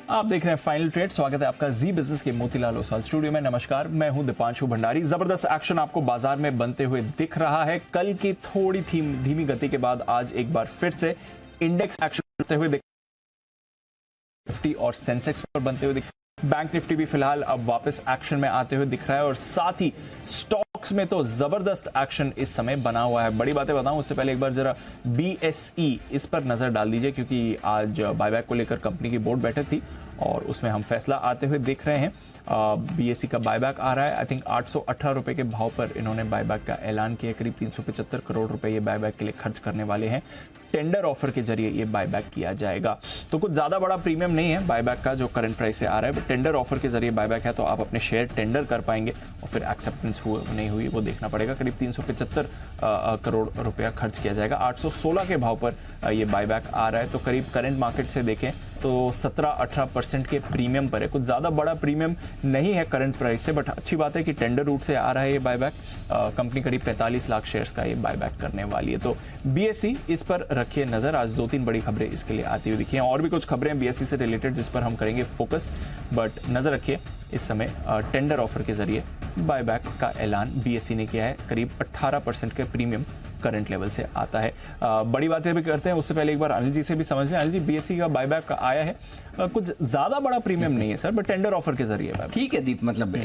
आप देख रहे हैं फाइनल ट्रेड। स्वागत है आपका जी बिजनेस के मोतीलाल ओसवाल स्टूडियो में। नमस्कार, मैं हूं दीपांशु भंडारी। जबरदस्त एक्शन आपको बाजार में बनते हुए दिख रहा है। कल की थोड़ी धीमी गति के बाद आज एक बार फिर से इंडेक्स एक्शन करते हुए निफ्टी और सेंसेक्स पर बनते हुए दिख। बैंक निफ्टी भी फिलहाल अब वापस एक्शन में आते हुए दिख रहा है और साथ ही स्टॉक्स में तो जबरदस्त एक्शन इस समय बना हुआ है। बड़ी बातें बताऊं उससे पहले एक बार जरा BSE इस पर नजर डाल दीजिए, क्योंकि आज बायबैक को लेकर कंपनी की बोर्ड बैठक थी और उसमें हम फैसला आते हुए देख रहे हैं। BSE का बायबैक आ रहा है। आई थिंक 818 रुपए के भाव पर इन्होंने बायबैक का ऐलान किया। करीब 375 करोड़ रुपए ये बायबैक के लिए खर्च करने वाले हैं। टेंडर ऑफर के जरिए ये बायबैक किया जाएगा, तो कुछ ज्यादा बड़ा प्रीमियम नहीं है बायबैक का जो करंट प्राइस से आ रहा है, बट टेंडर ऑफर के जरिए बायबैक है तो आप अपने शेयर टेंडर कर पाएंगे और फिर एक्सेप्टेंस हुई नहीं हुई वो देखना पड़ेगा। करीब 375 करोड़ रुपया खर्च किया जाएगा। 816 के भाव पर ये बायबैक आ रहा है, तो करीब करंट मार्केट से देखें तो 17-18% के प्रीमियम पर है। कुछ ज्यादा बड़ा प्रीमियम नहीं है करंट प्राइस से, बट अच्छी बात है कि टेंडर रूट से आ रहा है ये बायबैक। कंपनी करीब 45 लाख शेयर्स का ये बायबैक करने वाली है, तो BSE इस पर रखिए नजर। आज 2-3 बड़ी खबरें इसके लिए आती हुई दिखी हैं। और भी कुछ खबरें हैं BSE से रिलेटेड जिस पर हम करेंगे फोकस, बट नजर रखिए इस समय टेंडर ऑफर के जरिए बायबैक का ऐलान BSE ने किया है। करीब 18% के प्रीमियम करंट लेवल से आता है। बड़ी बातें भी करते हैं, उससे पहले एक बार अनिल जी से भी समझ लें। अनिल जी, BSE का बायबैक आया है, कुछ ज्यादा बड़ा प्रीमियम नहीं है सर, बट टेंडर ऑफर के जरिए। ठीक है दीप, मतलब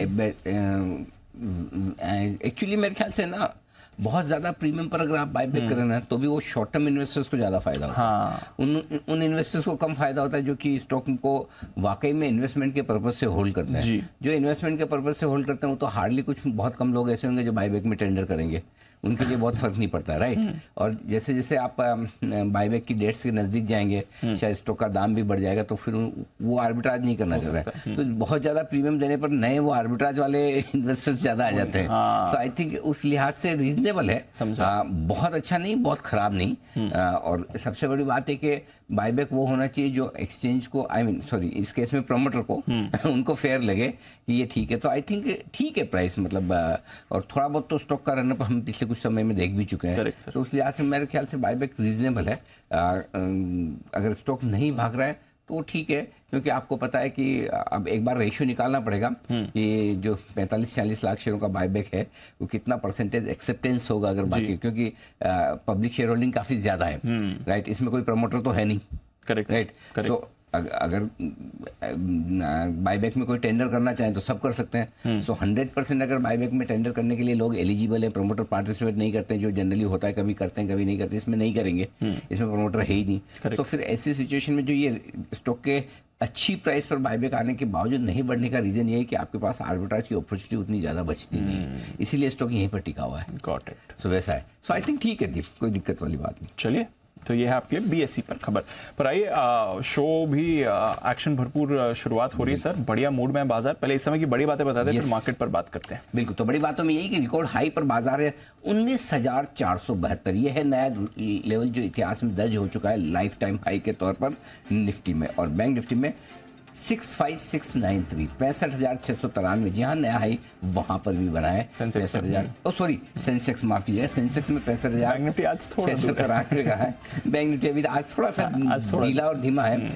एक्चुअली मेरे ख्याल से ना बहुत ज्यादा प्रीमियम पर अगर आप बायबैक करें ना तो भी वो शॉर्ट टर्म इन्वेस्टर्स को ज्यादा फायदा होता है। उन इन्वेस्टर्स को कम फायदा होता है जो कि स्टॉक को वाकई में इन्वेस्टमेंट के पर्पज से होल्ड करते हैं। जो इन्वेस्टमेंट के पर्पज से होल्ड करते हैं वो तो हार्डली कुछ बहुत कम लोग ऐसे होंगे जो बायबैक में टेंडर करेंगे, उनके लिए बहुत फर्क नहीं पड़ता, राइट। और जैसे जैसे आप बायबैक की डेट्स के नजदीक जाएंगे शायद स्टॉक का दाम भी बढ़ जाएगा, तो फिर वो आर्बिट्राज नहीं करना चाह रहा है। तो बहुत ज्यादा प्रीमियम देने पर नए वो आर्बिट्राज वाले इन्वेस्टर्स ज्यादा आ जाते हैं। सो आई थिंक उस लिहाज से रीजनेबल है, बहुत अच्छा नहीं बहुत खराब नहीं। और सबसे बड़ी बात है कि बायबैक वो होना चाहिए जो एक्सचेंज को इस केस में प्रमोटर को उनको फेयर लगे कि ये ठीक है। तो आई थिंक ठीक है प्राइस, मतलब और थोड़ा बहुत तो स्टॉक का रनअप हम पिछले कुछ समय में देख भी चुके हैं। तो उस लिहाज से मेरे ख्याल से बायबैक रीजनेबल है। अगर स्टॉक नहीं भाग रहा है तो ठीक है, क्योंकि आपको पता है कि अब एक बार रेशियो निकालना पड़ेगा कि जो 45-46 लाख शेयरों का बायबैक है वो कितना परसेंटेज एक्सेप्टेंस होगा अगर बाकी, क्योंकि पब्लिक शेयर होल्डिंग काफी ज्यादा है, राइट। इसमें कोई प्रमोटर तो है नहीं, करेक्ट, राइट। सो अगर बायबैक में कोई टेंडर करना चाहे तो सब कर सकते हैं। सो 100% अगर बायबैक में टेंडर करने के लिए लोग एलिजिबल है, प्रमोटर पार्टिसिपेट नहीं करते हैं, जो जनरली होता है कभी करते हैं कभी नहीं करते, इसमें नहीं करेंगे, इसमें प्रमोटर है ही नहीं। तो फिर ऐसी सिचुएशन में जो ये स्टॉक के अच्छी प्राइस पर बायबैक आने के बावजूद नहीं बढ़ने का रीजन ये है कि आपके पास आर्बिट्राज की अपॉर्चुनिटी उतनी ज्यादा बचती नहीं है, इसीलिए स्टॉक यहीं पर टिका हुआ है। Got it. सो वैसा है। सो आई थिंक ठीक है, कोई दिक्कत वाली बात नहीं। चलिए, तो ये है आपके लिए BSE पर खबर। पर आइए, शो भी एक्शन भरपूर शुरुआत हो रही है सर, बढ़िया मूड में बाजार। पहले इस समय की बड़ी बातें बताते हैं, फिर मार्केट पर बात करते हैं। बिल्कुल, तो बड़ी बातों में यही कि रिकॉर्ड हाई पर बाजार है 19,472। ये है नया लेवल जो इतिहास में दर्ज हो चुका है लाइफ टाइम हाई के तौर पर निफ्टी में। और बैंक निफ्टी में 65,693, 65,693। जी हाँ, नया हाई वहां पर भी बना है। 65,000 सेंसेक्स माफ कीजिए, सेंसेक्स में 65,000 आज थोड़ा का है। बैंक निफ्टी अभी आज थोड़ा सा ढीला और धीमा है।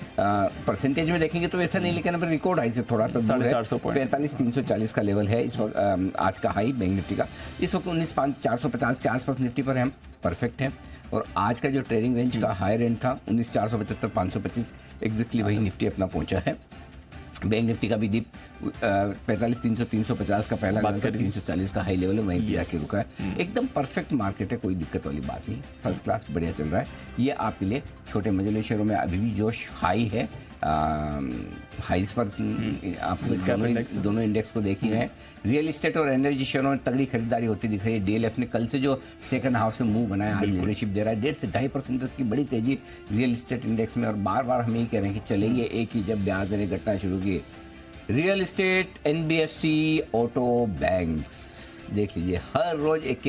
परसेंटेज में देखेंगे तो ऐसा नहीं, लेकिन अभी रिकॉर्ड हाई से थोड़ा सा 45,340 का लेवल है इस वक्त आज का हाई बैंक निफ्टी का। इस वक्त 19,450 के आसपास निफ्टी पर है, परफेक्ट है। और आज का जो ट्रेडिंग रेंज का हायर एंड था 19,475 525, एग्जैक्टली वही निफ्टी अपना पहुंचा है। बैंक निफ्टी का भी दीप 45,300 350 का पहला लेवल, 340 का हाई लेवल है, वहीं पे आके रुका है। एकदम परफेक्ट मार्केट है, कोई दिक्कत वाली बात नहीं, फर्स्ट क्लास बढ़िया चल रहा है। ये आपके लिए छोटे मझोले शेयरों में अभी भी जोश हाई है। हाइस पर आप दोनों इंडेक्स को देख ही रहे हैं। रियल एस्टेट और एनर्जी शेयरों में तगड़ी खरीदारी होती दिख रही है। DLF ने कल से जो सेकंड हाफ से मूव बनाया, आज लीडरशिप दे रहा है। 1.5 से 2.5% तक की बड़ी तेजी रियल एस्टेट इंडेक्स में। और बार बार हम यही कह रहे हैं कि चलेंगे एक ही, जब ब्याज दरें घटना शुरू की। Real estate, NBFC, auto, banks, देख लीजिए हर रोज एक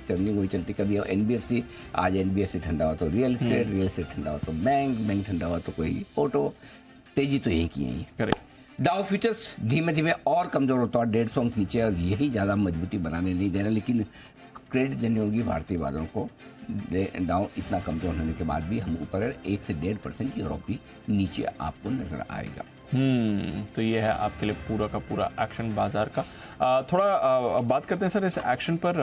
टर्निंग हुई चलती। कभी NBFC, आज NBFC ठंडा हुआ तो रियल एस्टेट ठंडा हुआ तो बैंक ठंडा हुआ तो कोई ऑटो। तेजी तो यही की है। करेक्ट। डाउ फ्यूचर्स धीमे धीमे और कमजोर होता है, 150 अंक नीचे, और यही ज्यादा मजबूती बनाने नहीं दे रहा। लेकिन क्रेडिट देनी होगी भारतीय बाजारों को। डाउ इतना कमजोर होने के बाद भी हम ऊपर 1 से 1.5% यूरोप भी नीचे आपको नजर आएगा। तो ये है आपके लिए पूरा का पूरा एक्शन बाजार का। थोड़ा बात करते हैं सर इस एक्शन पर,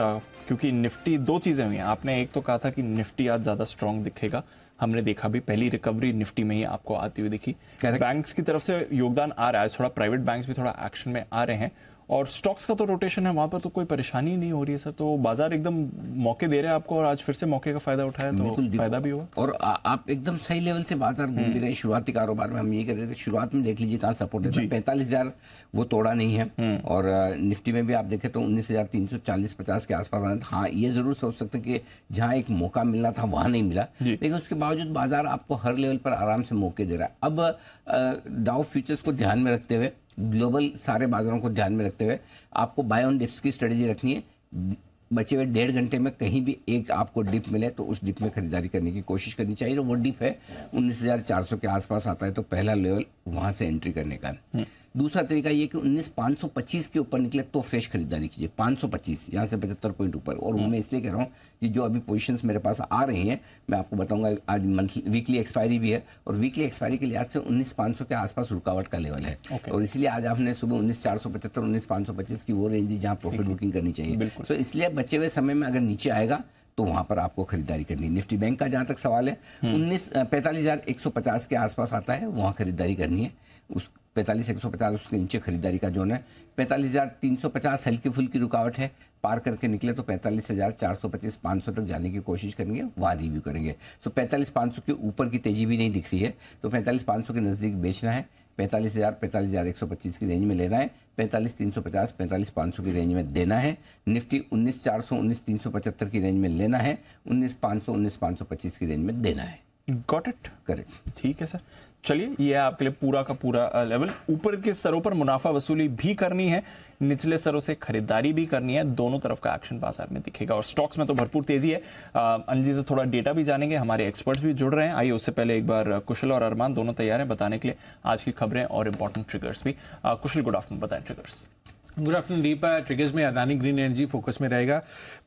क्योंकि निफ्टी, दो चीज़ें हुई हैं। आपने एक तो कहा था कि निफ्टी आज ज़्यादा स्ट्रांग दिखेगा, हमने देखा भी पहली रिकवरी निफ्टी में ही आपको आती हुई दिखी। बैंक्स की तरफ से योगदान आ रहा है, थोड़ा प्राइवेट बैंक्स भी थोड़ा एक्शन में आ रहे हैं, और स्टॉक्स का तो रोटेशन है, वहां पर तो कोई परेशानी नहीं हो रही है सर। तो बाजार एकदम मौके दे रहे हैं आपको, और आज फिर से मौके का फायदा उठाया तो फायदा भी हुआ। और आप एकदम सही लेवल से बाजार घूम भी रहे हैं। शुरुआती कारोबार में हम ये कर रहे थे, शुरुआत में देख लीजिए कहाँ सपोर्ट है, 45,000 वो तोड़ा नहीं है। और निफ्टी में भी आप देखें तो 19,340-50 के आसपास आना था। हाँ, ये जरूर सोच सकते कि जहाँ एक मौका मिलना था वहां नहीं मिला, लेकिन उसके बावजूद बाजार आपको हर लेवल पर आराम से मौके दे रहा है। अब डाउ फ्यूचर्स को ध्यान में रखते हुए, ग्लोबल सारे बाजारों को ध्यान में रखते हुए आपको बाय ऑन डिप्स की स्ट्रेटजी रखनी है। बचे हुए 1.5 घंटे में कहीं भी एक आपको डिप मिले तो उस डिप में खरीदारी करने की कोशिश करनी चाहिए। वो डिप है 19,400 के आसपास आता है तो पहला लेवल वहां से एंट्री करने का। दूसरा तरीका ये कि 19,525 के ऊपर निकले तो फ्रेश खरीदारी कीजिए। 525 यहाँ से 75 पॉइंट ऊपर। और मैं इसलिए कह रहा हूँ कि जो अभी पोजीशंस मेरे पास आ रही हैं, मैं आपको बताऊंगा। आज वीकली एक्सपायरी भी है, और वीकली एक्सपायरी के लिहाज से 19,500 के आसपास रुकावट का लेवल है। और इसलिए आज आपने सुबह 19,475 19,525 की वो रेंज जहाँ प्रॉफिट बुकिंग करनी चाहिए। तो इसलिए बचे हुए समय में अगर नीचे आएगा तो वहां पर आपको खरीदारी करनी है। निफ्टी बैंक का जहां तक सवाल है, 45,150 के आसपास आता है, वहां खरीदारी करनी है। उस 45,150 उसके नीचे खरीदारी का जोन है। 45,350 हल्की फुल्की रुकावट है, पार करके निकले तो 45,425-500 तक जाने की कोशिश करेंगे, वहाँ रिव्यू करेंगे। सो 45,500 के ऊपर की तेजी भी नहीं दिख रही है, तो 45,500 के नज़दीक बेचना है। 45,125 की रेंज में लेना है। 45,350 45,500 की रेंज में देना है। निफ्टी 19,400 19,375 की रेंज में लेना है। 19,500 19,525 की रेंज में देना है। गॉट इट, करेक्ट, ठीक है सर। चलिए, ये है आपके लिए पूरा का पूरा लेवल। ऊपर के स्तरों पर मुनाफा वसूली भी करनी है, निचले स्तरों से खरीदारी भी करनी है, दोनों तरफ का एक्शन बाजार में दिखेगा। और स्टॉक्स में तो भरपूर तेजी है। अंजी से थोड़ा डेटा भी जानेंगे, हमारे एक्सपर्ट्स भी जुड़ रहे हैं। आइए उससे पहले एक बार कुशल और अरमान दोनों तैयार हैं बताने के लिए आज की खबरें और इंपॉर्टेंट ट्रिगर्स भी। कुशल, गुड आफ्टरनून, बताएं ट्रिगर्स। गुड आफ्टरनून दीप। ट्रिगर्स में अदानी ग्रीन एनर्जी फोकस में रहेगा।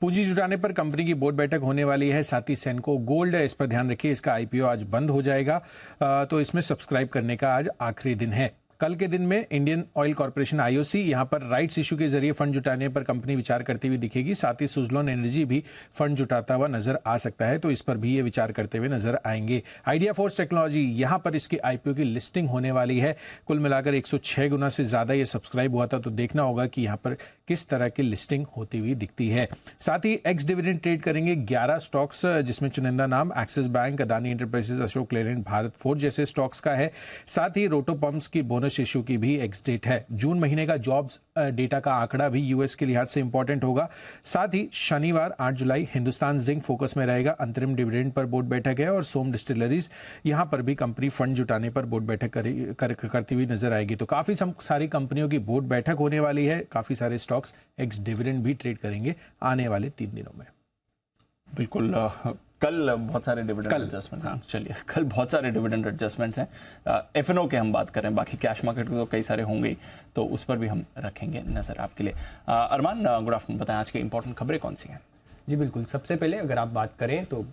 पूंजी जुटाने पर कंपनी की बोर्ड बैठक होने वाली है। साथ ही सेनको गोल्ड है, इस पर ध्यान रखिए, इसका आईपीओ आज बंद हो जाएगा, तो इसमें सब्सक्राइब करने का आज आखिरी दिन है। कल के दिन में इंडियन ऑयल कॉर्पोरेशन आईओसी, यहां पर राइट्स इशू के जरिए फंड जुटाने पर कंपनी विचार करती हुई दिखेगी। साथ ही सुजलॉन एनर्जी भी फंड जुटाता हुआ नजर आ सकता है, तो इस पर भी ये विचार करते हुए नजर आएंगे। आइडिया फोर्स टेक्नोलॉजी, यहां पर इसकी आईपीओ की लिस्टिंग होने वाली है। कुल मिलाकर 106 गुना से ज्यादा ये सब्सक्राइब हुआ था, तो देखना होगा कि यहां पर किस तरह की लिस्टिंग होती हुई दिखती है। साथ ही एक्स डिविडेंड ट्रेड करेंगे 11 स्टॉक्स, जिसमें चुनिंदा नाम axis bank, Adani enterprises, Ashok Leyland, Bharat forge जैसे स्टॉक्स का है। साथ ही रोटो पंप्स की बोनस इशू की भी एक्स डेट है। जून महीने का जॉब्स डेटा का आंकड़ा भी यूएस के लिहाज से इंपॉर्टेंट होगा। साथ ही शनिवार 8 जुलाई हिंदुस्तान जिंक फोकस में रहेगा। अंतरिम डिविडेंड पर बोर्ड बैठक है। और सोम डिस्टिलरीज, यहां पर भी कंपनी फंड जुटाने पर बोर्ड बैठक करती हुई नजर आएगी। तो काफी सारी कंपनियों की बोर्ड बैठक होने वाली है। काफी सारे स्टॉक्स एक्स डिविडेंड भी ट्रेड करेंगे आने वाले 3 दिनों में। बिल्कुल, कल बहुत सारे डिविडेंड एडजस्टमेंट्स हैं। चलिए, कल बहुत सारे डिविडेंड एडजस्टमेंट्स हैं। एफएनओ के हम बात करें, बाकी कैश मार्केट के तो कई सारे होंगे ही, तो उस पर भी हम रखेंगे नजर आपके लिए। अरमान, गुड आफ्टरनून, बताएं आज की इंपॉर्टेंट खबरें कौन सी हैं? जी बिल्कुल, सबसे पहले अगर आप बात करें तो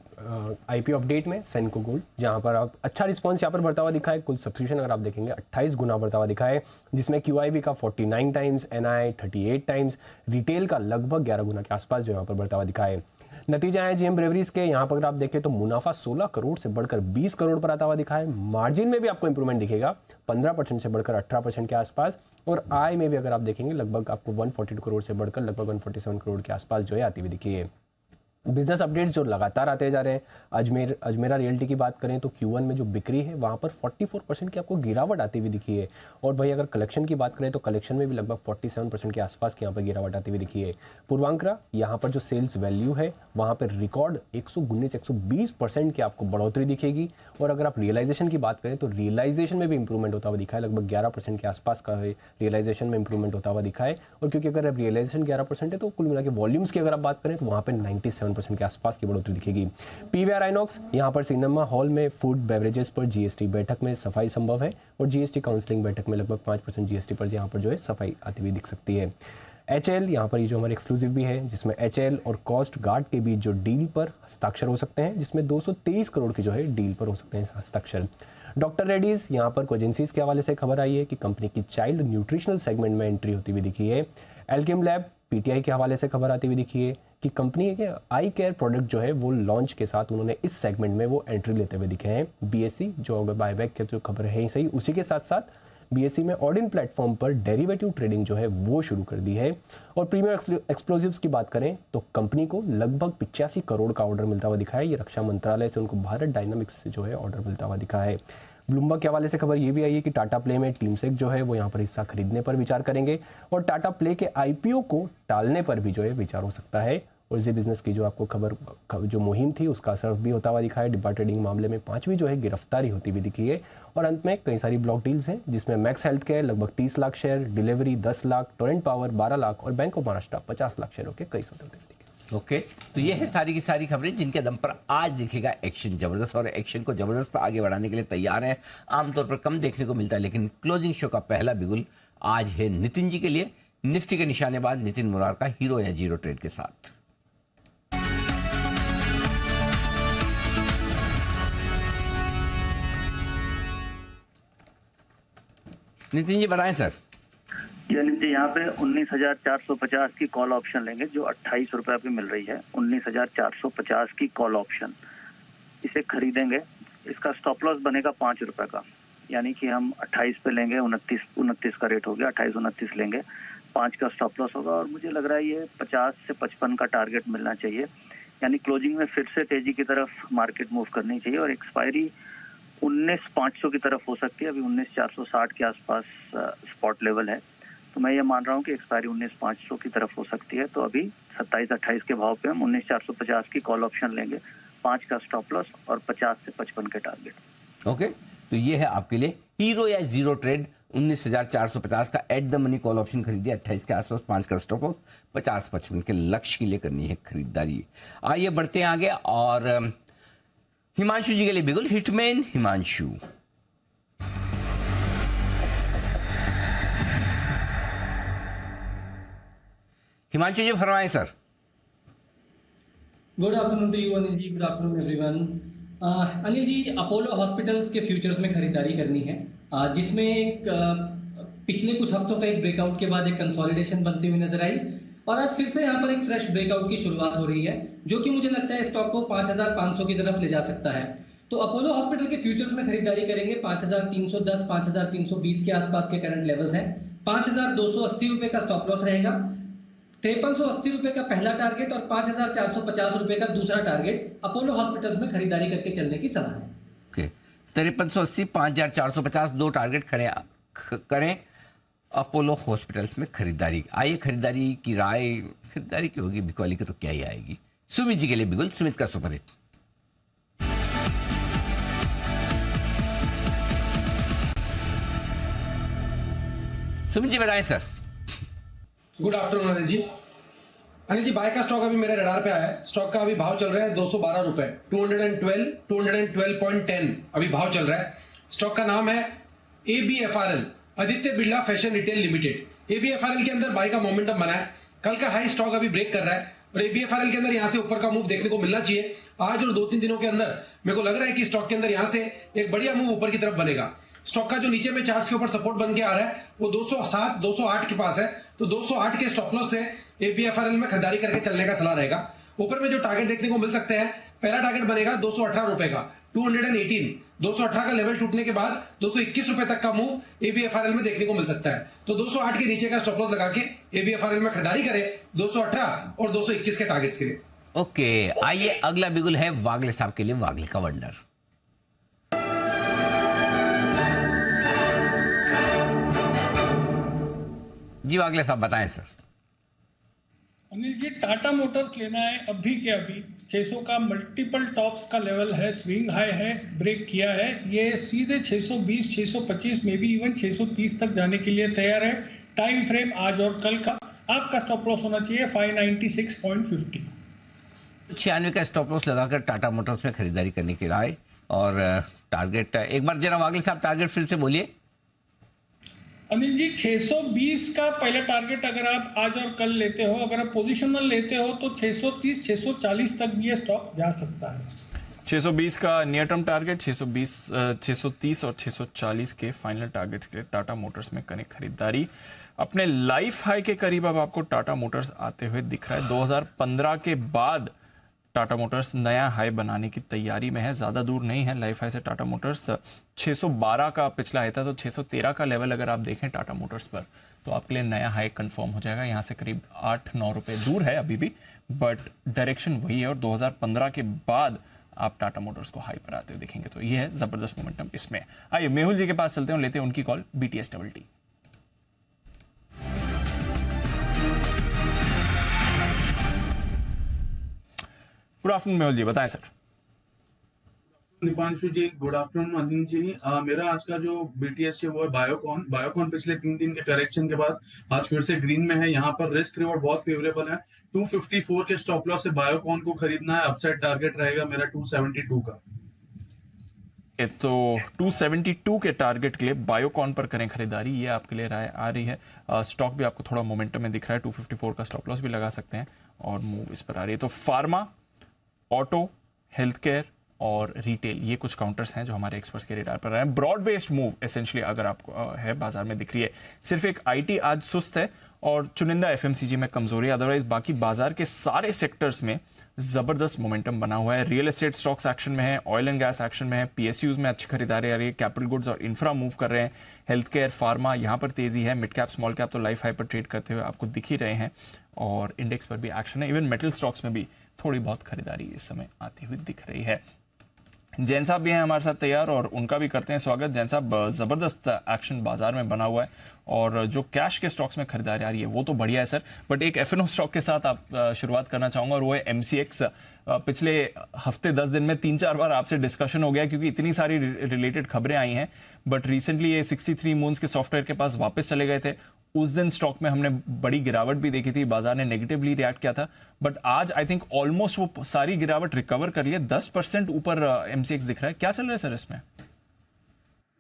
आईपीओ अपडेट में सेनको गोल्ड, जहां पर आप अच्छा रिस्पांस यहां पर बढ़ता हुआ दिखा है। कुल सब्सक्रिप्शन अगर आप देखेंगे 28 गुना बढ़ता हुआ दिखा है, जिसमें क्यूआईबी का 49 टाइम्स, एनआई 38 टाइम्स, रिटेल का लगभग 11 गुना के आसपास जो यहाँ पर बढ़ता हुआ दिखा है। नतीजा है जीएम ब्रेवरीज के, यहाँ पर अगर आप देखें तो मुनाफा 16 करोड़ से बढ़कर 20 करोड़ पर आता हुआ दिखा है। मार्जिन में भी आपको इंप्रूवमेंट दिखेगा, 15% से बढ़कर 18% के आसपास। और आय में भी अगर आप देखेंगे लगभग आपको 142 करोड़ से बढ़कर लगभग 147 करोड़ के आसपास जो है आती हुई दिखी है। बिजनेस अपडेट्स जो लगातार आते जा रहे हैं, अजमेरा रियल्टी की बात करें तो Q1 में जो बिक्री है वहाँ पर 44% की आपको गिरावट आती हुई दिखी है। और वही अगर कलेक्शन की बात करें तो कलेक्शन में भी लगभग 47% के आसपास की यहाँ पर गिरावट आती हुई दिखी है। पूर्वांकरा, यहाँ पर जो सेल्स वैल्यू है वहाँ पर रिकॉर्ड 119-120% की आपको बढ़ोतरी दिखेगी। और अगर आप रियलाइजेशन की बात करें तो रियलाइजेशन में भी इंप्रूवमेंट होता हुआ दिखा है, लगभग 11% के आसपास का रियलाइजेशन में इंप्रूवमेंट होता हुआ दिखा है। और क्योंकि अगर रियलाइजेशन 11% है तो कुल मिला के वॉल्यूम्स की अगर आप बात करें तो वहाँ पर 97% के आसपास की बढ़ोतरी दिखेगी। पीवीआर आइनॉक्स, यहाँ पर सिनेमा हॉल में फूड बेवरेजेस पर जीएसटी बैठक में सफाई संभव है। और जीएसटी काउंसलिंग बैठक में लगभग 5% जीएसटी पर यहाँ पर जो है सफाई आती हुई दिख सकती है। HL यहाँ पर ये जो हमारे एक्सक्लूसिव भी है, जिसमें HL और कोस्ट गार्ड के बीच जो डील पर हस्ताक्षर हो सकते हैं, जिसमें 223 करोड़ के जो है डील पर हो सकते हैं हस्ताक्षर। डॉक्टर रेड्डीज यहाँ पर कोई एजेंसीज के हवाले से खबर आई है कि कंपनी की चाइल्ड न्यूट्रिशनल सेगमेंट में एंट्री होती हुई दिखी है। एल्केम लैब PTI के हवाले से खबर आती हुई दिखी है कि कंपनी के आई केयर प्रोडक्ट जो है वो लॉन्च के साथ उन्होंने इस सेगमेंट में वो एंट्री लेते हुए दिखे हैं। BSE जो अगर बायबैक के जो खबर है ही सही, उसी के साथ साथ BSE में ऑर्डिन प्लेटफॉर्म पर डेरिवेटिव ट्रेडिंग जो है वो शुरू कर दी है। और प्रीमियर एक्सप्लोजिव्स की बात करें तो कंपनी को लगभग 85 करोड़ का ऑर्डर मिलता हुआ दिखा है। ये रक्षा मंत्रालय से उनको भारत डायनामिक्स से जो है ऑर्डर मिलता हुआ दिखा है। ब्लूमबर्ग के हवाले से खबर ये भी आई है कि टाटा प्ले में टीमसेक जो है वो यहाँ पर हिस्सा खरीदने पर विचार करेंगे और टाटा प्ले के IPO को टालने पर भी जो है विचार हो सकता है। और जी बिजनेस की जो आपको खबर जो मुहिम थी उसका असर भी होता हुआ दिखा है। डिब्बा ट्रेडिंग मामले में 5वीं जो है गिरफ्तारी होती हुई दिखी है। और अंत में कई सारी ब्लॉक डील्स हैं, जिसमें मैक्स हेल्थ केयर लगभग 30 lakh share, delivery 10 lakh, Torrent power 12 lakh और बैंक ऑफ महाराष्ट्र 50 लाख शेयरों के कई सौदे होते हैं। ओके तो ये है सारी की सारी खबरें जिनके दम पर आज दिखेगा एक्शन जबरदस्त, और एक्शन को जबरदस्त आगे बढ़ाने के लिए तैयार है। आमतौर पर कम देखने को मिलता है, लेकिन क्लोजिंग शो का पहला बिगुल आज है नितिन जी के लिए। निफ्टी के निशानेबाज नितिन मुरार का हीरो या जीरो ट्रेड के साथ। नितिन जी बताएं सर। यानी जी यहाँ पे 19,450 की कॉल ऑप्शन लेंगे जो 28 रुपए पे मिल रही है। 19,450 की कॉल ऑप्शन, इसे खरीदेंगे। इसका स्टॉप लॉस बनेगा 5 रुपए का, यानी कि हम 28 पे लेंगे, 29 का रेट हो गया, 28-29 लेंगे, 5 का स्टॉप लॉस होगा। और मुझे लग रहा है ये 50 से 55 का टारगेट मिलना चाहिए, यानी क्लोजिंग में फिर से तेजी की तरफ मार्केट मूव करनी चाहिए। और एक्सपायरी 19,500 की तरफ हो सकती है। अभी 19,460 के आसपास स्पॉट लेवल है, तो मैं ये मान रहा हूँ कि एक्सपायरी 19,500 की तरफ हो सकती है। तो अभी 27-28 के भाव पे हम 19,450 की कॉल ऑप्शन लेंगे, 5 का स्टॉप लॉस और 50 से 55 के टारगेट। ओके तो ये है आपके लिए हीरो या जीरो ट्रेड। 19,450 का at the money call option खरीदिए, 28 के आसपास, 5 का स्टॉप लॉस, 50-55 के लक्ष्य के लिए करनी है खरीदारी। आइए बढ़ते हैं आगे और हिमांशु जी के लिए बिगुल। हिटमैन हिमांशु। हिमांशु जी फरमाएं sir. Good afternoon to you Anil ji, good afternoon everyone. Anil ji, Apollo hospitals के फ्यूचर्स में खरीदारी करनी है, जिसमें पिछले कुछ हफ्तों का एक ब्रेकआउट के बाद एक कंसोलिडेशन बनती हुई नजर आई और आज फिर से यहाँ पर एक फ्रेश ब्रेकआउट की शुरुआत हो रही है, जो कि मुझे लगता है स्टॉक को 5,500 की तरफ ले जा सकता है। तो अपोलो हॉस्पिटल के फ्यूचर्स में खरीदारी करेंगे। 5,310, 5,320 के आसपास के करंट लेवल्स हैं। 5,280 रुपए का स्टॉप लॉस रहेगा, 5380 रुपए का पहला टारगेट और 5,450 रुपए का दूसरा टारगेट अपोलो हॉस्पिटल्स में खरीदारी करके चलने की सलाह है। ओके 5380, 5,450 दो टारगेट करें अपोलो हॉस्पिटल्स में खरीदारी। आइए खरीदारी की राय, खरीदारी की होगी, बिकवाली की तो क्या ही आएगी। सुमित जी के लिए बिगुल, सुमित का सुपरहिट। सुमित जी बताएं सर। गुड आफ्टरनून अनिल जी। अनिल जी, बाय का स्टॉक अभी मेरे रडार पे आया है। स्टॉक का अभी भाव चल रहा है 212 रुपए, 212.10 अभी भाव चल रहा है। स्टॉक का नाम है ABFRL, Aditya Birla fashion retail limited. ABFRL के अंदर बाय का मोमेंटम बना है। कल का हाई स्टॉक अभी ब्रेक कर रहा है और ABFRL के अंदर यहां से ऊपर का मूव देखने को मिलना चाहिए। आज और 2-3 दिनों के अंदर मेरे को लग रहा है कि स्टॉक के अंदर यहां से एक बढ़िया मूव ऊपर की तरफ बनेगा। स्टॉक का जो नीचे में चार्ट्स के ऊपर सपोर्ट बन के आ रहा है वो 207, 208 के पास है, तो 208 के स्टॉप लॉस से ABFRL में खरीदारी करके चलने का सलाह रहेगा। ऊपर में जो टारगेट देखने को मिल सकते हैं, पहला टारगेट बनेगा 218 रुपए का, 218, 218 का लेवल टूटने के बाद 221 रुपए तक का मूव ABFRL में देखने को मिल सकता है। तो 208 के नीचे का स्टॉप लॉस लगा के ABFRL में खरीदारी करें 218 और 221 के टारगेट्स के लिए। ओके आइए अगला बिगुल है वागले साहब के लिए, वागले का वंडर। जी वागले साहब बताएं सर। अनिल जी, टाटा मोटर्स लेना है अभी के अभी। 600 का मल्टीपल टॉप्स का लेवल है, स्विंग हाई है, ब्रेक किया है। ये सीधे 620, 625 में भी इवन 630 तक जाने के लिए तैयार है। टाइम फ्रेम आज और कल का। आपका स्टॉप लॉस होना चाहिए 596.50। 96 का स्टॉप लॉस लगाकर टाटा मोटर्स में खरीदारी करने की राय। और टारगेट एक बार जरा वागले साहब टारगेट फिर से बोलिए। अनिल जी 620 का पहला टारगेट अगर आप आज और कल लेते हो, अगर आप पोजिशनल लेते हो तो 630 640 तक भी ये स्टॉक जा सकता है। 620 का नियर टर्म टारगेट, 630 और 640 के फाइनल टारगेट्स के लिए टाटा मोटर्स में करें खरीदारी। अपने लाइफ हाई के करीब अब आपको टाटा मोटर्स आते हुए दिख रहा है। 2015 के बाद टाटा मोटर्स नया हाई बनाने की तैयारी में है, ज्यादा दूर नहीं है लाइफ हाई से टाटा मोटर्स। 612 का पिछला हाई था, तो 613 का लेवल अगर आप देखें टाटा मोटर्स पर तो आपके लिए नया हाई कंफर्म हो जाएगा। यहाँ से करीब 8-9 रुपए दूर है अभी भी, बट डायरेक्शन वही है। और 2015 के बाद आप टाटा मोटर्स को हाई पर आते हुए देखेंगे, तो ये है जबरदस्त मोमेंटम इसमें। आइए मेहुल जी के पास चलते हैं, लेते हैं उनकी call BTS double T. Good afternoon Mehul ji, बताएं sir. Deepanshu ji, good afternoon Anil ji. मेरा आज का जो BTS है वो है बायोकॉन पिछले 3 दिन के करेक्शन के बाद आज फिर से ग्रीन में है। यहाँ पर रिस्क रिवॉर्ड बहुत फेवरेबल है। 254 के स्टॉप लॉस से बायोकॉन को खरीदना है। अपसाइड टारगेट रहेगा मेरा 272 का। तो 272 के टारगेट के लिए बायोकॉन पर करें खरीदारी, ये आपके लिए राय आ रही है। स्टॉक भी आपको थोड़ा मोमेंटम में दिख रहा है, 254 का स्टॉप लॉस भी लगा सकते हैं और मूव इस पर आ रही है। तो फार्मा, ऑटो, हेल्थ केयर और रिटेल, ये कुछ काउंटर्स हैं जो हमारे एक्सपर्ट्स के रेडार पर हैं। ब्रॉड बेस्ड मूव एसेंशियली अगर आपको है बाजार में दिख रही है। सिर्फ एक IT आज सुस्त है और चुनिंदा FMCG में कमजोरी, अदरवाइज बाकी बाजार के सारे सेक्टर्स में जबरदस्त मोमेंटम बना हुआ है। रियल एस्टेट स्टॉक्स एक्शन में है, ऑयल एंड गैस एक्शन में है, PSUs में अच्छी खरीदारी आ रही है, कैपिटल गुड्स और इंफ्रा मूव कर रहे हैं। हेल्थ केयर, फार्मा यहाँ पर तेजी है। मिड कैप, स्मॉल कैप तो लाइफ हाई पर ट्रेड करते हुए आपको दिख ही रहे हैं और इंडेक्स पर भी एक्शन है। इवन मेटल स्टॉक्स में भी थोड़ी बहुत खरीदारी इस समय आती हुई दिख रही है। जैन साहब भी हैं हमारे साथ तैयार और उनका भी करते हैं स्वागत। जैन साहब, जबरदस्त एक्शन बाजार में बना हुआ है और जो कैश के स्टॉक्स में खरीदारी आ रही है वो तो बढ़िया है सर, बट एक FNO स्टॉक के साथ आप शुरुआत करना चाहूंगा और वो है MCX। पिछले हफ्ते 10 दिन में 3-4 बार आपसे डिस्कशन हो गया क्योंकि इतनी सारी रिलेटेड खबरें आई हैं, बट रिसेंटली ये 63 मून्स के सॉफ्टवेयर के पास वापस चले गए थे। उस दिन स्टॉक में हमने बड़ी गिरावट भी देखी थी, बाजार ने नेगेटिवली रिएक्ट किया था, बट आज आई थिंक ऑलमोस्ट वो सारी गिरावट रिकवर कर लिया। 10% ऊपर MCX दिख रहा है। क्या चल रहा है सर इसमें?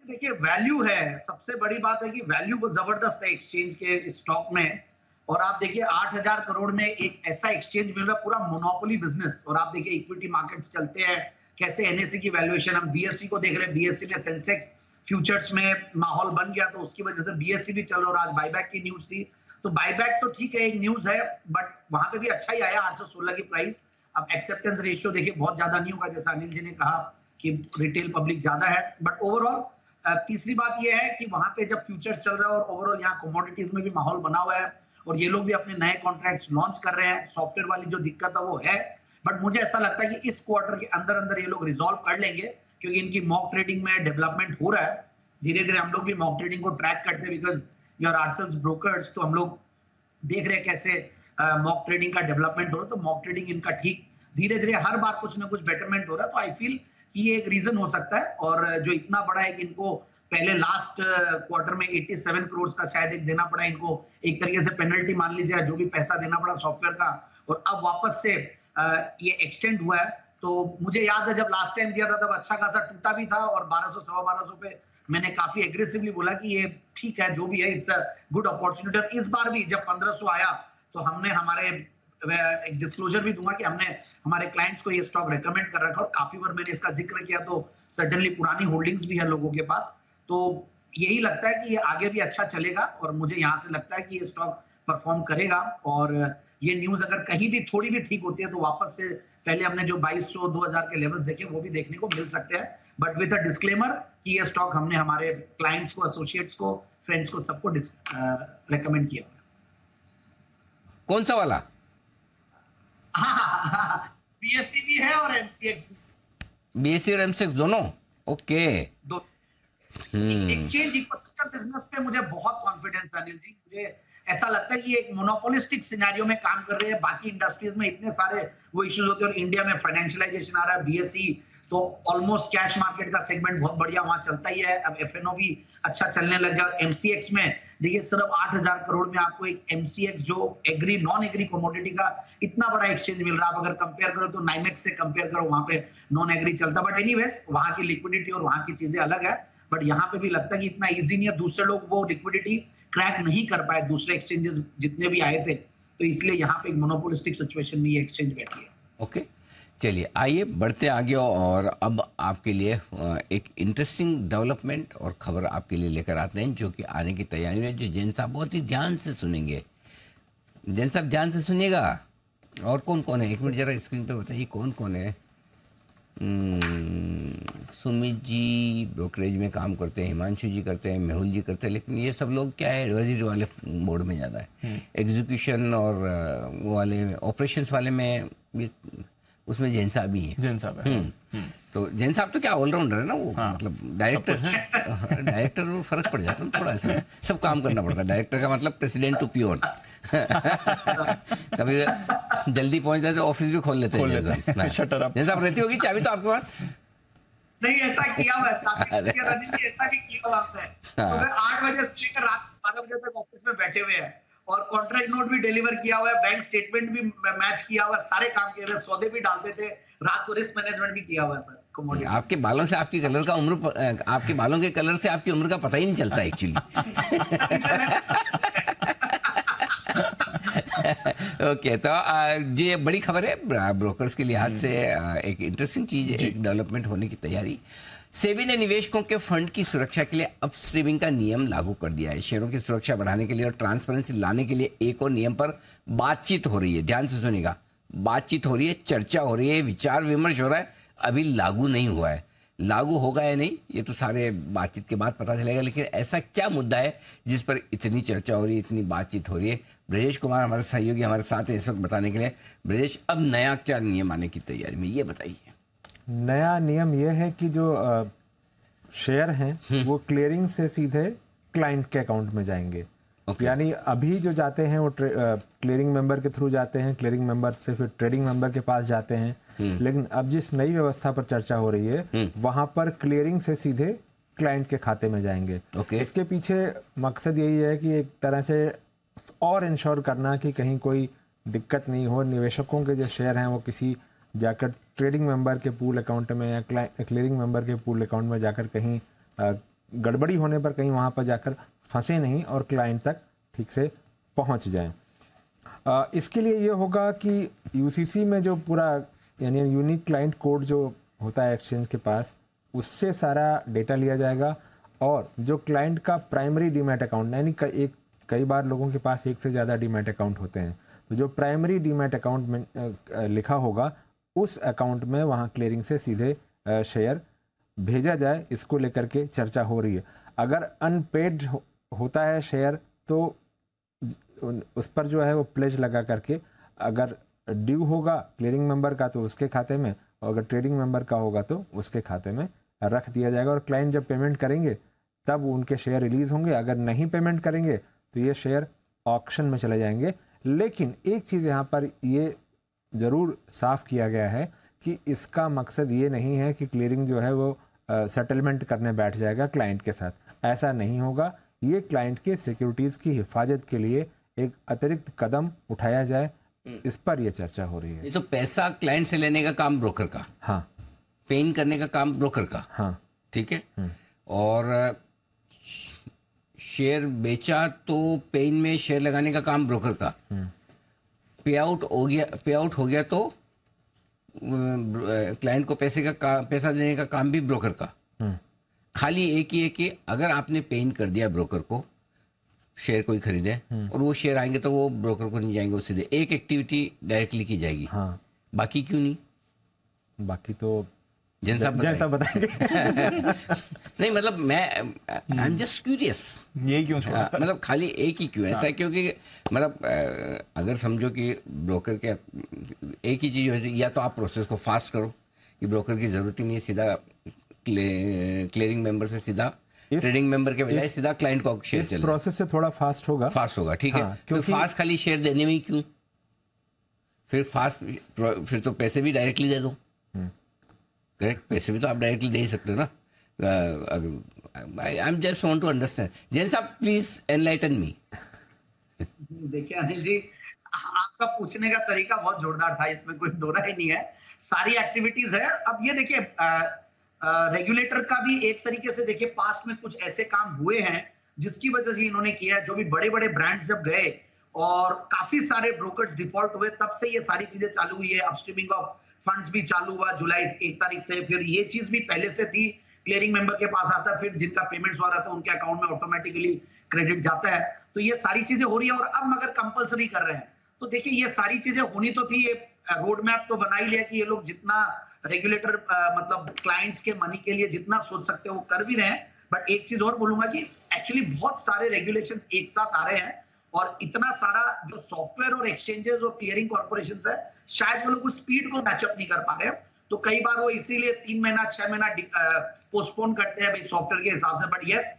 देखिए, वैल्यू है, सबसे बड़ी बात है कि वैल्यू को जबरदस्त है एक्सचेंज के स्टॉक में। और आप देखिए 8000 करोड़ में एक ऐसा एक्सचेंज मिल रहा है, पूरा मोनोपोली बिजनेस। और आप देखिए इक्विटी मार्केट्स चलते हैं कैसे, NSE की वैल्यूएशन, हम BSE को देख रहे हैं, BSE में सेंसेक्स फ्यूचर्स में माहौल बन गया तो उसकी वजह से BSE भी चल रहा। और आज बायबैक की न्यूज थी, तो बायबैक तो ठीक है, एक न्यूज है, बट वहां पे भी अच्छा ही आया, 816 की प्राइस। अब एक्सेप्टेंस रेशियो देखिए बहुत ज्यादा नहीं होगा, जैसा अनिल जी ने कहा कि रिटेल पब्लिक ज्यादा है, बट ओवरऑल तीसरी बात यह है कि वहां पे जब फ्यूचर्स चल रहा है और ओवरऑल यहाँ कमोडिटीज में भी माहौल बना हुआ है और ये लोग भी अपने नए कॉन्ट्रैक्ट्स लॉन्च कर रहे हैं। सॉफ्टवेयर वाली जो दिक्कत है वो है, बट मुझे ऐसा लगता है कि इस क्वार्टर के अंदर अंदर ये लोग रिजॉल्व कर लेंगे क्योंकि इनकी मॉक ट्रेडिंग में डेवलपमेंट हो रहा है। धीरे धीरे हम लोग भी मॉक ट्रेडिंग को ट्रैक करते हैं because we are ourselves brokers, तो हम लोग देख रहे हैं कैसे मॉक ट्रेडिंग का डेवलपमेंट हो रहा है। तो मॉक ट्रेडिंग इनका ठीक धीरे धीरे हर बार कुछ ना कुछ बेटरमेंट हो रहा है, तो आई फील कि ये एक रीजन हो सकता है। और जो इतना बड़ा है कि इनको पहले लास्ट क्वार्टर में 87 करोड़ का शायद एक देना पड़ा इनको, एक तरीके से पेनल्टी मान लीजिए, जो भी पैसा देना पड़ा सॉफ्टवेयर का, और अब वापस से ये एक्सटेंड हुआ है। तो मुझे याद है जब लास्ट टाइम दिया था तब अच्छा खासा टूटा भी था और 1200-1250 पे मैंने काफी एग्रेसिवली बोला कि ये ठीक है जो भी है, इट्स अ गुड अपॉर्चुनिटी। और इस बार भी जब 1500 आया तो हमने हमारे एक डिस्क्लोजर भी दूंगा कि हमने हमारे क्लाइंट्स को ये स्टॉक रेकमेंड कर रखा और काफी बार मैंने इसका जिक्र किया, तो सर्टेनली पुरानी होल्डिंग्स भी है लोगों के पास। तो यही लगता है कि ये आगे भी अच्छा चलेगा और मुझे यहाँ से लगता है कि ये स्टॉक परफॉर्म करेगा। और ये न्यूज अगर कहीं भी थोड़ी भी ठीक होती है तो वापस से पहले हमने जो 2200-2000 के लेवल्स देखे वो भी देखने को मिल सकते हैं, बट विद अ डिस्क्लेमर कि ये स्टॉक हमने हमारे क्लाइंट्स को, एसोसिएट्स को, फ्रेंड्स को सबको रेकमेंड किया। कौन सा वाला? BSE भी है और MCX भी। BSE और MCX दोनों? ओके। दो एक्सचेंज इकोसिस्टम बिजनेस पे मुझे बहुत कॉन्फिडेंस है अनिल जी। मुझे ऐसा लगता है कि एक मोनोपोलिस्टिक सिनेरियो में काम कर रहे हैं। बाकी इंडस्ट्रीज में इतने सारे वो इश्यूज होते हैं और इंडिया में फाइनेंशियलाइजेशन आ रहा है। BSE तो ऑलमोस्ट कैश मार्केट का सेगमेंट बहुत बढ़िया वहां चलता ही है। अब FNO भी अच्छा चलने लग गया। और MCX में देखिए सिर्फ 8000 करोड़ में आपको एक MCX जो एग्री नॉन एग्री कमोडिटी का इतना बड़ा एक्सचेंज मिल रहा है। आप अगर कंपेयर करो तो नाइमेक्स से कंपेयर करो, वहां पे नॉन एग्री चलता, बट एनीवेज वहां की लिक्विडिटी और वहां की चीजें अलग है। बट यहाँ पे भी लगता है कि इतना इजी नहीं है, दूसरे लोग वो लिक्विडिटी क्रैक नहीं कर पाए, दूसरे एक्सचेंजेस जितने भी आए थे, तो इसलिए यहाँ पे एक मोनोपोलिस्टिक सिचुएशन में ये एक्सचेंज बैठी है। ओके, चलिए आइए बढ़ते आगे, और अब आपके लिए एक इंटरेस्टिंग डेवलपमेंट और खबर आपके लिए लेकर आते हैं जो कि आने की तैयारी में, जो जैन साहब बहुत ही ध्यान से सुनेंगे। जैन साहब ध्यान से सुनिएगा। और कौन कौन है, एक मिनट जरा स्क्रीन पे बताइए कौन कौन है। सुमित जी ब्रोकरेज में काम करते हैं, हिमांशु जी करते हैं, मेहुल जी करते हैं, लेकिन ये सब लोग क्या है एडवाइजरी वाले बोर्ड में ज़्यादा है। एग्जीक्यूशन और वो वाले ऑपरेशंस वाले में उसमें जैन साहब ही है। जैन साहब है। तो जैन साहब तो क्या ऑलराउंडर है ना वो, मतलब डायरेक्टर है। डायरेक्टर में फर्क पड़ जाता है थोड़ा सा, सब काम करना पड़ता है। डायरेक्टर का मतलब प्रेसिडेंट टू पियोन। कभी जल्दी पहुंच जाए तो ऑफिस भी खोल लेते हैं। Shutter up. जैन साहब रहती होगी चाबी तो आपके पास? नहीं, ऐसा किया हुआ है, ऐसा भी किया हुआ है। सुबह 8 बजे से लेकर रात 12 बजे तक ऑफिस में बैठे हुए हैं, और कॉन्ट्रैक्ट नोट भी डिलीवर किया हुआ है, बैंक स्टेटमेंट भी मैच किया हुआ है, सारे काम किए हुए, सौदे भी डालते थे, रात को रिस्क मैनेजमेंट भी किया हुआ है सर। कमोडिटी आपके बालों से आपकी कलर का उम्र, आपके बालों के कलर से आपकी उम्र का पता ही नहीं चलता एक्चुअली। ओके, तो ये बड़ी खबर है ब्रोकर्स के लिहाज से, एक इंटरेस्टिंग चीज, एक डेवलपमेंट होने की तैयारी। सेबी ने निवेशकों के फंड की सुरक्षा के लिए अपस्ट्रीमिंग का नियम लागू कर दिया है। शेयरों की सुरक्षा बढ़ाने के लिए और ट्रांसपेरेंसी लाने के लिए एक और नियम पर बातचीत हो रही है। ध्यान से सुनिएगा, बातचीत हो रही है, चर्चा हो रही है, विचार विमर्श हो रहा है, अभी लागू नहीं हुआ है। लागू होगा या नहीं ये तो सारे बातचीत के बाद पता चलेगा, लेकिन ऐसा क्या मुद्दा है जिस पर इतनी चर्चा हो रही है, इतनी बातचीत हो रही है? ब्रजेश कुमार हमारे सहयोगी हमारे साथ हैं इस वक्त बताने के लिए। ब्रजेश, अब नया क्या नियम आने की तैयारी में, ये बताइए। नया नियम यह है कि जो शेयर हैं वो क्लियरिंग से सीधे क्लाइंट के अकाउंट में जाएंगे। यानी अभी जो जाते हैं वो क्लियरिंग मेंबर के थ्रू जाते हैं, क्लियरिंग मेंबर से फिर ट्रेडिंग मेंबर के पास जाते हैं, लेकिन अब जिस नई व्यवस्था पर चर्चा हो रही है वहां पर क्लियरिंग से सीधे क्लाइंट के खाते में जाएंगे। इसके पीछे मकसद यही है कि एक तरह से और इंश्योर करना कि कहीं कोई दिक्कत नहीं हो, निवेशकों के जो शेयर हैं वो किसी जाकर ट्रेडिंग मेंबर के पूल अकाउंट में या क्लियरिंग मेंबर के पूल अकाउंट में जाकर कहीं गड़बड़ी होने पर कहीं वहां पर जाकर फंसे नहीं और क्लाइंट तक ठीक से पहुंच जाएं। इसके लिए ये होगा कि यूसीसी में जो पूरा यानी यूनिक क्लाइंट कोड जो होता है एक्सचेंज के पास, उससे सारा डेटा लिया जाएगा, और जो क्लाइंट का प्राइमरी डीमैट अकाउंट, यानी कई बार लोगों के पास एक से ज़्यादा डीमैट अकाउंट होते हैं, तो जो प्राइमरी डीमैट अकाउंट में लिखा होगा उस अकाउंट में वहाँ क्लियरिंग से सीधे शेयर भेजा जाए, इसको लेकर के चर्चा हो रही है। अगर अनपेड होता है शेयर तो उस पर जो है वो प्लेज लगा करके, अगर ड्यू होगा क्लियरिंग मेंबर का तो उसके खाते में, और अगर ट्रेडिंग मेंबर का होगा तो उसके खाते में रख दिया जाएगा, और क्लाइंट जब पेमेंट करेंगे तब उनके शेयर रिलीज होंगे। अगर नहीं पेमेंट करेंगे तो ये शेयर ऑक्शन में चले जाएंगे। लेकिन एक चीज़ यहाँ पर ये ज़रूर साफ किया गया है कि इसका मकसद ये नहीं है कि क्लियरिंग जो है वो सेटलमेंट करने बैठ जाएगा क्लाइंट के साथ, ऐसा नहीं होगा। ये क्लाइंट के सिक्योरिटीज़ की हिफाजत के लिए एक अतिरिक्त कदम उठाया जाए, इस पर यह चर्चा हो रही है। ये तो पैसा क्लाइंट से लेने का काम ब्रोकर का, हाँ, पेन करने का काम ब्रोकर का, हाँ, ठीक है। और शेयर बेचा तो पेन में शेयर लगाने का काम ब्रोकर का, पे आउट हो गया तो क्लाइंट को पैसा देने का काम भी ब्रोकर का। खाली एक ही है कि अगर आपने पेन कर दिया ब्रोकर को, शेयर कोई खरीदे और वो शेयर आएंगे तो वो ब्रोकर को नहीं जाएंगे, वो सीधे एक एक्टिविटी डायरेक्टली की जाएगी। हाँ, बाकी क्यों नहीं? बाकी तो जैसा बताएंगे। नहीं मतलब मैं आई एम जस्ट क्यूरियस, यही क्यों छोड़ा? मतलब खाली एक ही क्यों ऐसा है? क्योंकि मतलब अगर समझो कि ब्रोकर के एक ही चीज होती है, या तो आप प्रोसेस को फास्ट करो कि ब्रोकर की जरूरत ही नहीं है, सीधा क्लियरिंग मेंबर से सीधा ट्रेडिंग मेंबर के बजाय सीधा क्लाइंट को शेयर चले। प्रोसेस से थोड़ा फास्ट होगा, ठीक है। क्योंकि फास्ट खाली शेयर देने में ही क्यों? फिर तो पैसे भी डायरेक्टली दे दो, करेक्ट? पैसे भी तो आप डायरेक्टली दे ही सकते हो ना। I am just want to understand. Jain साहब प्लीज एनलाइटन मी। देखिए अनिल जी, आपका पूछने का तरीका बहुत जोरदार था, इसमें कोई दो राय नहीं है, सारी एक्टिविटीज है। अब ये देखिए रेगुलेटर का भी एक तरीके से देखिए पास्ट में कुछ ऐसे काम हुए हैं जिसकी वजह से इन्होंने किया है। जो भी बड़े बड़े ब्रांड्स जब गए और काफी सारे ब्रोकर्स डिफॉल्ट हुए, तब से ये सारी चीजें चालू हुई है। अपस्ट्रीमिंग ऑफ फंड्स भी चालू हुआ जुलाई 1 तारीख से। फिर ये चीज भी पहले से थी, क्लियरिंग मेंबर के पास आता है, फिर जिनका पेमेंट्स हो रहा था उनके अकाउंट में ऑटोमेटिकली क्रेडिट जाता है। तो ये सारी चीजें हो रही है। और अब मगर कंपलसरी कर रहे हैं तो देखिए ये सारी चीजें होनी तो थी। ये रोड मैप तो बना ही लिया कि ये लोग जितना रेगुलेटर मतलब क्लाइंट्स के मनी के लिए जितना सोच सकते हैं वो कर भी रहे हैं। बट एक चीज और बोलूंगा कि एक्चुअली बहुत सारे रेगुलेशंस एक साथ आ रहे हैं और इतना सारा जो सॉफ्टवेयर और एक्सचेंजेस और क्लियरिंग कॉर्पोरेशंस है, शायद वो लोग उस स्पीड को मैचअप नहीं कर पा रहे हैं। तो कई बार वो इसीलिए 3 महीना 6 महीना पोस्टपोन करते हैं भाई सॉफ्टवेयर के हिसाब से। बट यस,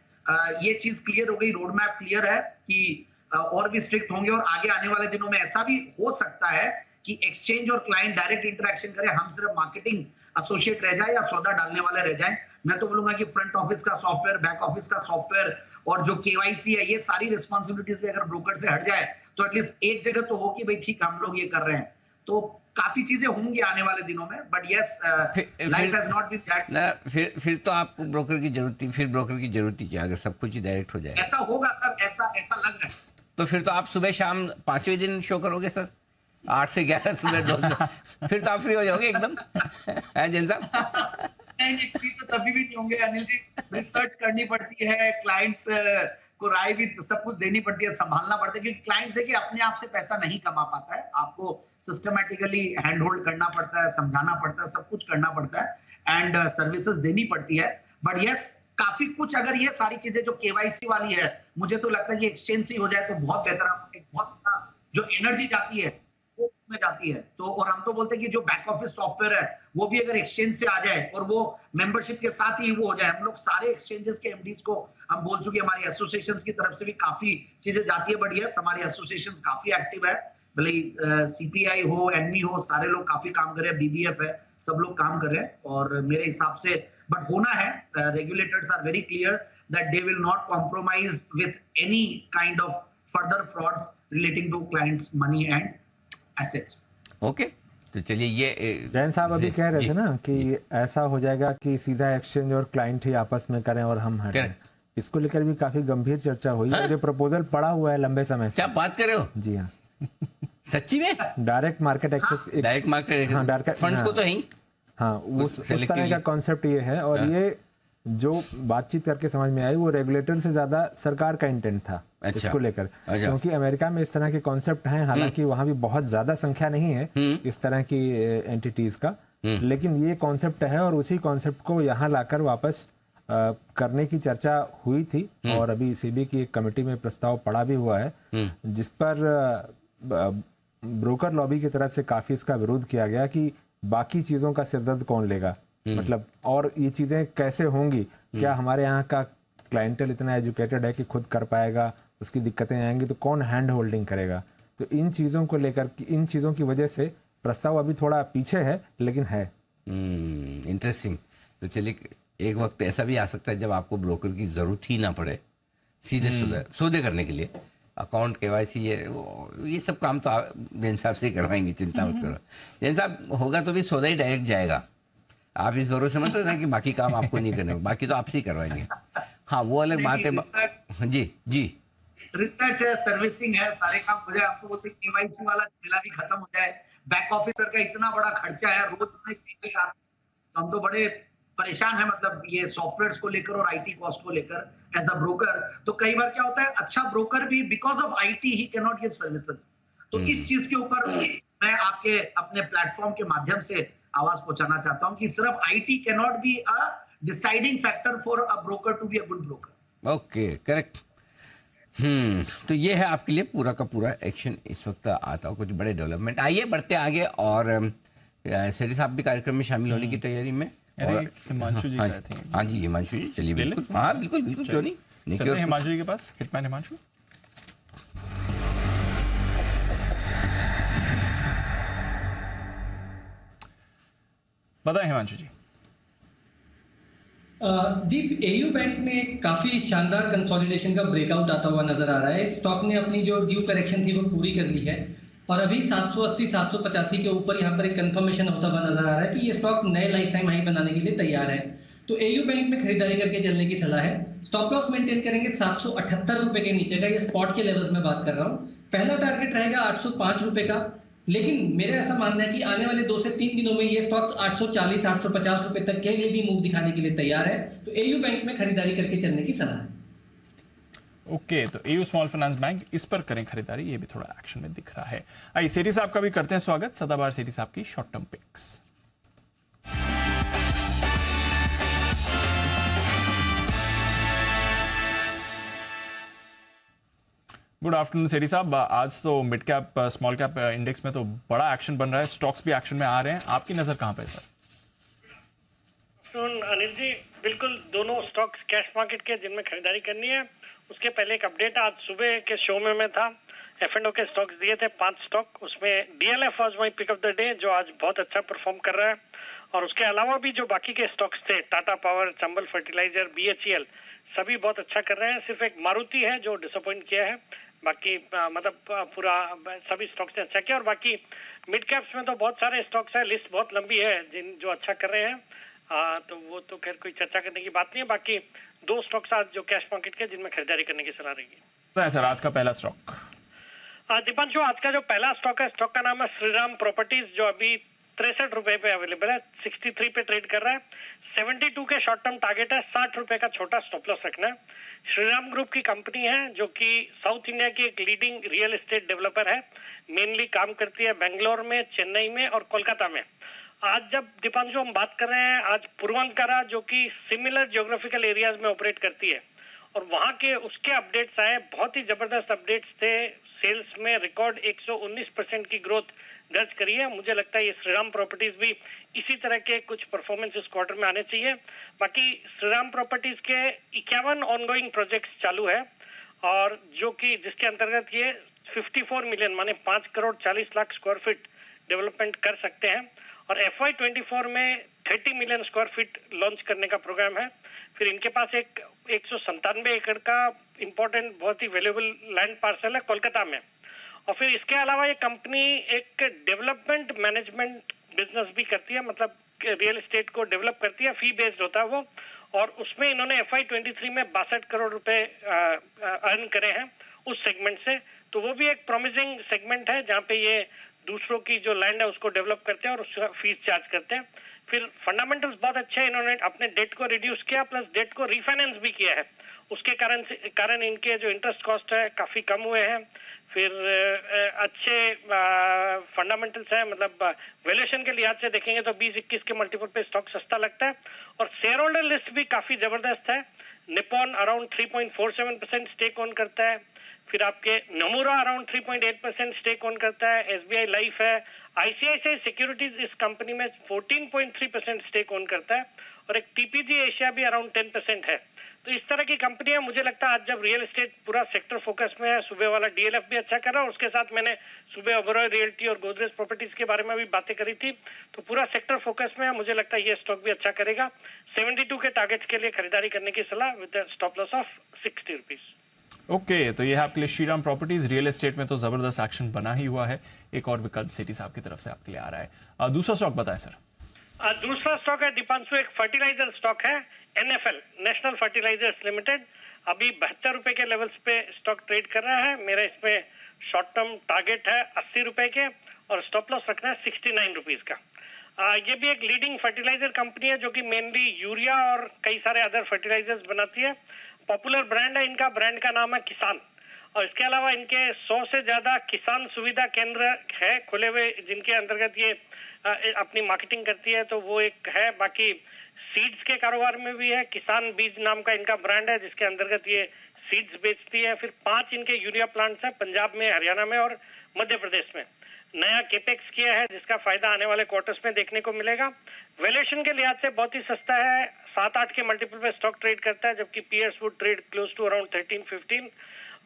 ये चीज क्लियर हो गई, रोड मैप क्लियर है कि और भी स्ट्रिक्ट होंगे। और आगे आने वाले दिनों में ऐसा भी हो सकता है कि एक्सचेंज और क्लाइंट डायरेक्ट इंटरेक्शन करें, हम सिर्फ मार्केटिंग एसोसिएट रह जाए या सौदा डालने वाले रह जाए। मैं तो बोलूंगा कि फ्रंट ऑफिस का सॉफ्टवेयर, बैक ऑफिस का सॉफ्टवेयर और जो केवाईसी है, ये सारी रिस्पॉन्सिबिलिटीज भी अगर ब्रोकर से हट जाए तो एटलीस्ट एक जगह तो हो कि भाई ठीक हम लोग ये कर रहे हैं। तो काफी चीजें होंगी आने वाले दिनों में। But yes, life has not been that. फिर तो आपको ब्रोकर की जरूरत थी। फिर ब्रोकर की जरूरत ही क्या अगर सब कुछ ही डायरेक्ट हो जाए? ऐसा होगा सर, ऐसा लग रहा है। तो फिर तो आप सुबह शाम 5 दिन शो करोगे सर, 8 से 11, सुबह 2 से। फिर तो आप फ्री हो जाओगे एकदम, है जैन साहब? नहीं, तो तभी भी नहीं होंगे अनिल जी। रिसर्च करनी पड़ती है, क्लाइंट्स को राय भी सब कुछ देनी पड़ती है, संभालना पड़ता है। क्योंकि क्लाइंट्स देखिए अपने आप से पैसा नहीं कमा पाता है, आपको सिस्टमैटिकली हैंड होल्ड करना पड़ता है, समझाना पड़ता है, सब कुछ करना पड़ता है एंड सर्विसेज देनी पड़ती है। बट यस, काफी कुछ अगर ये सारी चीजें जो केवाईसी वाली है, मुझे तो लगता है कि एक्सचेंज से हो जाए तो बहुत बेहतर। एक बहुत जो एनर्जी जाती है वो उसमें जाती है। तो और हम तो बोलते हैं कि जो बैक ऑफिस सॉफ्टवेयर है वो भी अगर एक्सचेंज से आ जाए और वो मेंबरशिप के साथ ही वो हो जाए। हम लोग सारे एक्सचेंजेस के एमडीज को हम बोल चुके, हमारी एसोसिएशंस की तरफ से भी काफी चीजें जाती है। बट यस, हमारी एसोसिएशंस काफी एक्टिव है, भले सीपीआई हो, एनमी हो, सारे लोग काफी काम कर रहे हैं, बीबीएफ है, सब लोग काम कर रहे हैं। और मेरे हिसाब से बट होना है, regulators are very clear that they will not compromise with any kind of further frauds relating to clients money and assets. Okay, तो चलिए ये जैन साहब अभी कह रहे थे ना कि ऐसा हो जाएगा कि सीधा एक्सचेंज और क्लाइंट ही आपस में करें और हम हटें। इसको लेकर भी काफी गंभीर चर्चा हुई है। ये प्रपोजल पड़ा हुआ है लंबे समय से। क्या बात कर रहे हो? जी हाँ, सच्ची में? Direct market access, direct market, हाँ, डायरेक्ट फंड्स को तो ही, हाँ, उस तरह का कॉन्सेप्ट ये है। और ये जो बातचीत करके समझ में आई वो रेगुलेटर से ज्यादा सरकार का इंटेंट था इसको लेकर। क्योंकि अमेरिका में इस तरह के कॉन्सेप्ट हैं, हालांकि वहां भी बहुत ज्यादा संख्या नहीं है इस तरह की एंटिटीज का, लेकिन ये कॉन्सेप्ट है और उसी कॉन्सेप्ट को यहाँ लाकर वापस करने की चर्चा हुई थी। और अभी सीबी की एक कमेटी में प्रस्ताव पड़ा भी हुआ है जिस पर ब्रोकर लॉबी की तरफ से काफी इसका विरोध किया गया कि बाकी चीजों का सिरदर्द कौन लेगा, मतलब और ये चीजें कैसे होंगी, क्या हमारे यहाँ का क्लाइंटल इतना एजुकेटेड है कि खुद कर पाएगा, उसकी दिक्कतें आएंगी तो कौन हैंड होल्डिंग करेगा। तो इन चीजों को लेकर, इन चीजों की वजह से प्रस्ताव अभी थोड़ा पीछे है, लेकिन है इंटरेस्टिंग। तो चलिए, एक वक्त ऐसा भी आ सकता है जब आपको ब्रोकर की जरूरत ही ना पड़े, सीधे सौदे करने के लिए अकाउंट केवाईसी ये सब काम तो जैन साहब से ही करवाएंगे, चिंता मत करो। जैन साहब होगा तो भी सौदा ही डायरेक्ट जाएगा, आप इस भरोसे मत रहना कि बाकी काम आपको नहीं करने, बाकी तो आपसे ही करवाएंगे। हाँ, वो अलग बात है। जी, रिसर्च है, सर्विसिंग है, सारे काम हो जाए। आपको बोलते केवाईसी वाला झमेला भी खत्म हो जाए, बैक ऑफिस का इतना बड़ा खर्चा है, रोज हम तो बड़े परेशान है, मतलब ये सॉफ्टवेयर्स को लेकर और आईटी कॉस्ट को लेकर एज अ ब्रोकर। तो कई बार क्या होता है, अच्छा ब्रोकर भी because of IT he can not give services. तो इस चीज के ऊपर मैं आपके अपने प्लेटफॉर्म के माध्यम से आवाज पहुंचाना चाहता हूं कि सिर्फ IT can not be a deciding factor for a broker to be a good broker. Okay, correct. तो ये है आपके लिए पूरा का पूरा एक्शन इस वक्त आता हो, कुछ बड़े डेवलपमेंट। आइए बढ़ते आगे, और सेठी साहब भी कार्यक्रम में शामिल होने की तैयारी में। हिमांशु जी हाँ जी, हिमांशु जी चलिए, बिल्कुल, हाँ बिल्कुल, क्यों नहीं, हिमांशु जी के पास। हिटमैन हिमांशु, बताएं हिमांशु जी। दीप, एयू बैंक में काफी शानदार कंसोलिडेशन का ब्रेकआउट आता हुआ नजर आ रहा है। स्टॉक ने अपनी जो ड्यू करेक्शन थी वो पूरी कर ली है और अभी 780-785 के ऊपर यहाँ पर एक कंफर्मेशन होता हुआ नजर आ रहा है कि ये स्टॉक नए लाइफ टाइम हाई बनाने के लिए तैयार है। तो एयू बैंक में खरीदारी करके चलने की सलाह है। स्टॉप लॉस मेंटेन करेंगे 778 रुपए के नीचे का, ये स्पॉट के लेवल्स में बात कर रहा हूँ। पहला टारगेट रहेगा 805 रुपए का, लेकिन मेरा ऐसा मानना है कि आने वाले 2 से 3 दिनों में ये स्टॉक 840 850 रुपए तक के लिए भी मूव दिखाने के लिए तैयार है। तो एयू बैंक में खरीदारी करके चलने की सलाह है। ओके, तो एयू स्मॉल फाइनेंस बैंक, इस पर करें खरीदारी, ये भी थोड़ा एक्शन में दिख रहा है। आइए सेठी साहब का भी करते हैं स्वागत। सदाबहार सेठी साहब की short term picks. Good afternoon Sethi sahab. आज तो mid cap small cap index में तो बड़ा एक्शन बन रहा है, स्टॉक्स भी एक्शन में आ रहे हैं, आपकी नजर कहां पे सर? अनिल जी, बिल्कुल दोनों स्टॉक्स कैश मार्केट के जिनमें खरीदारी करनी है। उसके पहले एक अपडेट आज सुबह के शो में मैं था, F&O के स्टॉक्स दिए थे 5 स्टॉक, उसमें DLF was my pick of the day, जो आज बहुत अच्छा परफॉर्म कर रहा है। और उसके अलावा भी जो बाकी के स्टॉक्स थे, Tata power, Chambal fertiliser, BHEL, सभी बहुत अच्छा कर रहे हैं। सिर्फ एक मारुति है जो डिसअपॉइंट किया है, बाकी मतलब पूरा सभी स्टॉक्स ने अच्छा किया। और बाकी मिड कैप्स में तो बहुत सारे स्टॉक्स है, लिस्ट बहुत लंबी है जिन जो अच्छा कर रहे हैं। तो वो तो खैर कोई चर्चा करने की बात नहीं है। बाकी 2 स्टॉक्स आज जो कैश मार्केट के जिनमें खरीदारी करने की सलाह रहेगी। सर आज का पहला स्टॉक दीपांशु, आज का जो पहला स्टॉक है, स्टॉक का नाम है श्रीराम प्रॉपर्टीज, जो अभी 63 रुपए पे अवेलेबल है, 63 पे ट्रेड कर रहा है। 72 के शॉर्ट टर्म टारगेट है, 60 रुपए का छोटा स्टॉप लॉस रखना है। श्रीराम ग्रुप की कंपनी है जो कि साउथ इंडिया की एक लीडिंग रियल एस्टेट डेवलपर है। मेनली काम करती है बेंगलोर में, चेन्नई में और कोलकाता में। आज जब दीपांशु हम बात कर रहे हैं, आज पूर्वांकरा जो कि सिमिलर ज्योग्राफिकल एरियाज में ऑपरेट करती है, और वहां के उसके अपडेट्स आए, बहुत ही जबरदस्त अपडेट्स थे। सेल्स में रिकॉर्ड 119% की ग्रोथ दर्ज करी है। मुझे लगता है ये श्रीराम प्रॉपर्टीज भी इसी तरह के कुछ परफॉर्मेंस इस क्वार्टर में आने चाहिए। बाकी श्रीराम प्रॉपर्टीज के 51 ऑनगोइंग प्रोजेक्ट्स चालू है, और जो कि जिसके अंतर्गत ये 54 मिलियन माने 5 crore 40 lakh square feet development कर सकते हैं। और FY24 में 30 मिलियन स्क्वायर फीट लॉन्च करने का प्रोग्राम है। फिर इनके पास एक 197 एकड़ का इंपॉर्टेंट बहुत ही वैल्यूएबल लैंड पार्सल है कोलकाता में। और फिर इसके अलावा ये कंपनी एक डेवलपमेंट मैनेजमेंट बिजनेस भी करती है, मतलब रियल एस्टेट को डेवलप करती है, फी बेस्ड होता है वो। और उसमें इन्होंने FY23 में 62 करोड़ रुपए अर्न करे हैं उस सेगमेंट से। तो वो भी एक प्रॉमिसिंग सेगमेंट है जहाँ पे ये दूसरों की जो लैंड है उसको डेवलप करते हैं और उसका फीस चार्ज करते हैं। फिर फंडामेंटल्स बहुत अच्छे हैं, इन्होंने अपने डेट को रिड्यूस किया, प्लस डेट को रिफाइनेंस भी किया है। उसके कारण इनके जो इंटरेस्ट कॉस्ट है काफी कम हुए हैं। फिर अच्छे फंडामेंटल्स है, मतलब वैल्यूएशन के लिहाज से देखेंगे तो 20-21 के मल्टीपल पे स्टॉक सस्ता लगता है। और शेयर होल्डर लिस्ट भी काफी जबरदस्त है। निपॉन अराउंड 3.47% स्टेक ऑन करता है। फिर आपके नमूरा अराउंड 3.8% स्टेक ऑन करता है। SBI लाइफ है। ICICI सिक्योरिटीज इस कंपनी में 14.3% स्टेक ऑन करता है। और एक TPG एशिया भी अराउंड 10% है। तो इस तरह की कंपनियां, मुझे लगता है आज जब रियल एस्टेट पूरा सेक्टर फोकस में है, सुबह वाला DLF भी अच्छा कर रहा है, उसके साथ मैंने सुबह ओबेरॉय रियल्टी और गोदरेज प्रॉपर्टीज के बारे में भी बातें करी थी। तो पूरा सेक्टर फोकस में है, मुझे लगता है ये स्टॉक भी अच्छा करेगा। 72 के टारगेट्स के लिए खरीदारी करने की सलाह with stop loss of 60 rupees. Okay, तो ये है आपके लिए श्रीराम प्रॉपर्टीज। रियल एस्टेट में तो जबरदस्त एक्शन बना ही हुआ है। एक और विकल्प सेठी साहब की तरफ से आपके लिए आ रहा है। दूसरा स्टॉक बताएं सर। दूसरा स्टॉक है दीपांशु, एक फर्टिलाइजर स्टॉक है, NFL नेशनल फर्टिलाइजर्स लिमिटेड। अभी 72 रुपए के लेवल्स पे स्टॉक ट्रेड कर रहा है। मेरा इसमें शॉर्ट टर्म टारगेट है 80 रुपए के, और स्टॉप लॉस रखना है 69 रुपीज का। ये भी एक लीडिंग फर्टिलाइजर कंपनी है जो कि मेनली यूरिया और कई सारे अदर फर्टिलाइजर्स बनाती है। पॉपुलर ब्रांड है इनका, ब्रांड का नाम है किसान। और इसके अलावा इनके 100 से ज्यादा किसान सुविधा केंद्र है खुले हुए, जिनके अंतर्गत ये अपनी मार्केटिंग करती है। तो वो एक है। बाकी सीड्स के कारोबार में भी है। किसान बीज नाम का इनका ब्रांड है जिसके अंतर्गत ये सीड्स बेचती है। फिर 5 इनके यूरिया प्लांट्स हैं पंजाब में, हरियाणा में और मध्य प्रदेश में। नया केपेक्स किया है जिसका फायदा आने वाले क्वार्टर्स में देखने को मिलेगा। वैल्यूएशन के लिहाज से बहुत ही सस्ता है, 7-8 के मल्टीपल पे स्टॉक ट्रेड करता है, जबकि peers would trade close to around 13-15।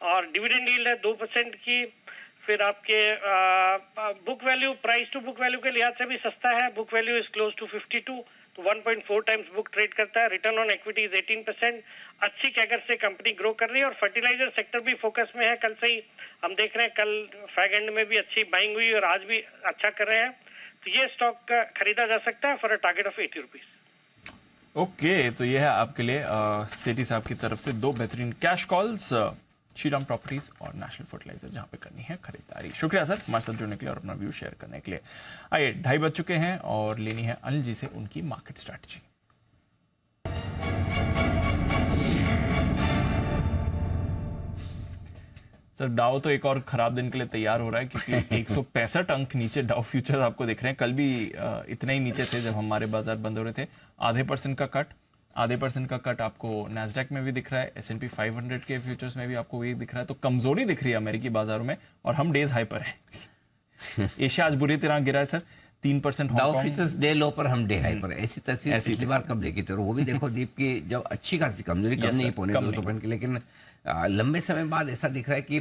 और डिविडेंड यील्ड है 2% की। फिर आपके book value, price to book value के लिहाज से भी सस्ता है। Book value is close to 52, तो 1.4 टाइम्स बुक ट्रेड करता है। Return on equity is 18%। अच्छी कैगर से कंपनी ग्रो कर रही है। और फर्टिलाइजर सेक्टर भी फोकस में है। कल से ही हम देख रहे हैं, कल फैग एंड में भी अच्छी बाइंग हुई और आज भी अच्छा कर रहे हैं। तो ये स्टॉक खरीदा जा सकता है for a target of 80 rupees. Okay, तो ये है आपके लिए सेठी साहब की तरफ से 2 बेहतरीन कैश कॉल्स, श्रीराम प्रॉपर्टीज और नेशनल फर्टिलाइजर, जहां पे करनी है खरीदारी। शुक्रिया सर हमारे साथ जुड़ने के लिए और अपना व्यू शेयर करने के लिए। आइए 2:30 बज चुके हैं और लेनी है अनिल जी से उनकी मार्केट स्ट्रैटेजी। सर डाउ तो एक और खराब दिन के लिए तैयार हो रहा है, क्योंकि 165 अंक नीचे डाउ फ्यूचर्स आपको दिख रहे हैं। कल भी इतने ही नीचे थे जब हमारे बाजार बंद हो रहे थे। आधे परसेंट का कट आपको नैस्डैक में भी दिख रहा है, S&P 500 के फ्यूचर्स में भी आपको वही दिख रहा है। तो कमजोरी दिख रही है अमेरिकी बाजारों में और हम डेज हाई पर हैं। एशिया आज बुरी तरह गिरा है सर, 3% डाउ फ्यूचर्स डे लो पर, हम डे हाई पर। ऐसी पिछली बार कब देखी थी, वो भी देखो दीप की जब अच्छी खासी कमजोरी, कम नहीं पौने 200 पॉइंट की, लेकिन लंबे समय बाद ऐसा दिख रहा है कि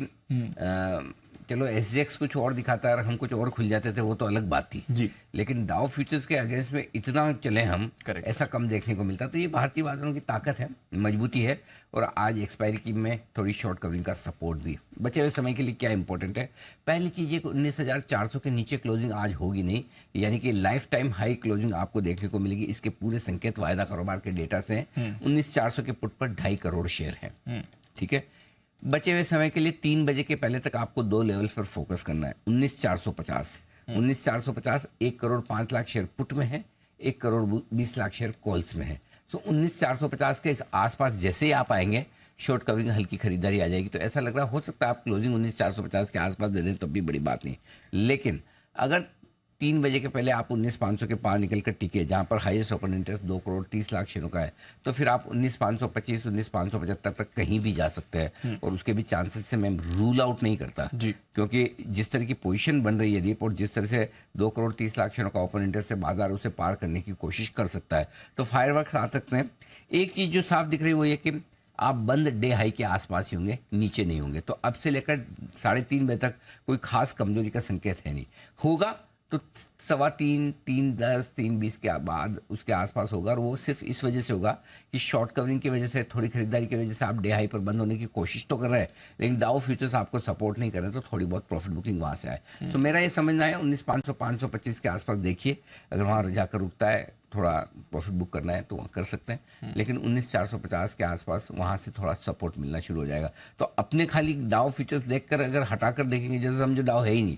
चलो SGX कुछ और दिखाता है और हम कुछ और खुल जाते थे, वो तो अलग बात थी जी। लेकिन डाउ फ्यूचर्स के अगेंस्ट में इतना चले हम, ऐसा कम देखने को मिलता। तो ये भारतीय बाजारों की ताकत है, मजबूती है। और आज एक्सपायरी की में थोड़ी शॉर्ट कवरिंग का सपोर्ट भी। बचे हुए समय के लिए क्या इंपॉर्टेंट है, पहली चीज है 19,400 के नीचे क्लोजिंग आज होगी नहीं, यानी कि लाइफ टाइम हाई क्लोजिंग आपको देखने को मिलेगी। इसके पूरे संकेत वायदा कारोबार के डेटा से 19,400 के पुट पर 2.5 करोड़ शेयर है। ठीक है, बचे हुए समय के लिए 3 बजे के पहले तक आपको 2 लेवल्स पर फोकस करना है। 19,450 1 करोड़ 5 लाख शेयर पुट में है, 1 करोड़ 20 लाख शेयर कॉल्स में है। सो 19,450 के इस आसपास जैसे ही आप आएंगे, शॉर्ट कवरिंग हल्की खरीदारी आ जाएगी। तो ऐसा लग रहा हो सकता है आप क्लोजिंग 19,450 के आसपास दे दें, तब भी बड़ी बात नहीं। लेकिन अगर 3 बजे के पहले आप 19,500 के पार निकल कर टिके, जहां पर highest open interest 2 crore 30 lakh शेयरों का है, तो फिर आप 19,525 19,575 तक कहीं भी जा सकते हैं। और उसके भी चांसेस से मैं रूल आउट नहीं करता जी, क्योंकि जिस तरह की पोजीशन बन रही है दीप, और जिस तरह से 2 करोड़ 30 लाख शेयरों का ओपन इंटरेस्ट से बाजार उसे पार करने की कोशिश कर सकता है। तो फायरवर्क्स आ सकते हैं। एक चीज जो साफ दिख रही है वो ये कि आप बंद डे हाई के आसपास ही होंगे, नीचे नहीं होंगे। तो अब से लेकर 3:30 बजे तक कोई खास कमजोरी का संकेत है नहीं। होगा तो 3:15, 3:10, 3:20 के बाद उसके आसपास होगा। और वो सिर्फ इस वजह से होगा कि शॉर्ट कवरिंग की वजह से, थोड़ी खरीदारी की वजह से आप डे हाई पर बंद होने की कोशिश तो कर रहे हैं, लेकिन डाउ फ्यूचर्स आपको सपोर्ट नहीं कर रहे, तो थोड़ी बहुत प्रॉफिट बुकिंग वहां से आए। तो मेरा ये समझना है 19,500 525 के आसपास देखिए, अगर वहां जाकर रुकता है, थोड़ा प्रॉफिट बुक करना है तो वहाँ कर सकते हैं। लेकिन 19,450 के आसपास वहां से थोड़ा सपोर्ट मिलना शुरू हो जाएगा। तो अपने खाली डाउ फ्यूचर्स देखकर अगर हटाकर देखेंगे, जैसे समझो डाउ है ही नहीं,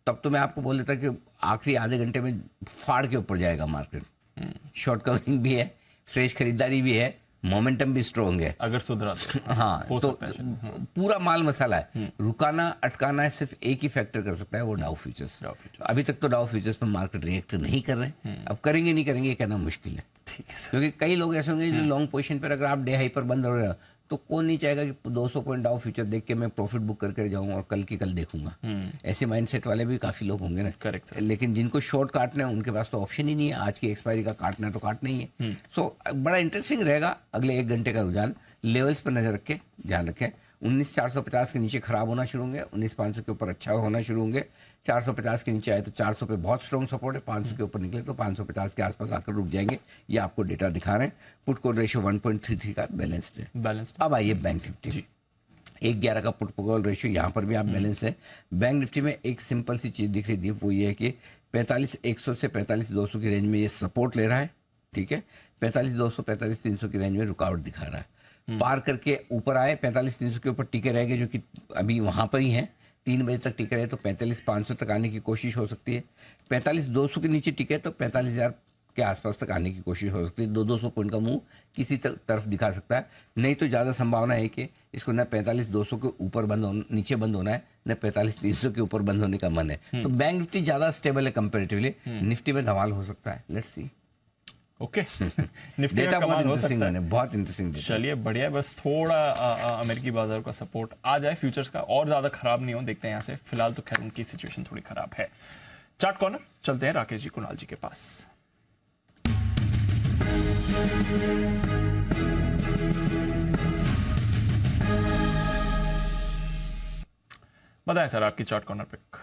तब तो मैं आपको बोल देता कि आखिरी आधे घंटे में फाड़ के ऊपर जाएगा मार्केट। शॉर्ट कवरिंग भी है, फ्रेश खरीदारी भी है, मोमेंटम भी स्ट्रॉन्ग है अगर सुधरा तो। हाँ, तो पूरा माल मसाला है। रुकाना अटकाना है सिर्फ एक ही फैक्टर कर सकता है, वो डाउ फ्यूचर्स। अभी तक तो डाउ फ्यूचर्स पर मार्केट रिएक्ट नहीं कर रहे, अब करेंगे नहीं करेंगे कहना मुश्किल है। क्योंकि कई लोग ऐसे होंगे जो लॉन्ग पोजीशन पर, अगर आप डे हाई पर बंद हो रहे हो, तो कौन नहीं चाहेगा कि 200 पॉइंट डाउ फ्यूचर देख के मैं प्रॉफिट बुक करके जाऊं और कल की कल देखूंगा। ऐसे माइंडसेट वाले भी काफी लोग होंगे ना। करेक्ट। लेकिन जिनको शॉर्ट काटना है उनके पास तो ऑप्शन ही नहीं है, आज की एक्सपायरी का काटना है तो काटना ही है। सो बड़ा इंटरेस्टिंग रहेगा अगले 1 घंटे का रुझान। लेवल्स पर नजर रखें, ध्यान रखें। 19,450 के नीचे खराब होना शुरू होंगे, 19,500 के ऊपर अच्छा होना शुरू होंगे। 450 के नीचे आए तो 400 पे बहुत स्ट्रॉन्ग सपोर्ट है, 500 के ऊपर निकले तो 550 के आसपास आकर रुक जाएंगे। ये आपको डेटा दिखा रहे हैं। पुट कॉल रेशियो 1.33 का बैलेंस्ड है। अब आइए बैंक निफ्टी। 1.11 का पुट कॉल रेशियो, यहाँ पर भी आप बैलेंस है। बैंक निफ्टी में एक सिंपल सी चीज दिख रही थी, वो ये है कि 45,100 से 45,200 की रेंज में ये सपोर्ट ले रहा है। ठीक है, 45,200 45,300 की रेंज में रुकावट दिखा रहा है। पार करके ऊपर आए 45,300 के ऊपर टिके रहेंगे, जो कि अभी वहां पर ही है। 3 बजे तक टिके रहे तो 45,500 तक आने की कोशिश हो सकती है। 45,200 के नीचे टिके तो 45,000 के आसपास तक आने की कोशिश हो सकती है। 200 पॉइंट का मुंह किसी तरफ दिखा सकता है, नहीं तो ज़्यादा संभावना है कि इसको न 45,200 के ऊपर नीचे बंद होना है, न 45,300 के ऊपर बंद होने का मन है। तो बैंक निफ्टी ज़्यादा स्टेबल है कंपेरेटिवली। निफ्टी में धमाल हो सकता है, लेट्स सी। ओके निफ्टी का कमाल हो सकता है, बहुत इंटरेस्टिंग। चलिए बढ़िया है, बस थोड़ा अमेरिकी बाजार का सपोर्ट आ जाए फ्यूचर्स का, और ज्यादा खराब नहीं हो। देखते हैं यहाँ से, फिलहाल तो खैर उनकी सिचुएशन थोड़ी खराब है। चार्ट कॉर्नर चलते हैं राकेश जी कुणाल जी के पास। बताएं सर आपकी चार्ट कॉर्नर पिक।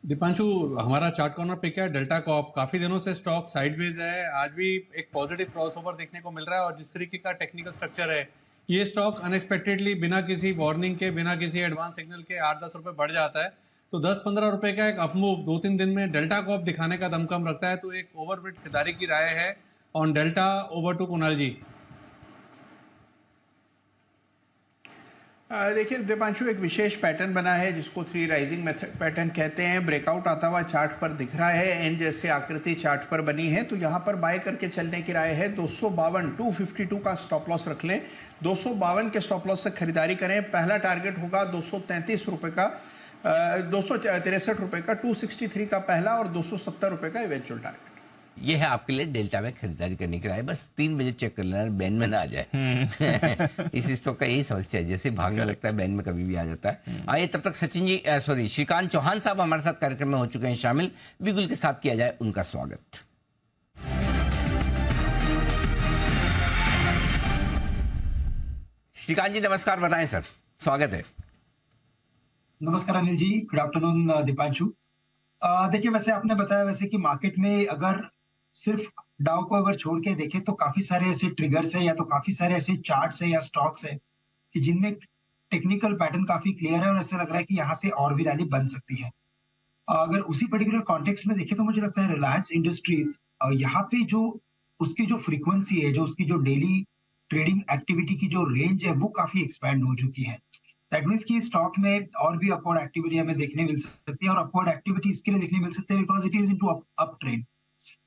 दीपांशु, हमारा चार्ट कॉर्नर पिक है डेल्टा कॉर्प। काफी दिनों से स्टॉक साइडवेज है, आज भी एक पॉजिटिव क्रॉसओवर देखने को मिल रहा है। और जिस तरीके का टेक्निकल स्ट्रक्चर है, ये स्टॉक अनएक्सपेक्टेडली बिना किसी वार्निंग के, बिना किसी एडवांस सिग्नल के 8-10 रुपए बढ़ जाता है। तो 10-15 रुपए का एक अपमूव 2-3 दिन में डेल्टा को अब दिखाने का दमखम रखता है, तो एक ओवरवेट खरीदारी की राय है on Delta. Over to Kunal ji. देखिए दीपांशु, एक विशेष पैटर्न बना है जिसको 3 राइजिंग मेथड पैटर्न कहते हैं। ब्रेकआउट आता हुआ चार्ट पर दिख रहा है, एन जैसे आकृति चार्ट पर बनी है, तो यहाँ पर बाय करके चलने की राय है। 252 252 का स्टॉप लॉस रख लें, 252 के स्टॉप लॉस से खरीदारी करें। पहला टारगेट होगा 233 रुपये का, 263 रुपये का, 263 का पहला और 270 रुपये का इवेंचुअल टारगेट। ये है आपके लिए डेल्टा में खरीदारी करने की राय। बस 3 बजे चेक कर लेना बैन में ना आ जाए। इस स्टॉक का यही समस्या है, जैसे भागने लगता है बैन में कभी भी आ जाता है। आइए तब तक सचिन जी श्रीकांत चौहान साहब हमारे साथ कार्यक्रम में हो चुके हैं शामिल। बिगुल के साथ किया जाए उनका स्वागत। श्रीकांत जी नमस्कार, बताएं सर, स्वागत है। नमस्कार अनिल जी, गुड आफ्टरनून दीपांशु। देखिए वैसे आपने बताया वैसे कि मार्केट में अगर सिर्फ डाउ को अगर छोड़ के देखें तो काफी सारे ऐसे ट्रिगर्स है या तो काफी सारे ऐसे चार्ट्स है या स्टॉक्स है कि जिनमें टेक्निकल पैटर्न काफी क्लियर है और ऐसा लग रहा है कि यहाँ से और भी रैली बन सकती है। अगर उसी पर्टिकुलर कॉन्टेक्स्ट में देखें तो मुझे लगता है रिलायंस इंडस्ट्रीज यहाँ पे जो उसकी जो फ्रीक्वेंसी है, जो उसकी जो डेली ट्रेडिंग एक्टिविटी की जो रेंज है वो काफी एक्सपैंड हो चुकी है। दैट मीन्स कि स्टॉक में और भी अपवर्ड एक्टिविटी हमें देखने मिल सकती है, और अपवर्ड एक्टिविटी इसके लिए देखने मिल सकती है because it is into up trend.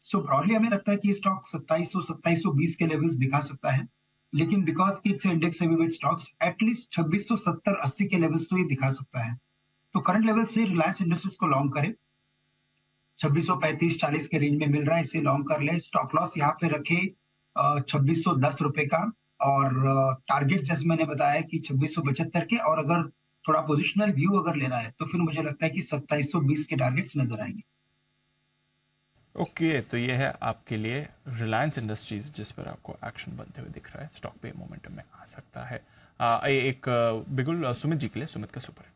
So broadly हमें लगता है कि स्टॉक 2700-2720 के लेवल्स दिखा सकता है, लेकिन बिकॉज कि it's index heavyweight stocks at least 2670-80 के लेवल्स तो ये दिखा सकता है। तो करंट लेवल से रिलायंस इंडस्ट्रीज को लॉन्ग करें, 2635-40 के रेंज में मिल रहा है, इसे लॉन्ग कर ले। स्टॉप लॉस यहाँ पे रखे 2610 रुपए का, और टारगेट जैसे मैंने बताया कि 2675 के, और अगर थोड़ा पोजिशनल व्यू अगर लेना है तो फिर मुझे लगता है कि 2720 के टारगेट्स नजर आएंगे। ओके, तो ये है आपके लिए रिलायंस इंडस्ट्रीज जिस पर आपको एक्शन बनते हुए दिख रहा है, स्टॉक पे मोमेंटम में आ सकता है। एक बिगुल सुमित जी के लिए, सुमित का सुपर हिट।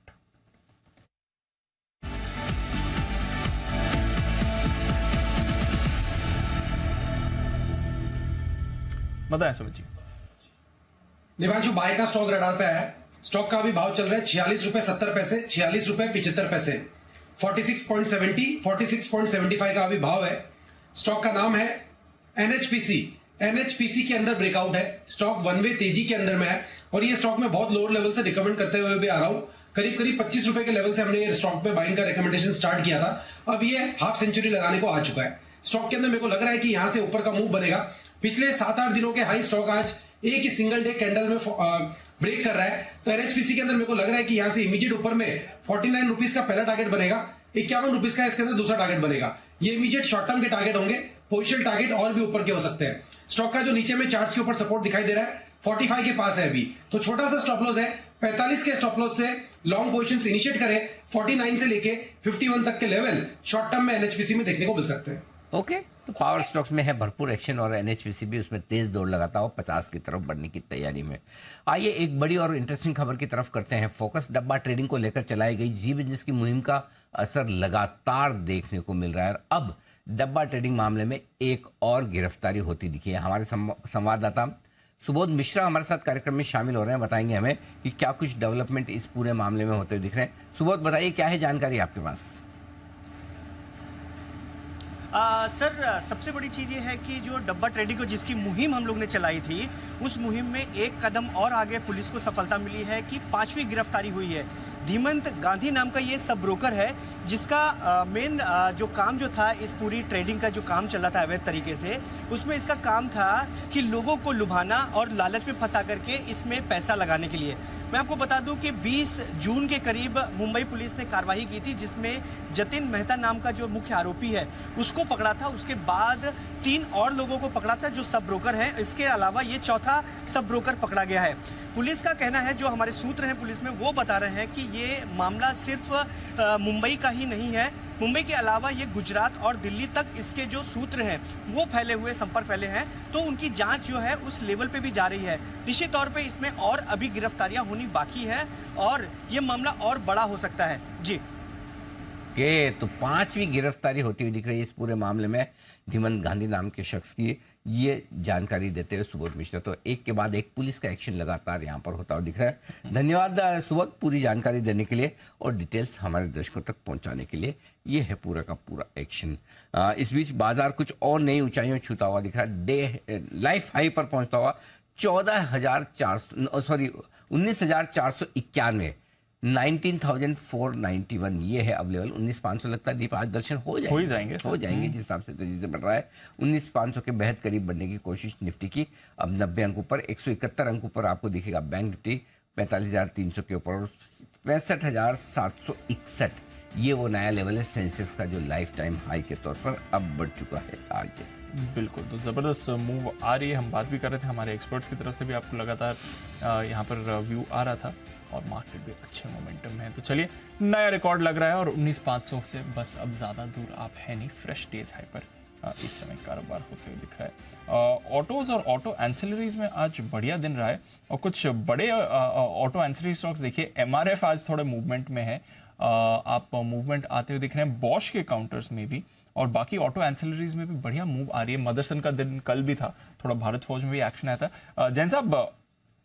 बताएं सुमित जी। दिवांशु, बाय का स्टॉक रडार पे आया है। स्टॉक का अभी भाव चल रहा है 46 रुपए 70 पैसे, 46 रुपए 75 पैसे, 46.70, 46.75 का अभी भाव है। स्टॉक का नाम है NHPC। NHPC के अंदर ब्रेकआउट है, स्टॉक वन वे तेजी के अंदर में है, और ये स्टॉक में बहुत लोअर लेवल से रिकमेंड करते हुए भी आ रहा हूं। करीब 25 रुपए के लेवल से हमने ये स्टॉक में बाइंग का रिकमेंडेशन स्टार्ट किया था, अब ये हाफ सेंचुरी लगाने को आ चुका है। स्टॉक के अंदर मेरे को लग रहा है कि यहां से ऊपर का मूव बनेगा। पिछले 7-8 दिनों के हाई स्टॉक आज एक ही सिंगल डे कैंडल में ब्रेक कर रहा है, तो NHPC के अंदर मेरे को लग रहा है कि यहां से इमीडिएट ऊपर में 49 रुपीज का पहला टारगेट बनेगा, 51 रुपीज का इसके अंदर दूसरा टारगेट बनेगा। ये इमीडिएट शॉर्ट टर्म के टारगेट होंगे, पोजिशनल टारगेट और भी ऊपर के हो सकते हैं। स्टॉक का जो नीचे में चार्ट्स के ऊपर सपोर्ट दिखाई दे रहा है 45 के पास है अभी, तो छोटा सा स्टॉप लॉस है 45 के स्टॉप लॉस से लॉन्ग पोजीशंस इनिशिएट करें। 49 से लेके 51 तक के लेवल शॉर्ट टर्म में NHPC में देखने को मिल सकते हैं। ओके, तो पावर स्टॉक्स में है भरपूर एक्शन, और NHPC भी उसमें तेज दौड़ लगाता हो 50 की तरफ बढ़ने की तैयारी में। आइए एक बड़ी और इंटरेस्टिंग खबर की तरफ करते हैं फोकस। डब्बा ट्रेडिंग को लेकर चलाई गई जी बिजनेस की मुहिम का असर लगातार देखने को मिल रहा है, और अब डब्बा ट्रेडिंग मामले में एक और गिरफ्तारी होती दिखी है। हमारे संवाददाता सुबोध मिश्रा हमारे साथ कार्यक्रम में शामिल हो रहे हैं, बताएंगे हमें कि क्या कुछ डेवलपमेंट इस पूरे मामले में होते हुए दिख रहे हैं। सुबोध बताइए, क्या है जानकारी आपके पास? सर, सबसे बड़ी चीज़ ये है कि जो डब्बा ट्रेडिंग को जिसकी मुहिम हम लोग ने चलाई थी, उस मुहिम में एक कदम और आगे पुलिस को सफलता मिली है कि 5वीं गिरफ्तारी हुई है। धीमंत गांधी नाम का ये सब ब्रोकर है, जिसका मेन जो काम जो था, इस पूरी ट्रेडिंग का जो काम चल रहा था अवैध तरीके से, उसमें इसका काम था कि लोगों को लुभाना और लालच में फंसा करके इसमें पैसा लगाने के लिए। मैं आपको बता दूं कि 20 जून के करीब मुंबई पुलिस ने कार्रवाई की थी, जिसमें जतिन मेहता नाम का जो मुख्य आरोपी है उसको पकड़ा था। उसके बाद 3 और लोगों को पकड़ा था जो सब ब्रोकर हैं। इसके अलावा ये चौथा सब ब्रोकर पकड़ा गया है। पुलिस का कहना है, जो हमारे सूत्र हैं पुलिस में, वो बता रहे हैं कि ये मामला सिर्फ मुंबई का ही नहीं है, मुंबई के अलावा ये गुजरात और दिल्ली तक इसके जो सूत्र हैं वो फैले हुए, संपर्क फैले हैं, तो उनकी जांच जो है उस लेवल पे भी जा रही है। निश्चित तौर पे इसमें और अभी गिरफ्तारियां होनी बाकी है और ये मामला और बड़ा हो सकता है। जी के तो 5वीं गिरफ्तारी होती हुई दिख रही है इस पूरे मामले में धीमंत गांधी नाम के शख्स की। ये जानकारी देते हुए सुबोध मिश्रा। तो एक के बाद एक पुलिस का एक्शन लगातार यहाँ पर होता हुआ दिख रहा है। धन्यवाद सुबोध पूरी जानकारी देने के लिए और डिटेल्स हमारे दर्शकों तक पहुंचाने के लिए। ये है पूरा का पूरा एक्शन। इस बीच बाजार कुछ और नई ऊंचाइयों छूता हुआ दिख रहा है। डे लाइफ हाई पर पहुंचता हुआ 19,491 19,491 ये है अब लेवल। 19,500 लगता है दीप आज दर्शन हो जाएंगे जिस हिसाब से तेजी से बढ़ रहा है। 19,500 के बेहद करीब बढ़ने की कोशिश निफ्टी की। अब 90 अंकों पर 171 अंकों पर आपको दिखेगा बैंक निफ्टी 45,300 के ऊपर और 65,761 ये वो नया लेवल है सेंसेक्स का जो लाइफ टाइम हाई के तौर पर अब बढ़ चुका है आगे। बिल्कुल, तो ज़बरदस्त मूव आ रही है। हम बात भी कर रहे थे हमारे एक्सपर्ट्स की तरफ से भी, आपको लगातार यहाँ पर व्यू आ रहा था और मार्केट भी अच्छे मोमेंटम में है। तो चलिए, नया रिकॉर्ड लग रहा है और 19,500 से बस अब ज़्यादा दूर आप है नहीं। फ्रेश डेज हाई पर इस समय कारोबार होते हुए दिख रहा है। ऑटोज़ और ऑटो एंसिलरीज में आज बढ़िया दिन रहा है और कुछ बड़े ऑटो एंसिलरी स्टॉक्स देखिए। MRF आज थोड़े मूवमेंट में है, आप मूवमेंट आते हुए दिख रहे हैं बॉश के काउंटर्स में भी और बाकी ऑटो एंसिलरीज में भी बढ़िया मूव आ रही है। मदरसन का दिन कल भी था, थोड़ा भारत फौज में भी एक्शन आया था। जैन साहब,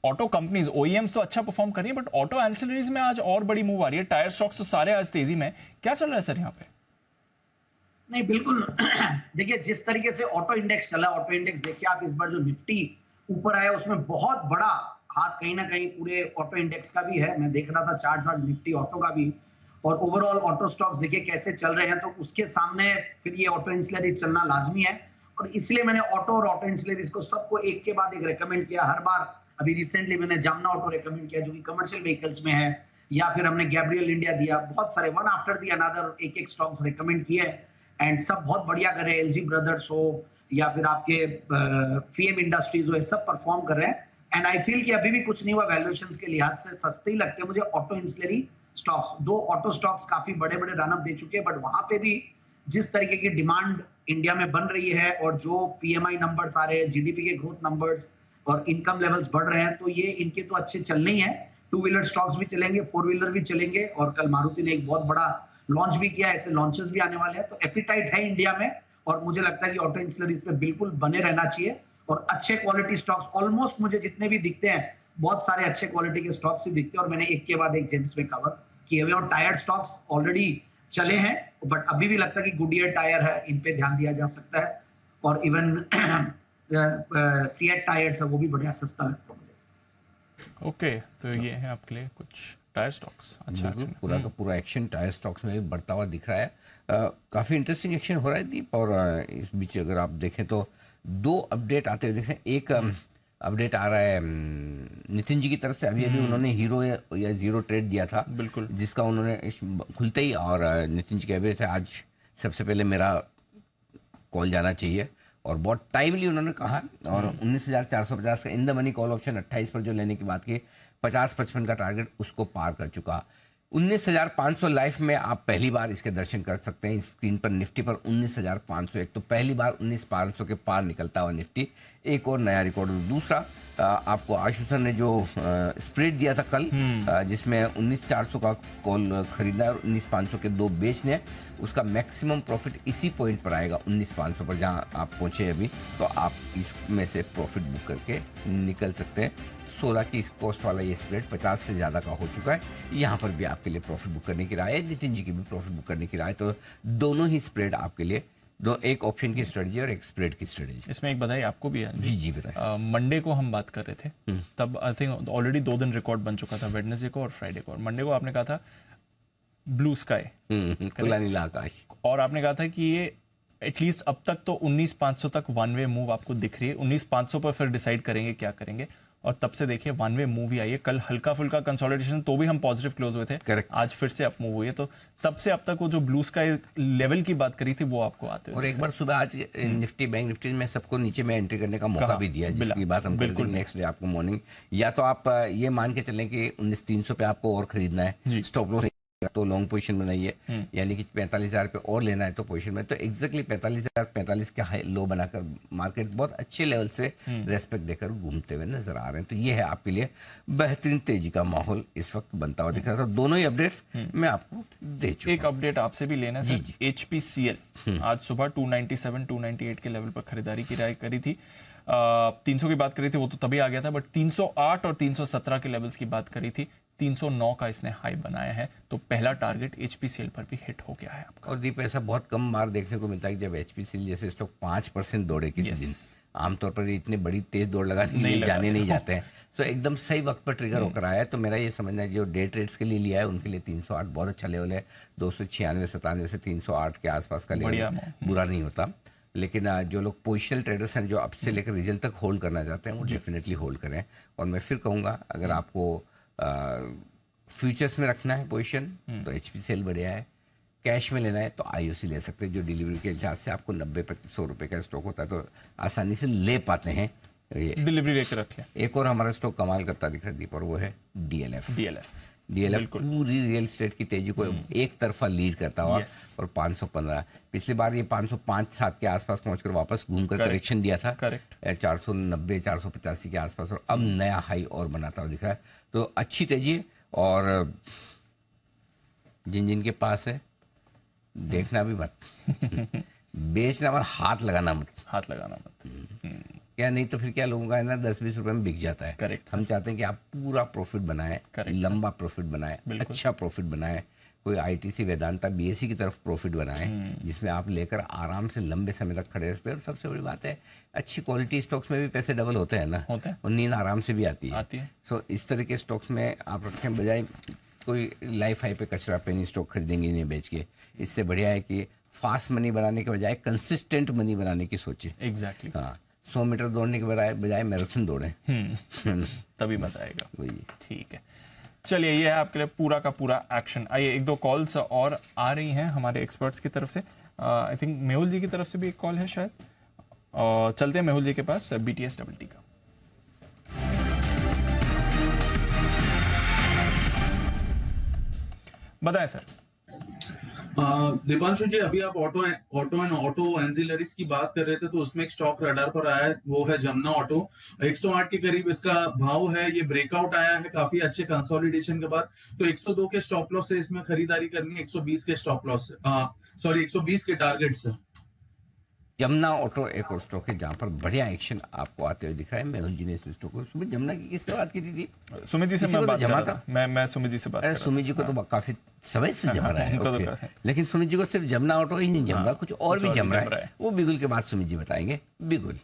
ऑटो कंपनीज OEMs तो अच्छा परफॉर्म कर रही है बट ऑटो एंसिलरीज में आज और बड़ी मूव आ रही है। टायर स्टॉक्स तो सारे आज तेजी में, क्या चल रहा है सर यहाँ पे? नहीं बिल्कुल देखिए, जिस तरीके से ऑटो इंडेक्स चला, ऑटो इंडेक्स देखिए आप, इस बार जो निफ्टी ऊपर आया उसमें बहुत बड़ा हाथ कहीं ना कहीं पूरे ऑटो इंडेक्स का भी है। मैं देख रहा था चार्ट्स आज निफ्टी ऑटो का भी, और ओवरऑल ऑटो स्टॉक्स देखिए कैसे चल रहे हैं, तो उसके सामने फिर ये ऑटो इंसिलरीज चलना लाजमी है। और इसलिए मैंने ऑटो और ऑटो इंसिलरीज को सबको एक के बाद एक रेकमेंड किया हर बार। अभी रिसेंटली मैंने जामना ऑटो रेकमेंड किया जो कि कमर्शियल व्हीकल्स में है, या फिर हमने गैब्रियल इंडिया दिया, बहुत सारे वन आफ्टर दी अनदर एक स्टॉक्स रेकमेंड किए एंड सब बहुत बढ़िया कर रहे हैं। LG ब्रदर्स हो या फिर आपके FM इंडस्ट्रीज हो, सब परफॉर्म कर रहे हैं। एंड आई फील कि अभी भी कुछ नहीं हुआ, वैल्यूएशंस के लिहाज से सस्ते ही लगते हैं मुझे ऑटो इंसिलरी स्टॉक्स। दो ऑटो स्टॉक्स काफी बड़े बड़े रन अप दे चुके हैं, बट वहां पे भी जिस तरीके की डिमांड इंडिया में बन रही है और जो PMI नंबर्स आ रहे हैं, GDP के ग्रोथ नंबर्स और इनकम लेवल्स बढ़ रहे हैं, तो ये इनके तो अच्छे चलने ही है। 2 व्हीलर स्टॉक्स भी चलेंगे, 4 व्हीलर भी चलेंगे, और कल मारुति ने एक बहुत बड़ा लॉन्च भी किया, ऐसे लॉन्चेस भी आने वाले हैं। तो एपिटाइट है इंडिया में और मुझे लगता है कि ऑटो इंसिलरीज पे बिल्कुल बने रहना चाहिए। और अच्छे क्वालिटी स्टॉक्स ऑलमोस्ट मुझे जितने भी दिखते हैं बहुत सारे अच्छे क्वालिटी के स्टॉक्स ही दिखते हैं, और मैंने एक के बाद एक जेम्स में कवर किए हुए। और टायर स्टॉक्स ऑलरेडी चले हैं, बट अभी भी लगता है कि गुडियर टायर है, इन पे ध्यान दिया जा सकता है। और इवन सीएट टायर्स है, वो भी बढ़िया सस्ता लगता है मुझे। ओके, तो ये है आपके लिए कुछ टायर स्टॉक्स। अच्छा, पूरा का पूरा एक्शन टायर स्टॉक्स में बढ़ता हुआ दिख रहा है। काफी इंटरेस्टिंग एक्शन हो रहा है दीप। और इस बीच अगर आप देखें तो 2 अपडेट आते हुए देखें। एक अपडेट आ रहा है नितिन जी की तरफ से। अभी उन्होंने हीरो या जीरो ट्रेड दिया था, बिल्कुल, जिसका उन्होंने खुलते ही, और नितिन जी कह रहे थे आज सबसे पहले मेरा कॉल जाना चाहिए, और बहुत टाइमली उन्होंने कहा। और 19,450 का in the money call option 28 पर जो लेने की बात की, 50-55 का टारगेट उसको पार कर चुका। 19,500 लाइफ में आप पहली बार इसके दर्शन कर सकते हैं। स्क्रीन पर निफ्टी पर 19,501, तो पहली बार 19,500 के पार निकलता हुआ निफ्टी, एक और नया रिकॉर्ड। दूसरा आपको आशुतोष ने जो स्प्रेड दिया था कल, जिसमें 19,400 का कॉल खरीदा और 19,500 के 2 बेचने, उसका मैक्सिमम प्रॉफिट इसी पॉइंट पर आएगा 19,500 पर, जहां आप पहुंचे अभी। तो आप इसमें से प्रॉफिट बुक करके निकल सकते हैं। 16 की कॉस्ट वाला ये स्प्रेड 50 से ज़्यादा का हो चुका है। यहाँ पर भी आपके लिए प्रॉफिट बुक करने की राय है, नितिन जी की भी प्रॉफिट बुक करने की राय। तो दोनों ही स्प्रेड आपके लिए, एक ऑप्शन की स्ट्रेटजी और एक स्प्रेड की स्ट्रेटजी। इसमें एक बताइए, आपको भी है? जी बताइए। मंडे को हम बात कर रहे थे, तब आई थिंक ऑलरेडी 2 दिन रिकॉर्ड बन चुका था, वेडनेसडे को और फ्राइडे को। और मंडे को आपने कहा था ब्लू स्काई, खुला नीला आकाश, और आपने कहा था कि ये एटलीस्ट अब तक तो 19,500 तक वन वे मूव आपको दिख रही है। 19,500 पर फिर डिसाइड करेंगे क्या करेंगे, और तब से देखिए वन वे मूव ही आई है। कल हल्का फुल्का कंसोलिडेशन, तो भी हम पॉजिटिव क्लोज हुए थे। करेक्ट। आज फिर से अप मूव हुई है, तो तब से अब तक वो जो ब्लू स्काई लेवल की बात करी थी वो आपको आते हुए। और एक बार सुबह आज निफ्टी, बैंक निफ्टी में सबको नीचे में एंट्री करने का मौका भी दिया, जिसकी बात हम करते हैं नेक्स्ट डे आपको मॉर्निंग। या तो आप ये मान के चलें कि 19,300 पे आपको और खरीदना है, स्टॉप लॉस तो लॉन्ग पोजीशन बनाइए, यानी कि 45,000 पे और लेना है तो पोजीशन में तो एग्जैक्टली 45,045 का हाई लो बनाकर मार्केट बहुत अच्छे लेवल से रेस्पेक्ट देकर घूमते हुए नजर आ रहे हैं। तो ये है आपके लिए बेहतरीन तेजी का माहौल इस वक्त बनता हुआ दिख रहा था। दोनों ही अपडेट्स मैं आपको दे चुका। एक अपडेट आपसे भी लेना है, HPCL आज सुबह 297 298 के लेवल पर खरीदारी की राय करी थी। 300 की बात करी थी, वो तो तभी आ गया था, बट 308 और 317 के लेवल्स की बात करी थी। 309 का इसने हाई बनाया है, तो पहला टारगेट HPCL पर भी हिट हो गया है आपका। और दीप ऐसा बहुत कम बार देखने को मिलता है कि जब HPCL जैसे स्टॉक 5% दौड़े किसी दिन, आमतौर पर इतने बड़ी तेज दौड़ लगाने के लिए जाने नहीं जाते हैं, तो एकदम सही वक्त पर ट्रिगर होकर आया है। तो मेरा ये समझना है जो डे ट्रेड्स के लिए लिया है उनके लिए 308 बहुत अच्छा लेवल है। 296-97 से 308 के आसपास का लेवल बुरा नहीं होता। लेकिन जो लोग पोजिशनल ट्रेडर्स हैं जो अब से लेकर रिजल्ट तक होल्ड करना चाहते हैं वो डेफिनेटली होल्ड करें। और मैं फिर कहूँगा अगर आपको फ्यूचर्स में रखना है पोजीशन तो HPCL बढ़िया है, कैश में लेना है तो IOC ले सकते हैं जो डिलीवरी के लिहाज से आपको 90-100 रुपये का स्टॉक होता है तो आसानी से ले पाते हैं। डिलीवरी लेकर रख लें। एक और हमारा स्टॉक कमाल करता दिख रहा है दीप, और वो है DLF पूरी रियल एस्टेट की तेजी को एक तरफा लीड करता हुआ और 515 पिछली बार ये 505-7 के आसपास पहुंचकर वापस घूमकर करेक्शन दिया था 490-485 के आसपास, और अब नया हाई और बनाता हुआ दिख रहा है। तो अच्छी तेजी, और जिन जिन के पास है देखना भी मत बेचना मत, हाथ लगाना मत। क्या नहीं तो फिर क्या लोगों का है ना 10-20 रुपए में बिक जाता है। करेक्ट। हम चाहते हैं कि आप पूरा प्रॉफिट बनाएं, लंबा प्रॉफिट बनाएं, अच्छा प्रॉफिट बनाएं, कोई ITC वेदांता BSE की तरफ प्रॉफिट बनाएं जिसमें आप लेकर आराम से लंबे समय तक खड़े रहते हैं। और सबसे बड़ी बात है अच्छी क्वालिटी स्टॉक्स में भी पैसे डबल होते हैं ना, और नींद आराम से भी आती है। सो इस तरह के स्टॉक्स में आप रखें, बजाय कोई लाइफ हाई पे कचरा पेनी स्टॉक खरीदेंगे इन्हें बेच के। इससे बढ़िया है कि फास्ट मनी बनाने के बजाय कंसिस्टेंट मनी बनाने की सोचे। एग्जैक्टली। हाँ, 100 मीटर दौड़ने के बजाय मैराथन दौड़े, तभी मजा आएगा। वही ठीक है, चलिए ये है आपके लिए पूरा का पूरा एक्शन। आइए 1-2 कॉल्स और आ रही हैं हमारे एक्सपर्ट्स की तरफ से। आई थिंक मेहुल जी की तरफ से भी एक कॉल है शायद, चलते हैं मेहुल जी के पास BTSWT का। बताएं सर। दीपांशु जी, अभी आप ऑटो एंड ऑटो एंजिलरीज की बात कर रहे थे, तो उसमें एक स्टॉक रडार पर आया है, वो है जमुना ऑटो। 108 के करीब इसका भाव है, ये ब्रेकआउट आया है काफी अच्छे कंसोलिडेशन के बाद। तो 102 के स्टॉप लॉस से इसमें खरीदारी करनी है, 120 के स्टॉप लॉस से 120 के टारगेट से। जमुना ऑटो एक और स्टॉक है जहां पर बढ़िया एक्शन आपको आते हुए दिख रहा है। मेहुल जी ने इस स्टॉक को सुमित जमुना की किसने बात की थी? सुमित जी से मैं बात कर रहा था। मैं सुमित जी से बात कर रहा था। सुमित जी को तो काफी समय से जम रहा है, लेकिन सुमित जी को सिर्फ जमुना ऑटो ही नहीं जम रहा, कुछ और भी जम रहा है। वो बिगुल के बाद सुमित जी बताएंगे। बिगुल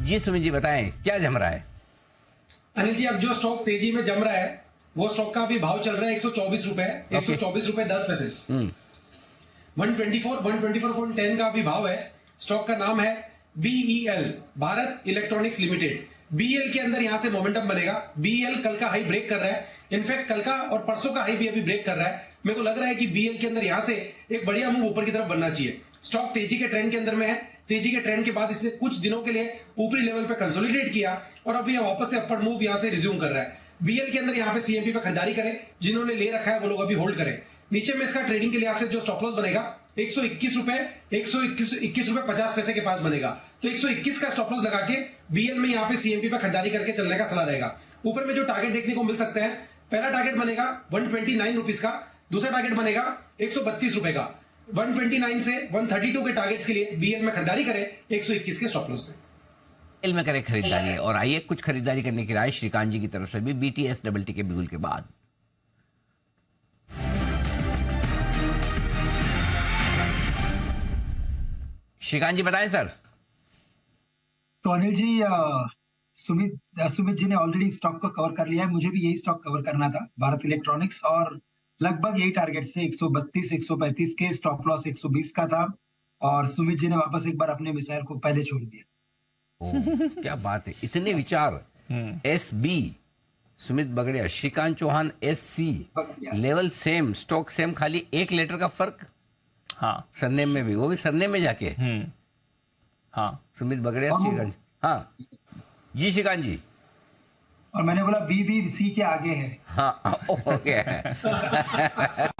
जी, सुमित जी बताएं क्या जम रहा है? अनिल जी, अब जो स्टॉक तेजी में जम रहा है वो स्टॉक का अभी भाव चल रहा है 124 रुपए, 124 रुपए 10 पैसे। 124.10 का अभी भाव है। स्टॉक का नाम है BEL, Bharat electronics limited. BEL के अंदर यहां से मोमेंटम बनेगा। BEL कल का हाई ब्रेक कर रहा है, इनफैक्ट कल का और परसों का हाई भी अभी ब्रेक कर रहा है। मेरे को लग रहा है कि BEL के अंदर यहां से एक बढ़िया मूव ऊपर की तरफ बनना चाहिए। स्टॉक तेजी के ट्रेंड के अंदर में है। तेजी के ट्रेंड के बाद इसने कुछ दिनों के लिए ऊपरी लेवल पे कंसोलिडेट किया और अभी वापस से अपवर्ड मूव यहां से रिज्यूम कर रहा है। BEL के अंदर यहां पे CMP पे खरीदारी करें, जिन्होंने ले रखा है वो लोग अभी होल्ड करें। नीचे में इसका ट्रेडिंग के लिहाज से जो स्टॉप लॉस बनेगा 121 रुपए 50 पैसे के पास बनेगा। तो 121 का स्टॉप लॉस लगा के BEL में यहां पे CMP पे खरीदारी करके चलने का सलाह रहेगा। ऊपर में जो टारगेट देखने को मिल सकते हैं, पहला टारगेट बनेगा 129 रुपीज का, दूसरा टारगेट बनेगा 132 रुपए का। 129 से 132 के टारगेट्स के लिए BEL में खरीदारी करें 121 के स्टॉप लॉस से। BEL में करें खरीदारी। और आइए कुछ खरीदारी करने की राय श्रीकांत जी की तरफ से भी BTSWT के बिगुल के बाद। श्रीकांत जी बताएं सर। तो अनिल जी, सुमित जी ने ऑलरेडी स्टॉक को कवर कर लिया है, मुझे भी यही स्टॉक कवर करना था, भारत इलेक्ट्रॉनिक्स, और लगभग यही टारगेट से 132-135 के, स्टॉप लॉस 120 का था, और सुमित जी ने वापस एक बार अपने मिसाइल को पहले छोड़ दिया। क्या बात है, इतने विचार। SB Sumit Bagaria, Shrikant Chauhan SC, level same, stock same, खाली 1 लेटर का फर्क। हाँ, सरनेम में भी, वो भी सरनेम में जाके। हाँ सुमित बगड़िया, श्रीकांत। हाँ जी श्रीकांत जी। और मैंने बोला BBC के आगे है। हाँ ओके।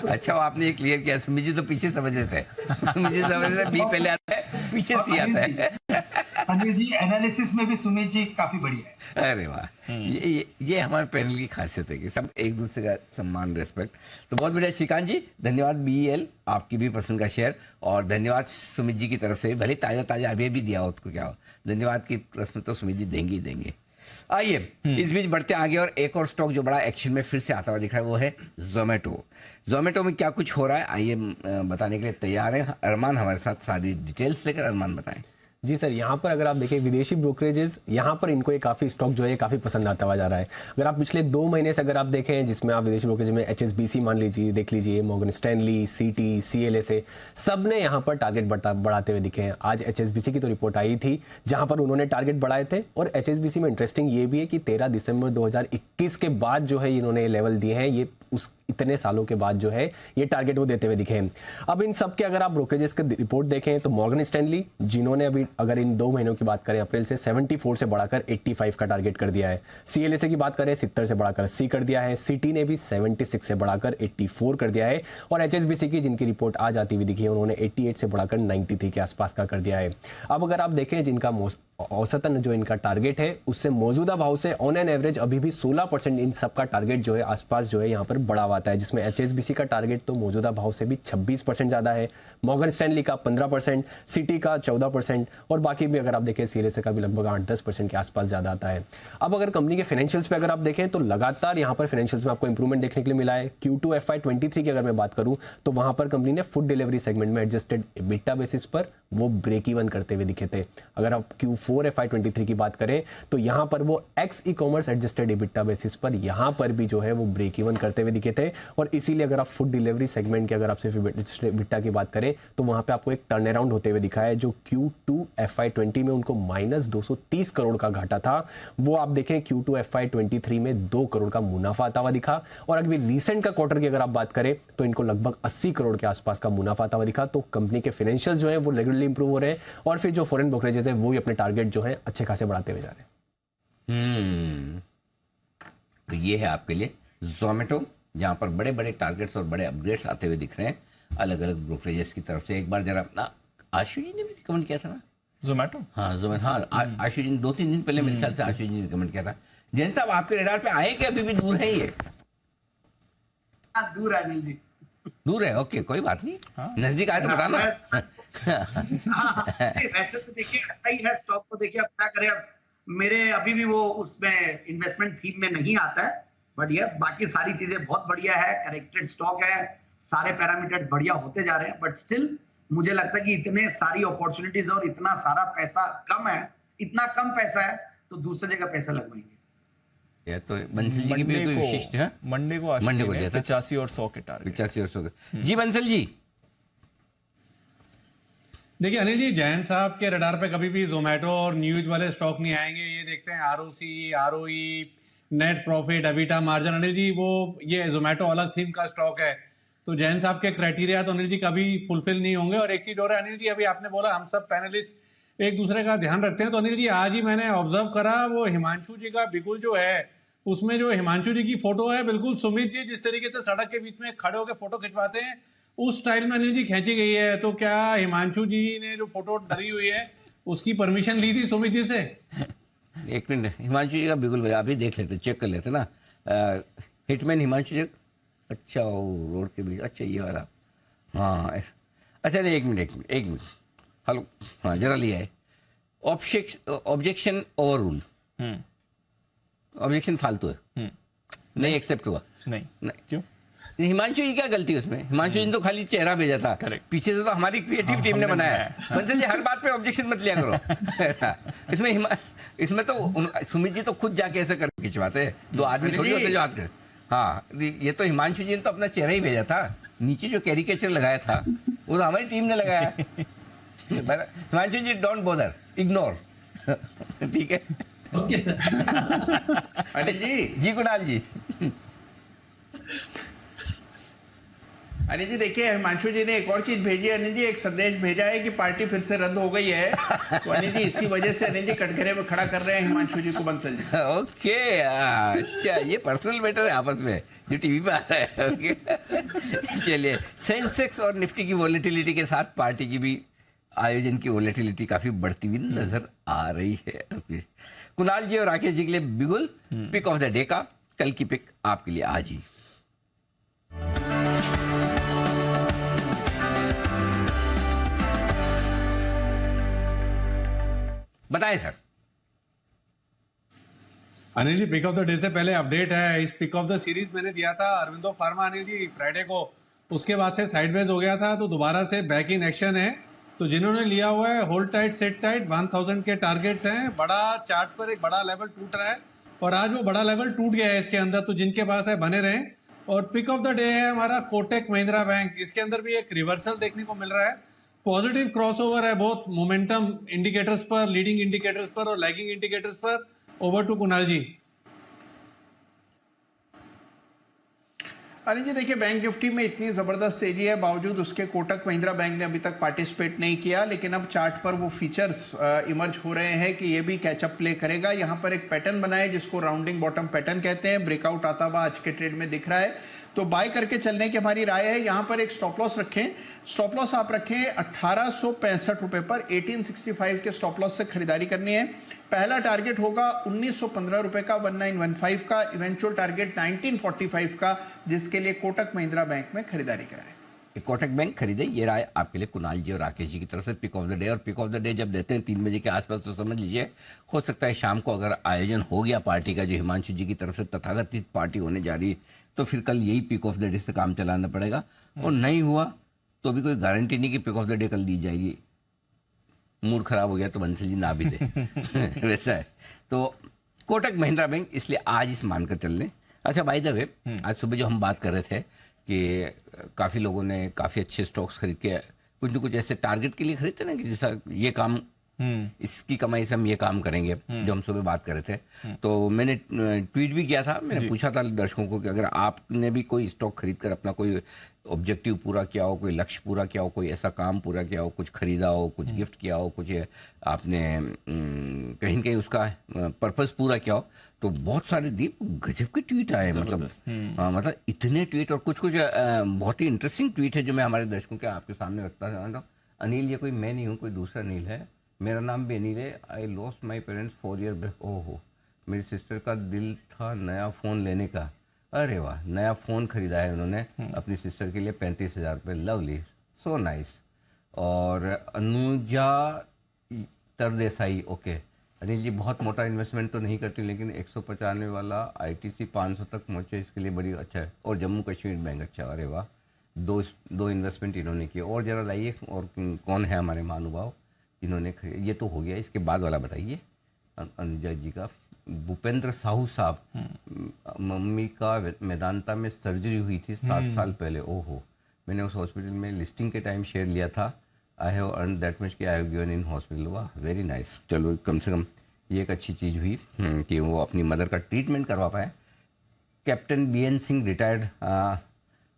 अच्छा वो आपने ये क्लियर किया, सुमित जी तो पीछे समझ रहे थे। मुझे समझ रहे बी पहले आता है पीछे सी आता है। अनिल जी एनालिसिस में भी सुमित जी काफी बढ़िया है। अरे वाह, ये हमारे पैनल की खासियत है कि सब एक दूसरे का सम्मान, रेस्पेक्ट। तो बहुत बढ़िया श्रीकांत जी, धन्यवाद। BEL आपकी भी पसंद का शेयर, और धन्यवाद सुमित जी की तरफ से, भले ताजा ताजा अभी भी दिया हो तो क्या हो, धन्यवाद की प्रश्न तो सुमित जी देंगे ही देंगे। आइए इस बीच बढ़ते आगे, और एक और स्टॉक जो बड़ा एक्शन में फिर से आता हुआ दिख रहा है वो है जोमेटो। जोमेटो में क्या कुछ हो रहा है आइए बताने के लिए तैयार है अरमान हमारे साथ, सारी डिटेल्स लेकर। अरमान बताएं। जी सर, यहाँ पर अगर आप देखें विदेशी ब्रोकरेजेस, यहाँ पर इनको ये काफ़ी स्टॉक जो है काफ़ी पसंद आता हुआ जा रहा है। अगर आप पिछले 2 महीने से अगर आप देखें, जिसमें आप विदेशी ब्रोकरेज में HSBC मान लीजिए, देख लीजिए, मॉर्गन स्टैनली, CT, CLSA, सब ने यहाँ पर टारगेट बढ़ाते हुए दिखे हैं। आज HSBC की तो रिपोर्ट आई थी जहाँ पर उन्होंने टारगेट बढ़ाए थे, और HSBC में इंटरेस्टिंग ये भी है कि 13 दिसंबर 2021 के बाद जो है इन्होंने लेवल दिए हैं, ये उस इतने सालों के बाद जो है ये टारगेट वो देते हुए दिखे हैं। अब इन सब के अगर आप ब्रोकरेजेस के रिपोर्ट देखें तो मॉर्गन स्टैनली, जिन्होंने अभी अगर इन 2 महीनों की बात करें अप्रैल से 74 से बढ़ाकर 85 का टारगेट कर दिया है। CLSA की बात करें 70 से बढ़ाकर 80 कर दिया है। CT ने भी 76 से बढ़ाकर 84 कर दिया है, और HSBC की जिनकी रिपोर्ट आज आती हुई दिखी है उन्होंने 88 से बढ़ाकर 93 के आसपास का कर दिया है। अब अगर आप देखें जिनका औसतन जो इनका टारगेट है उससे मौजूदा भाव से ऑन एन एवरेज अभी भी 16% इन सब का टारगेट जो है आसपास जो है यहाँ पर बढ़ा हुआ आता है, जिसमें HSBC का टारगेट तो मौजूदा भाव से भी 26% ज्यादा है, मॉर्गन स्टैनली का 15%, CT का 14%, और बाकी भी अगर आप देखें CLSA का भी लगभग 8-10% के आसपास ज्यादा आता है। अब अगर कंपनी के फाइनेंशियल्स पे अगर आप देखें तो लगातार यहाँ पर फाइनेंशियल्स में आपको इंप्रूवमेंट देखने के लिए मिला है। Q2 FY23 की अगर मैं बात करूं तो वहां पर कंपनी ने फूड डिलीवरी सेगमेंट में एडजस्टेड EBITDA बेसिस पर वो ब्रेक इवन करते हुए दिखे थे। अगर आप Q4 FY23 की बात करें तो यहां पर वो x e commerce adjusted EBITDA basis पर यहां पर भी जो है वो ब्रेक इवन करते हुए दिखे थे, और इसीलिए अगर आप फूड डिलीवरी सेगमेंट की अगर आप सिर्फ EBITDA की बात करें तो वहां पे आपको एक टर्न अराउंड होते हुए दिखा है। जो Q2 FY20 में उनको -230 करोड़ का घाटा था, वो आप देखें Q2 FY23 में 2 करोड़ का मुनाफा आता हुआ दिखा, और अभी रिसेंट का क्वार्टर की अगर आप बात करें तो इनको लगभग 80 करोड़ के आसपास का मुनाफा आता हुआ दिखा। तो कंपनी के फाइनेंशियल्स जो है वो रेगुलरली इंप्रूव हो रहे हैं, और फिर जो फॉरेन ब्रोकरेजेस है वो भी अपने टारगेट जो है अच्छे खासे बढ़ाते हुए जा रहे हैं। तो ये है आपके लिए जोमेटो, जहां पर बड़े बड़े टारगेट्स और बड़े अपग्रेड्स आते हुए दिख रहे हैं अलग अलग ब्रोकरेजेस की तरफ से। एक बार जरा आशु जी ने भी रिकमेंड किया था ना जोमेटो, हाँ जोमेटो, हाँ आशु जी ने 2-3 दिन पहले मेरे ख्याल से आशु जी ने रिकमेंड किया था। जैन साहब आपके रडार पे आए कि अभी भी दूर है ये? दूर है अनिल जी, दूर है, ओके कोई बात नहीं, नजदीक आए तो बताना। वैसे तो देखिए अच्छा ही है स्टॉक को, देखिए अब क्या करें, अब मेरे अभी भी वो उसमें इन्वेस्टमेंट थीम में नहीं आता है, बट यस बाकी सारी चीजें बहुत बढ़िया है, करेक्टेड स्टॉक है, सारे पैरामीटर्स बढ़िया होते जा रहे हैं, बट स्टिल मुझे लगता है कि इतने सारी अपॉर्चुनिटीज और इतना सारा पैसा कम है, इतना कम पैसा है तो दूसरी जगह पैसा लगवाएंगे। ये तो बंसल जी की भी कोई विशिष्ट है, मंडे को 85 और 100 के टारगेट, 85 और 100 के। जी बंसल जी, देखिए अनिल जी, जैन साहब के रडार पे कभी भी जोमेटो और न्यूज वाले स्टॉक नहीं आएंगे। ये देखते हैं ROC, ROE, net profit, EBITDA margin. Anil ji वो ये जोमेटो अलग थीम का स्टॉक है, तो जैन साहब के क्राइटेरिया तो अनिल जी कभी फुलफिल नहीं होंगे। और एक चीज और है अनिल जी, अभी आपने बोला हम सब पैनलिस्ट एक दूसरे का ध्यान रखते हैं, तो अनिल जी आज ही मैंने ऑब्जर्व करा वो हिमांशु जी का बिल्कुल जो है उसमें जो हिमांशु जी की फोटो है, बिल्कुल सुमित जी जिस तरीके से सड़क के बीच में खड़े होकर फोटो खिंचवाते हैं उस स्टाइल में अनिल जी खींची गई है। तो क्या हिमांशु जी ने जो फोटो डरी हुई है उसकी परमिशन ली थी सुमित जी से? एक मिनट, हिमांशु जी का बिल्कुल भैया अभी देख लेते, चेक कर लेते ना। हिटमैन हिमांशु जी, अच्छा वो रोड के बीच, अच्छा ये वाला, हाँ अच्छा नहीं, एक मिनट हेलो, हाँ जरा लिया है। ऑब्जेक्शन ओवर रूल, ऑब्जेक्शन फालतू है, नहीं एक्सेप्ट हुआ। नहीं क्यों? हिमांशु जी क्या गलती है उसमें? हिमांशु जी ने तो खाली चेहरा भेजा था, पीछे से तो हमारी क्रिएटिव टीम ने बनाया है। बंसल जी हर बात पे ऑब्जेक्शन मत लिया करो। इसमें तो सुमित जी तो खुद जाके ऐसे कर खिंचवाते हैं, 2 आदमी थोड़ी होते जो हाथ कर। हाँ ये तो हिमांशु जी ने तो अपना चेहरा ही भेजा था, नीचे जो कैरिकेचर लगाया था वो तो हमारी टीम ने लगाया। हिमांशु जी डोंट बॉदर, इग्नोर, ठीक है? ओके जी कुणाल जी। अनिल जी देखिए, हिमांशु जी ने एक और चीज भेजी है। अनिल जी एक संदेश भेजा है कि पार्टी फिर से रद्द हो गई है। तो अनिल जी इसी वजह से अनिल जी कटघरे में खड़ा कर रहे हैं हिमांशु जी को बंसल जी। ओके, अच्छा ये पर्सनल मैटर है आपस में जो टीवी पे आ रहा है। ओके चलिए, सेंसेक्स और निफ्टी की वॉलेटिलिटी के साथ पार्टी की भी आयोजन की वॉलेटिलिटी काफी बढ़ती हुई नजर आ रही है। कुणाल जी और राकेश जी के लिए बिगुल पिक ऑफ द डे का कल की पिक आपके लिए आज ही। बताएं sir. Anil ji, pick of the day से पहले अपडेट है। इस पिक ऑफ द सीरीज मैंने दिया था अरविंदो फार्मा अनिल जी फ्राइडे को, उसके बाद से साइडवेज हो गया था, तो दोबारा से बैक इन एक्शन है। तो जिन्होंने लिया हुआ है होल्ड टाइट सेट टाइट, 1000 के टारगेट्स हैं। बड़ा चार्ट पर एक बड़ा लेवल टूट रहा है और आज वो बड़ा लेवल टूट गया है इसके अंदर, तो जिनके पास है बने रहें। और पिक ऑफ द डे है हमारा कोटक महिंद्रा बैंक। इसके अंदर भी एक रिवर्सल देखने को मिल रहा है, पॉजिटिव क्रॉसओवर है बहुत मोमेंटम इंडिकेटर्स पर, लीडिंग इंडिकेटर्स पर और लैगिंग इंडिकेटर्स पर। ओवर टू कुणाल जी। अनिल जी देखिए, बैंक निफ्टी में इतनी जबरदस्त तेजी है, बावजूद उसके कोटक महिंद्रा बैंक ने अभी तक पार्टिसिपेट नहीं किया, लेकिन अब चार्ट पर वो फीचर्स इमर्ज हो रहे हैं कि ये भी कैचअप प्ले करेगा। यहाँ पर एक पैटर्न बना है जिसको राउंडिंग बॉटम पैटर्न कहते हैं, ब्रेकआउट आता हुआ आज के ट्रेड में दिख रहा है। तो बाय करके चलने की हमारी राय है। यहाँ पर एक स्टॉप लॉस रखें, स्टॉप लॉस आप रखें 1865 रुपए पर। 1865 के स्टॉप लॉस से खरीदारी करनी है। पहला टारगेट होगा 1915 रुपए का, 1915 का। इवेंचुअल टारगेट 1945 का, जिसके लिए कोटक महिंद्रा बैंक में खरीदारी कराएं। कोटक बैंक खरीदे, ये राय आपके लिए कुणाल जी और राकेश जी की तरफ से पिक ऑफ द डे। और पिक ऑफ द डे जब देते हैं 3 बजे के आसपास, तो समझ लीजिए हो सकता है शाम को अगर आयोजन हो गया पार्टी का, जो हिमांशु जी की तरफ से तथाकथित पार्टी होने जा रही है, तो फिर कल यही पिक ऑफ द डे से काम चलाना पड़ेगा। और नहीं हुआ तो भी कोई गारंटी नहीं कि पिक ऑफ द डे कल दी जाएगी। मूड खराब हो गया तो बंसल जी ना भी दे वैसा है। तो कोटक महिंद्रा बैंक इसलिए आज इस मानकर चल लें। अच्छा बाय द वे, आज सुबह जो हम बात कर रहे थे कि काफ़ी लोगों ने काफ़ी अच्छे स्टॉक्स खरीद के कुछ न कुछ ऐसे टारगेट के लिए खरीदते ना कि जैसा ये काम, इसकी कमाई से हम ये काम करेंगे, जो हम सुबह बात कर रहे थे। तो मैंने ट्वीट भी किया था, मैंने पूछा था दर्शकों को कि अगर आपने भी कोई स्टॉक खरीद कर अपना कोई ऑब्जेक्टिव पूरा किया हो, कोई लक्ष्य पूरा किया हो, कोई ऐसा काम पूरा किया हो, कुछ खरीदा हो, कुछ गिफ्ट किया हो, कुछ आपने कहीं न कहीं उसका पर्पस पूरा किया हो, तो बहुत सारे दीप गजब के ट्वीट आए। मतलब इतने ट्वीट, और कुछ बहुत ही इंटरेस्टिंग ट्वीट है जो मैं हमारे दर्शकों के आपके सामने रखता चाहता हूँ। अनिल, ये कोई मैं नहीं हूँ, कोई दूसरा अनिल है, मेरा नाम भी अनिल है। I lost my parents 4 year back. ओहो, मेरी सिस्टर का दिल था नया फ़ोन लेने का। अरे वाह, नया फ़ोन खरीदा है उन्होंने अपनी सिस्टर के लिए 35,000 रुपये। Lovely, so nice. और अनुजा तरदेसाई, ओके अनिल जी बहुत मोटा इन्वेस्टमेंट तो नहीं करती, लेकिन 195 वाला ITC 500 तक पहुँचे, इसके लिए बड़ी अच्छा है। और जम्मू कश्मीर बैंक अच्छा। अरे वाह, दो इन्वेस्टमेंट इन्होंने किए। और ज़रा लाइए, और कौन है हमारे महानुभाव इन्होंने ये तो हो गया, इसके बाद वाला बताइए अनुजा जी का। भूपेंद्र साहू साहब, मम्मी का मेदांता में सर्जरी हुई थी 7 साल पहले। ओहो, मैंने उस हॉस्पिटल में लिस्टिंग के टाइम शेयर लिया था। I have earn that much कि I have given in hospital. वाह, वेरी नाइस। चलो कम से कम ये एक अच्छी चीज़ हुई कि वो अपनी मदर का ट्रीटमेंट करवा पाए। Captain BN Singh retired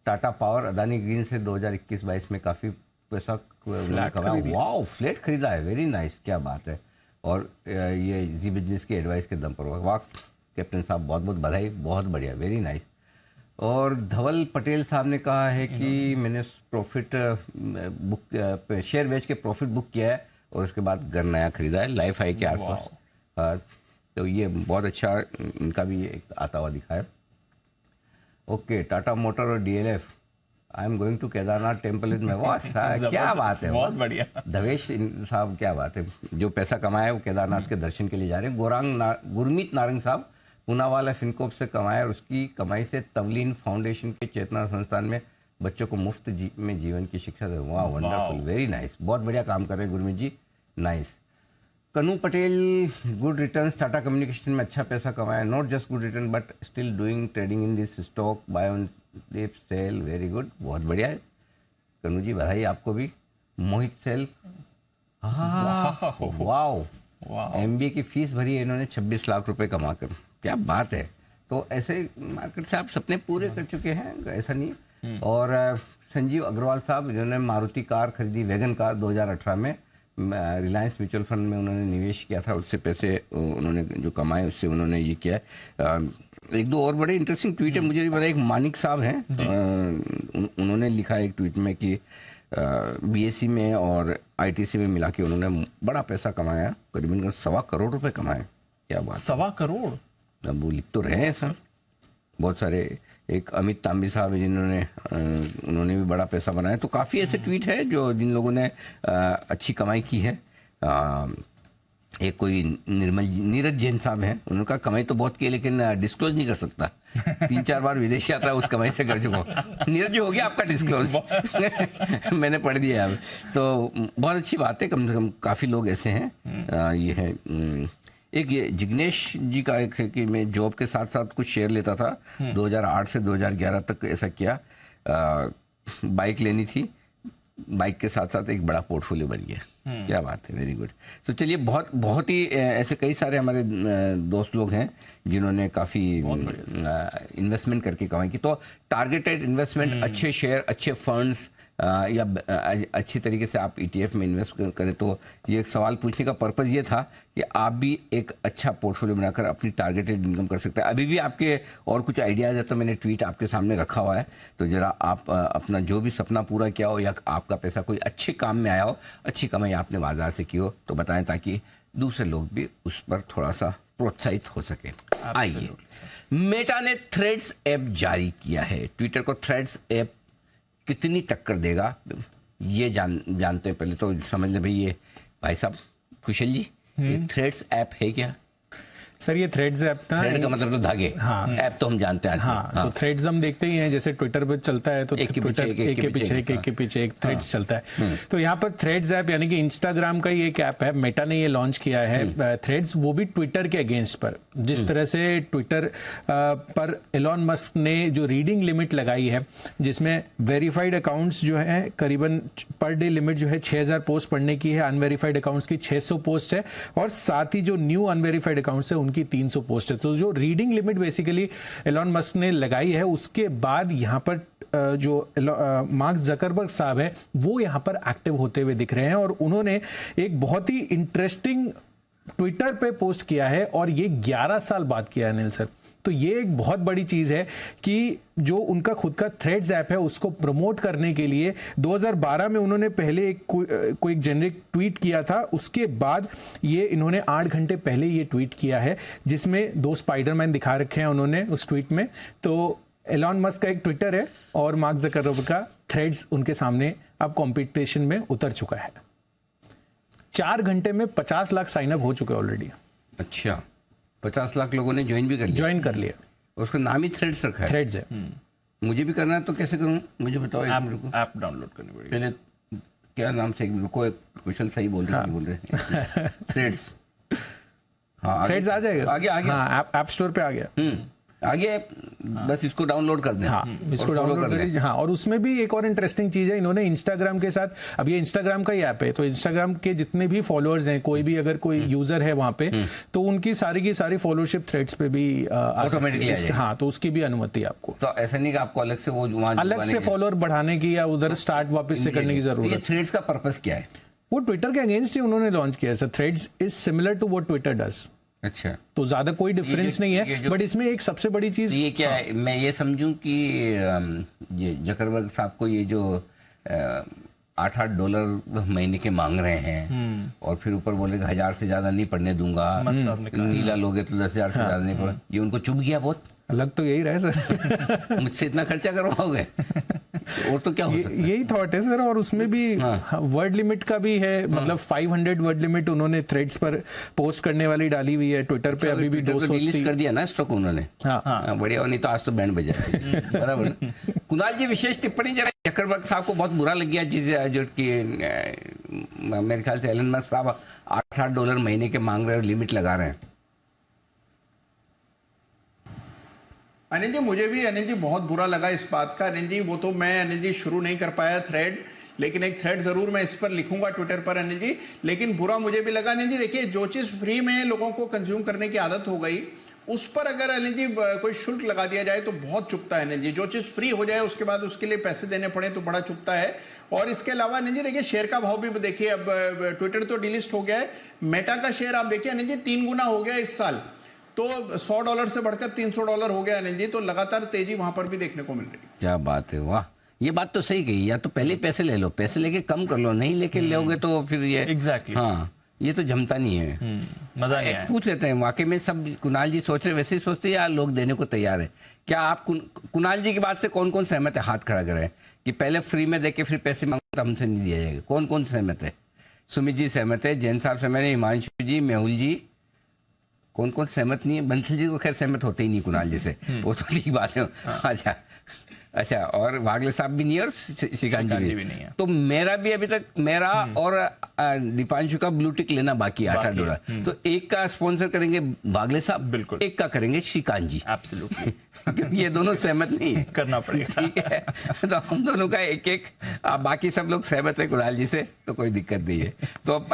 Tata power Adani green से 2021-22 में काफ़ी पैसा कमाया। वाह, फ्लैट खरीदा है, वेरी नाइस, क्या बात है। और ये जी बिजनेस के एडवाइस के दम पर। वाह कैप्टन साहब, बहुत बहुत बधाई, बहुत बढ़िया, वेरी नाइस। और धवल पटेल साहब ने कहा है कि मैंने प्रॉफिट बुक शेयर बेच के प्रॉफिट बुक किया है और उसके बाद घर नया खरीदा है लाइफ हाई के आसपास। तो ये बहुत अच्छा इनका भी एक आता हुआ दिखा है। ओके, टाटा मोटर और DLF, I am going to Kedarnath temple with my watch. क्या बात है, बहुत बढ़िया धवेश साहब, क्या बात है। जो पैसा कमाया वो केदारनाथ के दर्शन के लिए जा रहे हैं। गुरमीत नारंग साहब पूनावाला फिनकोप से कमाया और उसकी कमाई से तवलीन फाउंडेशन के चेतना संस्थान में बच्चों को मुफ्त में जीवन की शिक्षा दे। वाह, वंडरफुल, वेरी नाइस, बहुत बढ़िया काम कर रहे हैं Gurmeet ji, nice. Kanu Patel, good returns, Tata communication में अच्छा पैसा कमाया, not just good return but still doing trading in this stock, buy on dip sell, very good, बहुत बढ़िया है कनू जी, बधाई आपको भी। मोहित सेल, हाँ वाओ, MBA की फीस भरी है इन्होंने 26 लाख रुपए कमाकर, क्या बात है। तो ऐसे मार्केट से आप सपने पूरे कर चुके हैं, ऐसा नहीं। और संजीव अग्रवाल साहब, जिन्होंने मारुति कार खरीदी, वैगन कार 2018 में रिलायंस म्यूचुअल फंड में उन्होंने निवेश किया था, उससे पैसे उन्होंने जो कमाए उससे उन्होंने ये किया है। एक दो और बड़े इंटरेस्टिंग ट्वीट है, मुझे भी पता है, एक मानिक साहब हैं, उन्होंने लिखा है एक ट्वीट में कि बीएससी में और आईटीसी में मिला के उन्होंने बड़ा पैसा कमाया, करीबन 1.25 करोड़ रुपए कमाए। क्या बात, 1.25 करोड़? अब वो लिख तो रहे हैं सर बहुत सारे। एक अमित तांबी साहब जिन्होंने उन्होंने भी बड़ा पैसा बनाया। तो काफ़ी ऐसे ट्वीट है जो जिन लोगों ने अच्छी कमाई की है। एक कोई नीरज जैन साहब हैं, उनका कमाई तो बहुत की लेकिन डिस्क्लोज नहीं कर सकता। 3-4 बार विदेश यात्रा उस कमाई से कर चुका हूँ। नीरज हो गया आपका डिस्क्लोज। मैंने पढ़ दिया अब तो बहुत अच्छी बात है, कम से कम काफ़ी लोग ऐसे हैं। ये है एक ये जिग्नेश जी का एक है कि मैं जॉब के साथ साथ कुछ शेयर लेता था। 2008 से 2011 तक ऐसा किया। बाइक लेनी थी, बाइक के साथ साथ एक बड़ा पोर्टफोलियो बन गया। क्या बात है, वेरी गुड। तो चलिए, बहुत ही ऐसे कई सारे हमारे दोस्त लोग हैं जिन्होंने काफ़ी इन्वेस्टमेंट करके कमाई की। तो टारगेटेड इन्वेस्टमेंट, अच्छे शेयर, अच्छे फंड्स या अच्छी तरीके से आप ETF में इन्वेस्ट करें। तो ये एक सवाल पूछने का पर्पज़ ये था कि आप भी एक अच्छा पोर्टफोलियो बनाकर अपनी टारगेटेड इनकम कर सकते हैं। अभी भी आपके और कुछ आइडियाज़ है तो मैंने ट्वीट आपके सामने रखा हुआ है, तो ज़रा आप अपना जो भी सपना पूरा किया हो या आपका पैसा कोई अच्छे काम में आया हो, अच्छी कमाई आपने बाजार से की हो, तो बताएं ताकि दूसरे लोग भी उस पर थोड़ा सा प्रोत्साहित हो सके। आइए, मेटा ने थ्रेड्स ऐप जारी किया है। ट्विटर को थ्रेड्स ऐप कितनी टक्कर देगा ये जानते हैं। पहले तो समझ लें भाई, ये भाई साहब कुशल जी, ये थ्रेड्स ऐप है क्या? सर ये थ्रेड्स ऐप था, थ्रेड का मतलब तो धागे। हाँ, ऐप तो हम जानते हैं। हाँ, तो थ्रेड्स हम देखते ही हैं, जैसे ट्विटर पे चलता है तो एक के पीछे एक थ्रेड्स चलता है। तो यहाँ पर थ्रेड्स ऐप यानी कि इंस्टाग्राम का ही एक ऐप है, मेटा ने ये लॉन्च किया है थ्रेड्स, वो भी ट्विटर के अगेंस्ट पर। जिस तरह से ट्विटर पर एलॉन मस्क ने जो रीडिंग लिमिट लगाई है, जिसमें वेरीफाइड अकाउंट्स जो है करीबन पर डे लिमिट जो है 6000 पोस्ट पढ़ने की है, अनवेरीफाइड अकाउंट्स की 600 पोस्ट है, और साथ ही जो न्यू अनवेरीफाइड अकाउंट्स है की 300 पोस्ट है। तो जो reading limit basically Elon Musk ने लगाई है, उसके बाद यहां पर जो मार्क जकरबर्ग साहब है वो यहां पर एक्टिव होते हुए दिख रहे हैं, और उन्होंने एक बहुत ही इंटरेस्टिंग ट्विटर पे पोस्ट किया है, और ये 11 साल बाद किया है अनिल सर। तो ये एक बहुत बड़ी चीज है कि जो उनका खुद का थ्रेड्स ऐप है उसको प्रमोट करने के लिए 2012 में उन्होंने पहले कोई जेनरिक ट्वीट किया था, उसके बाद ये इन्होंने 8 घंटे पहले ये ट्वीट किया है, जिसमें 2 स्पाइडरमैन दिखा रखे हैं उन्होंने उस ट्वीट में। तो एलॉन मस्क का एक ट्विटर है और मार्क जकरबर्ग का थ्रेड्स उनके सामने अब कॉम्पिटिशन में उतर चुका है। 4 घंटे में 50 लाख साइन अप हो चुके ऑलरेडी। अच्छा, 50 लाख लोगों ने ज्वाइन कर लिया। उसका नाम ही थ्रेड्स रखा है। थ्रेड्स है। मुझे भी करना है तो कैसे करूं, मुझे बताओ। ऐप डाउनलोड करनी पड़ेगी। पहले क्या नाम से, को कुशल सही बोल रहे हैं। थ्रेड्स, हाँ, थ्रेड्स आ जाएगा आगे। हाँ, ऐप स्टोर पे आ गया। आगे बस इसको डाउनलोड कर दें। हाँ, इसको डाउनलोड कर लीजिए। हाँ, और उसमें भी एक और इंटरेस्टिंग चीज है, इन्होंने इंस्टाग्राम के साथ, अब ये इंस्टाग्राम का ही ऐप है, तो इंस्टाग्राम के जितने भी फॉलोअर्स हैं, कोई भी अगर कोई यूजर है वहां पे, तो उनकी सारी की सारी फॉलोशिप थ्रेड्स पे भी ऑटोमेटिकली। हाँ, तो उसकी भी अनुमति आपको। तो ऐसा नहीं कि आपको अलग से वो अलग से फॉलोअर बढ़ाने की या उधर स्टार्ट वापस से करने की जरूरत है। थ्रेड्स का पर्पस क्या है? वो ट्विटर के अगेंस्ट ही उन्होंने लॉन्च किया है। Threads is similar to what Twitter does. अच्छा, तो ज्यादा कोई डिफरेंस नहीं है, बट इसमें एक सबसे बड़ी चीज ये क्या है, मैं ये समझूं कि ये जकरबर्ग साहब को ये जो $8 महीने के मांग रहे हैं, और फिर ऊपर बोलेगा 1000 से ज्यादा नहीं पढ़ने दूंगा, नीला लोगे तो 10,000 से ज्यादा नहीं पढ़, ये उनको चुभ गया बहुत। अलग तो यही रहे सर। मुझसे इतना खर्चा करवाओगे और तो क्या हो सकता है? यही थॉट है सर। और उसमें भी वर्ड लिमिट का भी है, मतलब 500 वर्ड लिमिट उन्होंने थ्रेड्स पर पोस्ट करने वाली डाली हुई है। ट्विटर पे अभी भी 200 कर दिया ना स्टॉक उन्होंने। हाँ, बढ़िया, नहीं तो आज तो बैंड बजा। बराबर। कुणाल जी, विशेष टिप्पणी जरा। जकरबर्ग साहब को बहुत बुरा लग गया चीज जो कि मेरे ख्याल से एलन मस्क साहब $8 महीने के मांग रहे हैं, लिमिट लगा रहे हैं। अनिल जी, मुझे भी अनिल जी बहुत बुरा लगा इस बात का। अनिल जी, वो तो मैं अनिल जी शुरू नहीं कर पाया थ्रेड, लेकिन एक थ्रेड जरूर मैं इस पर लिखूंगा ट्विटर पर अनिल जी। लेकिन बुरा मुझे भी लगा अनिल जी। देखिए, जो चीज़ फ्री में लोगों को कंज्यूम करने की आदत हो गई, उस पर अगर अनिल जी कोई शुल्क लगा दिया जाए तो बहुत चुभता है अनिल जी। जो चीज़ फ्री हो जाए उसके बाद उसके लिए पैसे देने पड़े तो बड़ा चुभता है। और इसके अलावा अनिल जी देखिए शेयर का भाव भी देखिए, अब ट्विटर तो डिलिस्ट हो गया है, मेटा का शेयर आप देखिए अनिल जी 3 गुना हो गया इस साल, तो $100 से बढ़कर $300 हो गया अनिल जी। तो लगातार तेजी वहां पर भी देखने को मिल रही है। क्या बात है, वाह, ये बात तो सही कही। या तो पहले पैसे ले लो, पैसे लेके कम कर लो, नहीं लेके लोगे तो फिर ये एग्जैक्टली हाँ, ये तो जमता नहीं है, मजा नहीं है। पूछ लेते हैं वाकई में सब कुणाल जी सोच रहे वैसे ही सोचते हैं या लोग देने को तैयार है? क्या आप कुणाल जी की बात से कौन कौन सहमत है? हाथ खड़ा करें कि पहले फ्री में देके फिर पैसे मांगो तो हमसे नहीं दिया जाएगा। कौन कौन सहमत है? सुमित जी सहमत है, जैन साहब सहमत है, हिमांशु जी, मेहुल जी, कौन कौन सहमत नहीं है? बंसल जी तो खैर सहमत होते ही नहीं कुणाल जी से, वो तो ठीक बात है। अच्छा, और वागले साहब भी नहीं है और श्रीकांत जी भी नहीं है। तो मेरा भी अभी तक मेरा और दीपांशु का ब्लू टिक लेना बाकी है $8। तो एक का स्पॉन्सर करेंगे वागले साहब, बिल्कुल, एक का करेंगे श्रीकांत जी। एब्सोल्युटली क्योंकि ये दोनों सहमत नहीं है, करना पड़ेगा। ठीक है, तो हम दोनों का एक बाकी सब लोग सहमत है कुणाल जी से, तो कोई दिक्कत नहीं है। तो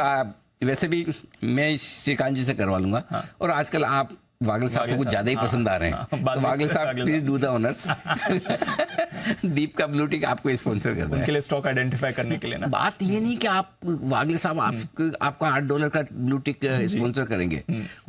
वैसे भी मैं श्रीकांत जी से करवा लूंगा। और आजकल आप वागले साहब को कुछ ज्यादा ही पसंद आ रहे हैं, तो वागले साहब प्लीज डू द ऑनर्स। दीप का ब्लू टिक आपको स्पॉन्सर करना है, उनके लिए स्टॉक आइडेंटिफाई करने के लिए ना। बात ये नहीं कि आप वागले साहब आपका $8 का ब्लू टिक स्पॉन्सर करेंगे।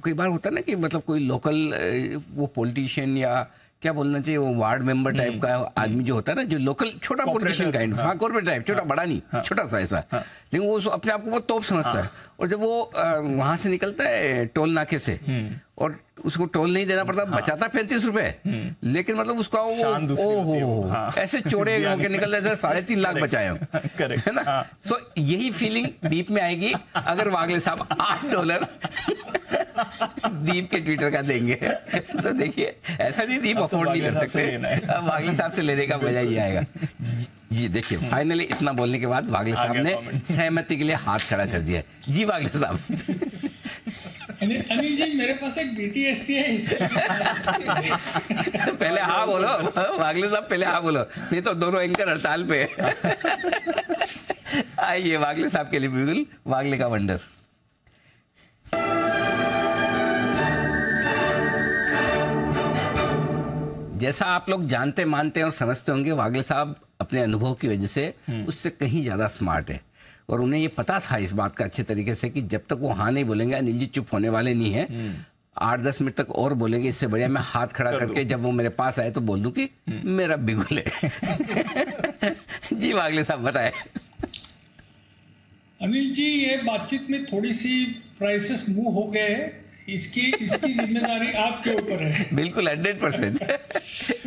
कई बार होता है ना कि मतलब कोई लोकल वो पॉलिटिशियन या क्या बोलना चाहिए, वो वार्ड मेंबर टाइप का आदमी जो होता है ना, जो लोकल छोटा पॉलिटिशियन काइंड, हाँ, कॉर्पोरेट टाइप, छोटा बड़ा नहीं, छोटा सा ऐसा, लेकिन वो अपने आप को बहुत तोप समझता है। और जब वो वहां से निकलता है टोल नाके से और उसको टोल नहीं देना पड़ता, बचाता $35, लेकिन मतलब उसका वो ऐसे चौड़े होकर निकल जाता है, 3.5 लाख बचाए है ना। सो यही फीलिंग दीप में आएगी अगर वागले साहब $8 दीप के ट्विटर का देंगे। तो देखिए ऐसा नहीं दीप अफोर्ड नहीं कर सकते, वागले साहब से लेने का मजा ही आएगा जी। देखिए फाइनली इतना बोलने के बाद वागले साहब ने सहमति के लिए हाथ खड़ा कर दिया जी। वागले साहब अनिल जी मेरे पास एक BTST है, इसके पहले हाँ बोलो वागले साहब, पहले हाँ बोलो, नहीं तो दोनों एंकर हड़ताल पे आइए वागले साहब के लिए बिल्कुल वागले का वंडर। जैसा आप लोग जानते मानते और समझते होंगे, वागले साहब अपने अनुभव की वजह से उससे कहीं ज्यादा स्मार्ट है और उन्हें ये पता था इस बात का अच्छे तरीके से कि जब तक वो हाँ नहीं बोलेंगे अनिल जी चुप होने वाले नहीं है। 8-10 मिनट तक और बोलेंगे, इससे बढ़िया मैं हाथ खड़ा करके जब वो मेरे पास आए तो बोल दूं कि मेरा बिगुल है। जी वागले साहब बताएं। अनिल जी ये बातचीत में थोड़ी सी प्राइसेस मूव हो गए हैं, इसकी जिम्मेदारी आपके ऊपर है। बिल्कुल 100%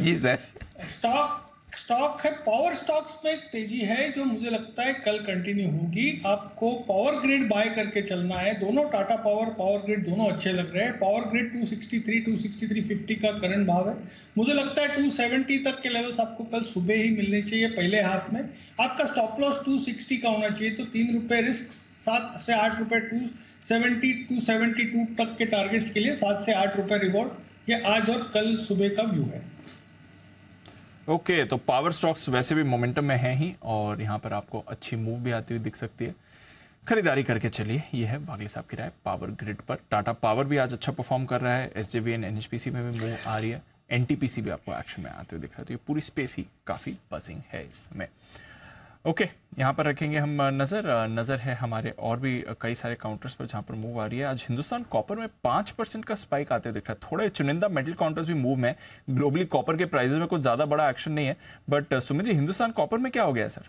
जी सर। स्टॉक है, पावर स्टॉक्स में एक तेजी है जो मुझे लगता है कल कंटिन्यू होगी। आपको पावर ग्रिड बाय करके चलना है। दोनों टाटा पावर ग्रिड दोनों अच्छे लग रहे हैं। पावर ग्रिड 263-263.50 का करंट भाव है। मुझे लगता है 270 तक के लेवल्स आपको कल सुबह ही मिलने चाहिए पहले हाफ में। आपका स्टॉप लॉस 260 का होना चाहिए, तो ₹3 रिस्क, 7 से ₹8 272 तक के टारगेट्स के लिए ₹7 से ₹8 रिवॉर्ड। ये आज और कल सुबह का व्यू है। ओके, तो पावर स्टॉक्स वैसे भी मोमेंटम में हैं ही और यहाँ पर आपको अच्छी मूव भी आती हुई दिख सकती है। खरीदारी करके चलिए, ये है वागले साहब की राय पावर ग्रिड पर। टाटा पावर भी आज अच्छा परफॉर्म कर रहा है, SJVN NHPC में भी मूव आ रही है, NTPC भी आपको एक्शन में आते हुए दिख रहा है। तो ये पूरी स्पेस ही काफी बजिंग है इसमें। ओके, यहाँ पर रखेंगे हम नज़र है हमारे और भी कई सारे काउंटर्स पर जहाँ पर मूव आ रही है। आज हिंदुस्तान कॉपर में 5% का स्पाइक आते दिख रहा है। थोड़े चुनिंदा मेटल काउंटर्स भी मूव में, ग्लोबली कॉपर के प्राइसेस में कुछ ज़्यादा बड़ा एक्शन नहीं है। बट सुमित जी, हिंदुस्तान कॉपर में क्या हो गया है सर?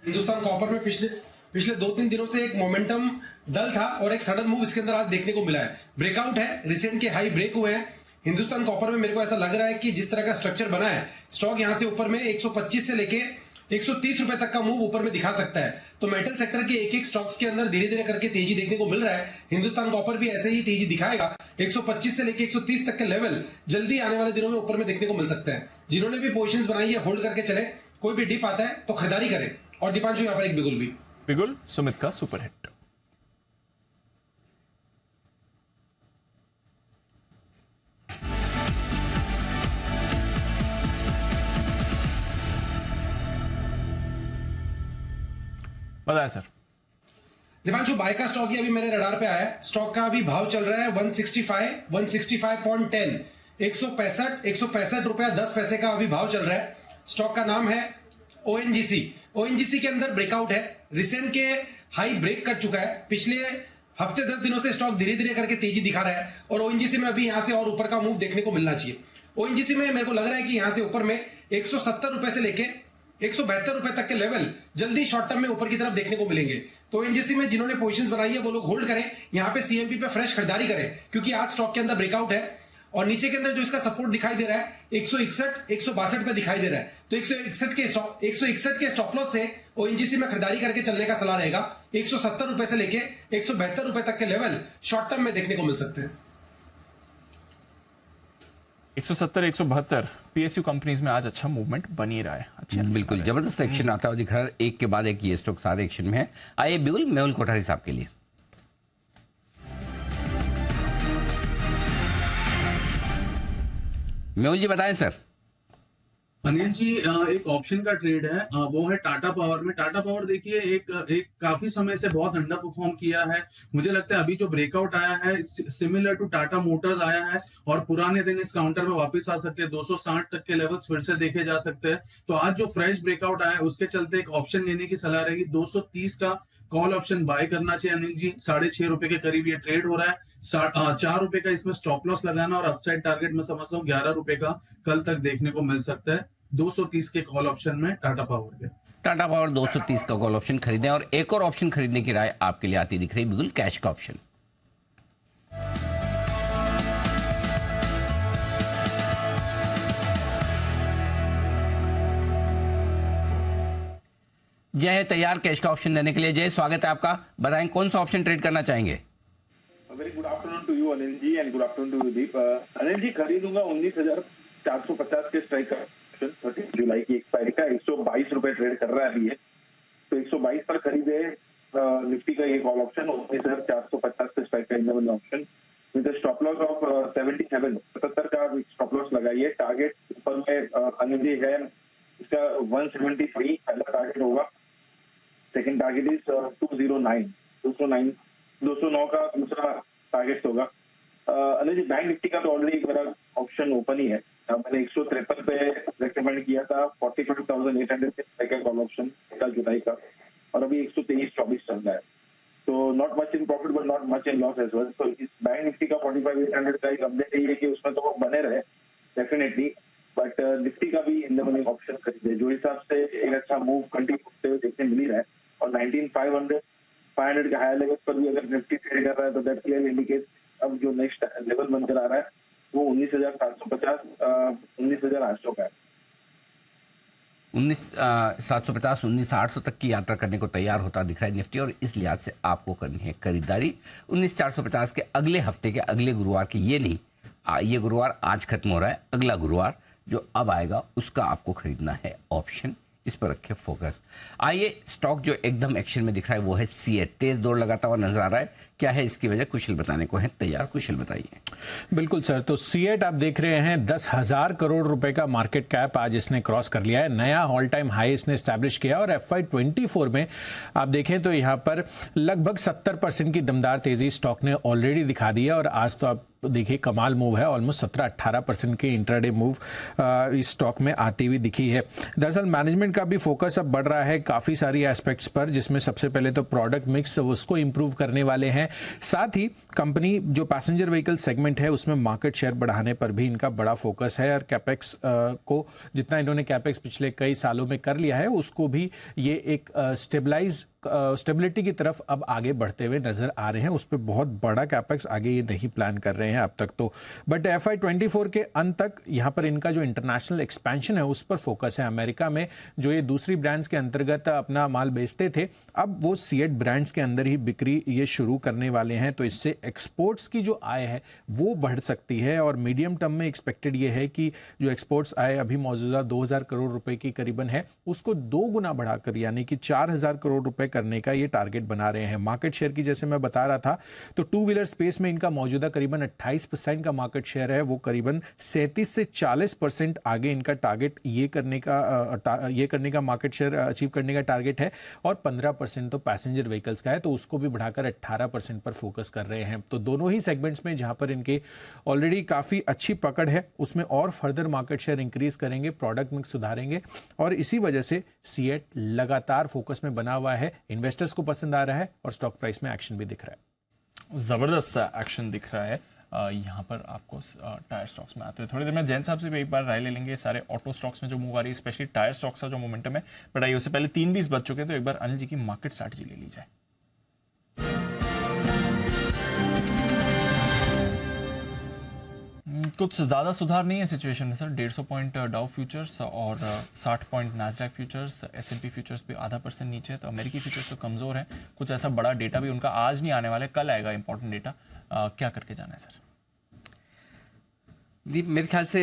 हिंदुस्तान कॉपर में पिछले 2-3 दिनों से एक मोमेंटम डल था और एक सडन मूव इसके अंदर आज देखने को मिला है। ब्रेकआउट है, रिसेंट के हाई ब्रेक हुए हैं। हिंदुस्तान कॉपर में मेरे को ऐसा लग रहा है कि जिस तरह का स्ट्रक्चर बना है, स्टॉक यहां से ऊपर में 125 से लेके 130 रुपए तक का मूव ऊपर में दिखा सकता है। तो मेटल सेक्टर के एक स्टॉक्स के अंदर धीरे धीरे करके तेजी देखने को मिल रहा है। हिंदुस्तान कॉपर भी ऐसे ही तेजी दिखाएगा। 125 से लेके 130 तक के लेवल जल्दी आने वाले दिनों में ऊपर में देखने को मिल सकते हैं। जिन्होंने भी पोजीशंस बनाई है होल्ड करके चले, कोई भी डिप आता है तो खरीदारी करें। और दीपांशु यहाँ पर एक बिगुल सुमित का सुपर हिट। बताया सर। दीपांशु, बाय का स्टॉक ही अभी मेरे रडार पे आया है। स्टॉक का अभी भाव चल रहा है 165.10 165 रुपया 10 पैसे का अभी भाव चल रहा है। स्टॉक का नाम है ओएनजीसी। ओएनजीसी के अंदर ब्रेकआउट है, रिसेंट के हाई ब्रेक कर चुका है। पिछले हफ्ते 10 दिनों से स्टॉक धीरे धीरे करके तेजी दिखा रहा है और ओएनजीसी में अभी यहां से और ऊपर का मूव देखने को मिलना चाहिए। ओएनजीसी में मेरे को लग रहा है कि यहां से ऊपर में 170 रुपए से लेके 172 रुपए तक के लेवल जल्दी शॉर्ट टर्म में ऊपर की तरफ देखने को मिलेंगे। तो ओएनजीसी में जिन्होंने पोजीशंस बनाई है वो लोग होल्ड करें, यहां पे सीएमपी पे फ्रेश खरीदारी करें, क्योंकि आज स्टॉक के अंदर ब्रेकआउट है और नीचे के अंदर जो इसका सपोर्ट दिखाई दे रहा है 161 162 पे दिखाई दे रहा है। तो 161 के स्टॉप लॉस से ओएनजीसी में खरीदारी करके चलने का सलाह रहेगा। 170 रुपए से लेके 172 रुपए तक के लेवल शॉर्ट टर्म में देखने को मिल सकते हैं। 170 172 पीएसयू कंपनीज में आज अच्छा मूवमेंट बन ही रहा है। अच्छा, बिल्कुल जबरदस्त एक्शन आता हुआ दिख रहा है, एक के बाद एक ये स्टॉक सारे एक्शन में है। आइए मेहुल कोठारी साहब के लिए। मेहुल जी बताएं सर। अनिल जी, एक ऑप्शन का ट्रेड है, वो है टाटा पावर में। टाटा पावर देखिए एक काफी समय से बहुत अंडर परफॉर्म किया है। मुझे लगता है अभी जो ब्रेकआउट आया है सिमिलर टू टाटा मोटर्स आया है और पुराने दिन इस काउंटर पे वापस आ सकते हैं। 260 तक के लेवल्स फिर से देखे जा सकते हैं। तो आज जो फ्रेश ब्रेकआउट आया है उसके चलते एक ऑप्शन लेने की सलाह रहेगी। 230 का कॉल ऑप्शन बाय करना चाहिए अनिल जी। 6.5 रुपए के करीब ये ट्रेड हो रहा है। 4 रुपए का इसमें स्टॉप लॉस लगाना और अपसाइड टारगेट में समझता हूँ 11 रुपए का कल तक देखने को मिल सकता है 230 के कॉल ऑप्शन में टाटा पावर के। टाटा पावर 230 का कॉल ऑप्शन खरीदें। और एक और ऑप्शन खरीदने की राय आपके लिए आती दिख रही, बिल्कुल कैश का ऑप्शन। जय है तैयार कैश का ऑप्शन देने के लिए। जय, स्वागत है आपका। बताएं कौन सा ऑप्शन ट्रेड करना चाहेंगे। Very good afternoon to you Anil ji and good afternoon to Deep. Anil ji, खरीदूंगा 19,450 के स्ट्राइक का ऑप्शन 30 जुलाई की एक्सपायरी का। 122 रुपए ट्रेड कर रहा है अभी ये, तो 122 पर खरीदे निफ्टी का ये कॉल ऑप्शन 19,450 के स्ट्राइक का Indian option with stop loss of 77 का स्टॉप लॉस लगाइए। टारगेट ऊपर में अनिल जी है इसका 173 पहला टारगेट होगा। सेकंड टारगेट इज 209 का दूसरा टारगेट होगा। अनिल जी, बैंक निफ्टी का तो ऑलरेडी मेरा ऑप्शन ओपन ही है। मैंने 153 पे रेकमेंड किया था 45,800 का कॉल ऑप्शन का जुलाई का, और अभी 123.24 चल रहा है। तो not much in profit but not much in loss as well. तो इस बैंक निफ्टी का 45,800 का एक अपडेट है कि उसमें तो वो बने रहे डेफिनेटली, बट निफ्टी का भी इन द मनी ऑप्शन खरीदे। जो हिसाब से एक अच्छा मूव कंटिन्यू होते हुए देखने मिल रहा है और 19,500 के हायर लेवल पर भी अगर निफ्टी ट्रेड कर रहा है तो दैट क्लियर इंडिकेट अब जो नेक्स्ट लेवल बनकर आ रहा है वो 19,750 19,800 का है। 19,750 19,800 तक की यात्रा करने को तैयार होता दिख रहा है निफ्टी, और इस लिहाज से आपको करनी है खरीदारी 19,450 के अगले हफ्ते के अगले गुरुवार की। ये नहीं, ये गुरुवार आज खत्म हो रहा है, अगला गुरुवार जो अब आएगा उसका आपको खरीदना है ऑप्शन। इस पर रखे फोकस। आइए, स्टॉक जो एकदम एक्शन में दिख रहा है वो है सीएट। तेज दौड़ लगाता हुआ नजर आ रहा है, क्या है इसकी वजह? कुशल बताने को है तैयार। कुशल बताइए। बिल्कुल सर, तो सीएट आप देख रहे हैं 10,000 करोड़ रुपए का मार्केट कैप आज इसने क्रॉस कर लिया है। नया ऑल टाइम हाई इसने स्टैब्लिश किया और FY24 में आप देखें तो यहाँ पर लगभग 70% की दमदार तेजी स्टॉक ने ऑलरेडी दिखा दी है और आज तो आप देखिए कमाल मूव है, ऑलमोस्ट 17-18% की इंट्राडे मूव इस स्टॉक में आती हुई दिखी है। दरअसल मैनेजमेंट का भी फोकस अब बढ़ रहा है काफ़ी सारी एस्पेक्ट्स पर, जिसमें सबसे पहले तो प्रोडक्ट मिक्स उसको इंप्रूव करने वाले हैं। साथ ही कंपनी जो पैसेंजर व्हीकल सेगमेंट है उसमें मार्केट शेयर बढ़ाने पर भी इनका बड़ा फोकस है और कैपेक्स को जितना इन्होंने कैपेक्स पिछले कई सालों में कर लिया है उसको भी ये एक स्टेबिलिटी की तरफ अब आगे बढ़ते हुए नजर आ रहे हैं। उस पर बहुत बड़ा कैपेक्स आगे ये नहीं प्लान कर रहे हैं अब तक तो, बट FY24 के अंत तक यहाँ पर इनका जो इंटरनेशनल एक्सपेंशन है उस पर फोकस है। अमेरिका में जो ये दूसरी ब्रांड्स के अंतर्गत अपना माल बेचते थे, अब वो सीएट ब्रांड्स के अंदर ही बिक्री ये शुरू करने वाले हैं, तो इससे एक्सपोर्ट्स की जो आय है वो बढ़ सकती है और मीडियम टर्म में एक्सपेक्टेड ये है कि जो एक्सपोर्ट्स आय अभी मौजूदा 2,000 करोड़ रुपए की करीबन है उसको 2 गुना बढ़ाकर यानी कि 4,000 करोड़ रुपए करने का ये टारगेट बना रहे हैं। मार्केट शेयर की जैसे मैं बता रहा था तो टू व्हीलर स्पेस में इनका मौजूदा करीबन 28% का मार्केट शेयर है, वो करीबन 37 से 40% आगे इनका टारगेट ये करने का मार्केट शेयर अचीव करने का टारगेट है, और 15% तो पैसेंजर व्हीकल्स का है, तो उसको भी बढ़ाकर 18% पर फोकस कर रहे हैं। तो दोनों ही सेगमेंट्स में जहां पर इनके ऑलरेडी काफी अच्छी पकड़ है उसमें और फर्दर मार्केट शेयर इंक्रीज करेंगे, प्रोडक्ट मिक्स सुधारेंगे, और इसी वजह से सीएट लगातार फोकस में बना हुआ है। इन्वेस्टर्स को पसंद आ रहा है और स्टॉक प्राइस में एक्शन भी दिख रहा है, जबरदस्त एक्शन दिख रहा है। यहाँ पर आपको टायर स्टॉक्स में आते हुए थोड़ी देर में जैन साहब से भी एक बार राय ले लेंगे सारे ऑटो स्टॉक्स में जो मूव आ रही है, स्पेशली टायर स्टॉक्स का जो मोमेंटम है। बट आइए उससे पहले 3:20 बज चुके हैं, तो एक बार अनिल जी की मार्केट स्ट्रैटेजी ले ली जाए। कुछ ज़्यादा सुधार नहीं है सिचुएशन में सर। 150 पॉइंट डाउ फ्यूचर्स और 60 point Nasdaq futures, S&P futures भी ½ % नीचे है। तो अमेरिकी फ्यूचर्स तो कमज़ोर है, कुछ ऐसा बड़ा डेटा भी उनका आज नहीं आने वाला है, कल आएगा इंपॉर्टेंट डेटा। क्या करके जाना है सर? जी मेरे ख्याल से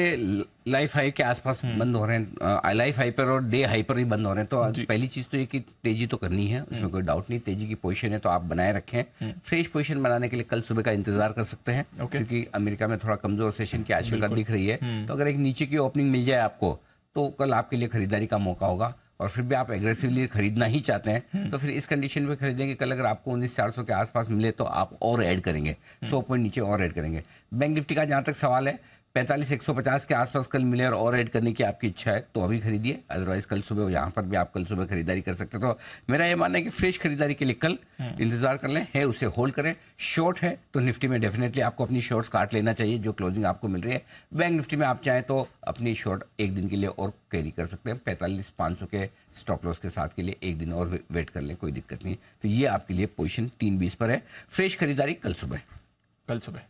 लाइफ हाई के आसपास बंद हो रहे हैं, लाइफ हाई पर और डे हाई पर भी बंद हो रहे हैं। तो पहली चीज तो ये कि तेजी तो करनी है, उसमें कोई डाउट नहीं। तेजी की पोजीशन है तो आप बनाए रखें। फ्रेश पोजीशन बनाने के लिए कल सुबह का इंतजार कर सकते हैं, क्योंकि अमेरिका में थोड़ा कमजोर सेशन की आशंका दिख रही है। तो अगर एक नीचे की ओपनिंग मिल जाए आपको तो कल आपके लिए खरीदारी का मौका होगा। और फिर भी आप एग्रेसिवली खरीदना ही चाहते हैं तो फिर इस कंडीशन में खरीदेंगे। कल अगर आपको 19,400 के आसपास मिले तो आप और ऐड करेंगे, 100 पॉइंट नीचे और ऐड करेंगे। बैंक निफ्टी का जहां तक सवाल है 45,150 के आसपास कल मिले और ऐड करने की आपकी इच्छा है तो अभी खरीदिए, अदरवाइज कल सुबह यहाँ पर भी आप कल सुबह खरीदारी कर सकते हैं। तो मेरा ये मानना है कि फ्रेश खरीदारी के लिए कल इंतजार कर लें, है उसे होल्ड करें। शॉर्ट है तो निफ्टी में डेफिनेटली आपको अपनी शॉर्ट्स काट लेना चाहिए जो क्लोजिंग आपको मिल रही है। बैंक निफ्टी में आप चाहें तो अपनी शॉर्ट एक दिन के लिए और कैरी कर सकते हैं, 45,500 के स्टॉप लॉस के साथ के लिए एक दिन और वेट कर लें, कोई दिक्कत नहीं। तो ये आपके लिए पोजीशन 3:20 पर है। फ्रेश खरीदारी कल सुबह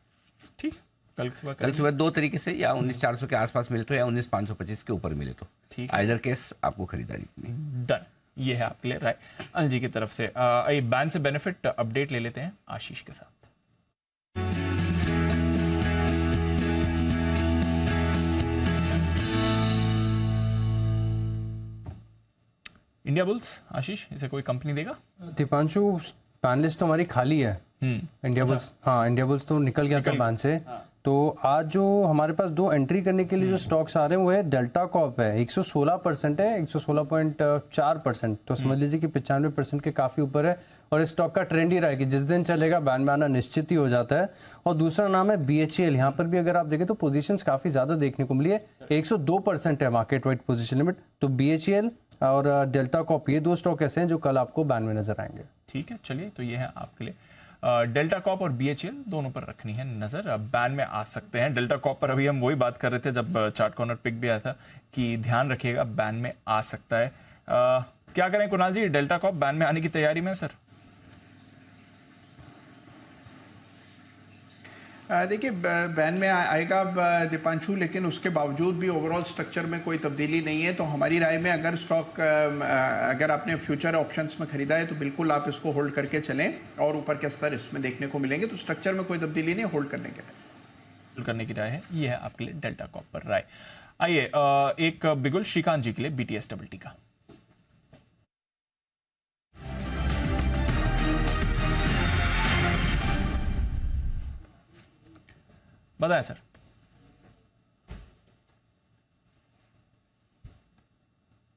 ठीक। कल सुबह 2 तरीके से, या 19,400 के आसपास मिले तो, या 19,525 के ऊपर मिले तो, आइदर केस आपको खरीदारी डन। ये है आपके लिए राय अनिल जी की तरफ से। बैन से बेनिफिट अपडेट ले लेते हैं आशीष के साथ। इंडिया बुल्स, आशीष इसे कोई कंपनी देगा? दीपांशु पैनलिस्ट तो हमारी खाली है। इंडिया बुल्स, हाँ इंडिया बुल्स तो निकल गया था बैन से। तो आज जो हमारे पास 2 एंट्री करने के लिए जो स्टॉक्स आ रहे हैं वो है डेल्टा कॉप है, 116% है, 116.4%। तो समझ लीजिए कि 95% के काफ़ी ऊपर है। और इस स्टॉक का ट्रेंड ही रहा है कि जिस दिन चलेगा बैन में आना निश्चित ही हो जाता है। और दूसरा नाम है BHEL। यहाँ पर भी अगर आप देखें तो पोजीशंस काफ़ी ज़्यादा देखने को मिली है, 102% है मार्केट वाइड पोजीशन लिमिट। तो BHEL और डेल्टा कॉप ये 2 स्टॉक ऐसे हैं जो कल आपको बैन में नजर आएंगे। ठीक है, चलिए तो ये है आपके लिए। डेल्टा कॉप और BHEL दोनों पर रखनी है नजर, बैन में आ सकते हैं। डेल्टा कॉप पर अभी हम वही बात कर रहे थे जब चार्ट कॉर्नर पिक भी आया था कि ध्यान रखिएगा बैन में आ सकता है। क्या करें कुणाल जी, डेल्टा कॉप बैन में आने की तैयारी में सर? देखिए बैन में आएगा दीपांशु, लेकिन उसके बावजूद भी ओवरऑल स्ट्रक्चर में कोई तब्दीली नहीं है। तो हमारी राय में अगर स्टॉक अगर आपने फ्यूचर ऑप्शंस में खरीदा है तो बिल्कुल आप इसको होल्ड करके चलें और ऊपर के स्तर इसमें देखने को मिलेंगे। तो स्ट्रक्चर में कोई तब्दीली नहीं, होल्ड करने के लिए होल्ड करने की राय है। ये है आपके लिए डेल्टा कॉप पर राय। आइए एक बिगुल श्रीकांत जी के लिए BTSWT का। बताएं सर।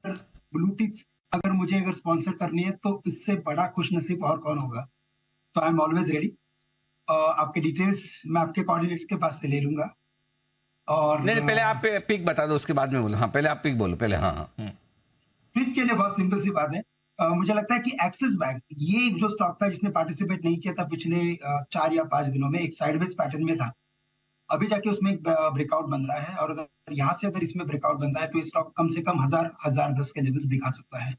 ब्लूटिक्स अगर मुझे स्पॉन्सर करनी है तो इससे बड़ा खुशनसीब और कौन होगा। तो आई एम ऑलवेज रेडी। आपके डिटेल्स मैं आपके कोऑर्डिनेटर के पास से ले लूंगा। और नहीं पहले आप पिक बता दो, उसके बाद में बोलो। हाँ पहले आप पिक बोलो पहले। हाँ पिक के लिए बहुत सिंपल सी बात है। मुझे लगता है कि एक्सिस बैंक ये जो स्टॉक था जिसने पार्टिसिपेट नहीं किया था पिछले 4 या 5 दिनों में, एक साइडवेज पैटर्न में था, अभी जाके उसमें एक ब्रेकआउट बन रहा है। और अगर यहाँ से अगर इसमें ब्रेकआउट बनता है तो स्टॉक कम से कम 1010 के लेवल्स दिखा सकता है।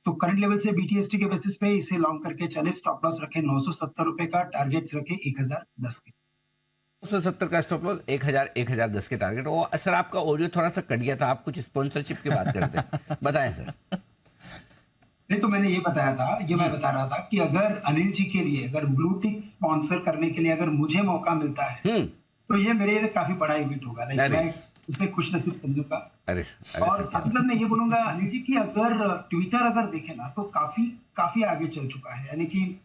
तो करंट लेवल से BTST के बेसिस पे इसे लॉन्ग करके चले। स्टॉप लॉस रखे 970 रुपए का, टारगेट्स रखे 1010 के। 970 का स्टॉप लॉस, 1010 के टारगेट। वो सर आपका ऑडियो थोड़ा सा कट गया था, आप कुछ स्पॉन्सरशिप की बात करते हैं, बताएं सर। नहीं तो मैंने ये बताया था, ये मैं बता रहा था कि अगर अनिल जी के लिए अगर ब्लूटिक स्पॉन्सर करने के लिए अगर मुझे मौका मिलता है तो ये मेरे लिए काफी बड़ा इवेंट होगा। इसमें खुश नसीब समझू का। अरे और साथ ही साथ मैं ये बोलूंगा अनिल जी कि अगर ट्विटर अगर देखें ना तो काफी आगे चल चुका है, यानी कि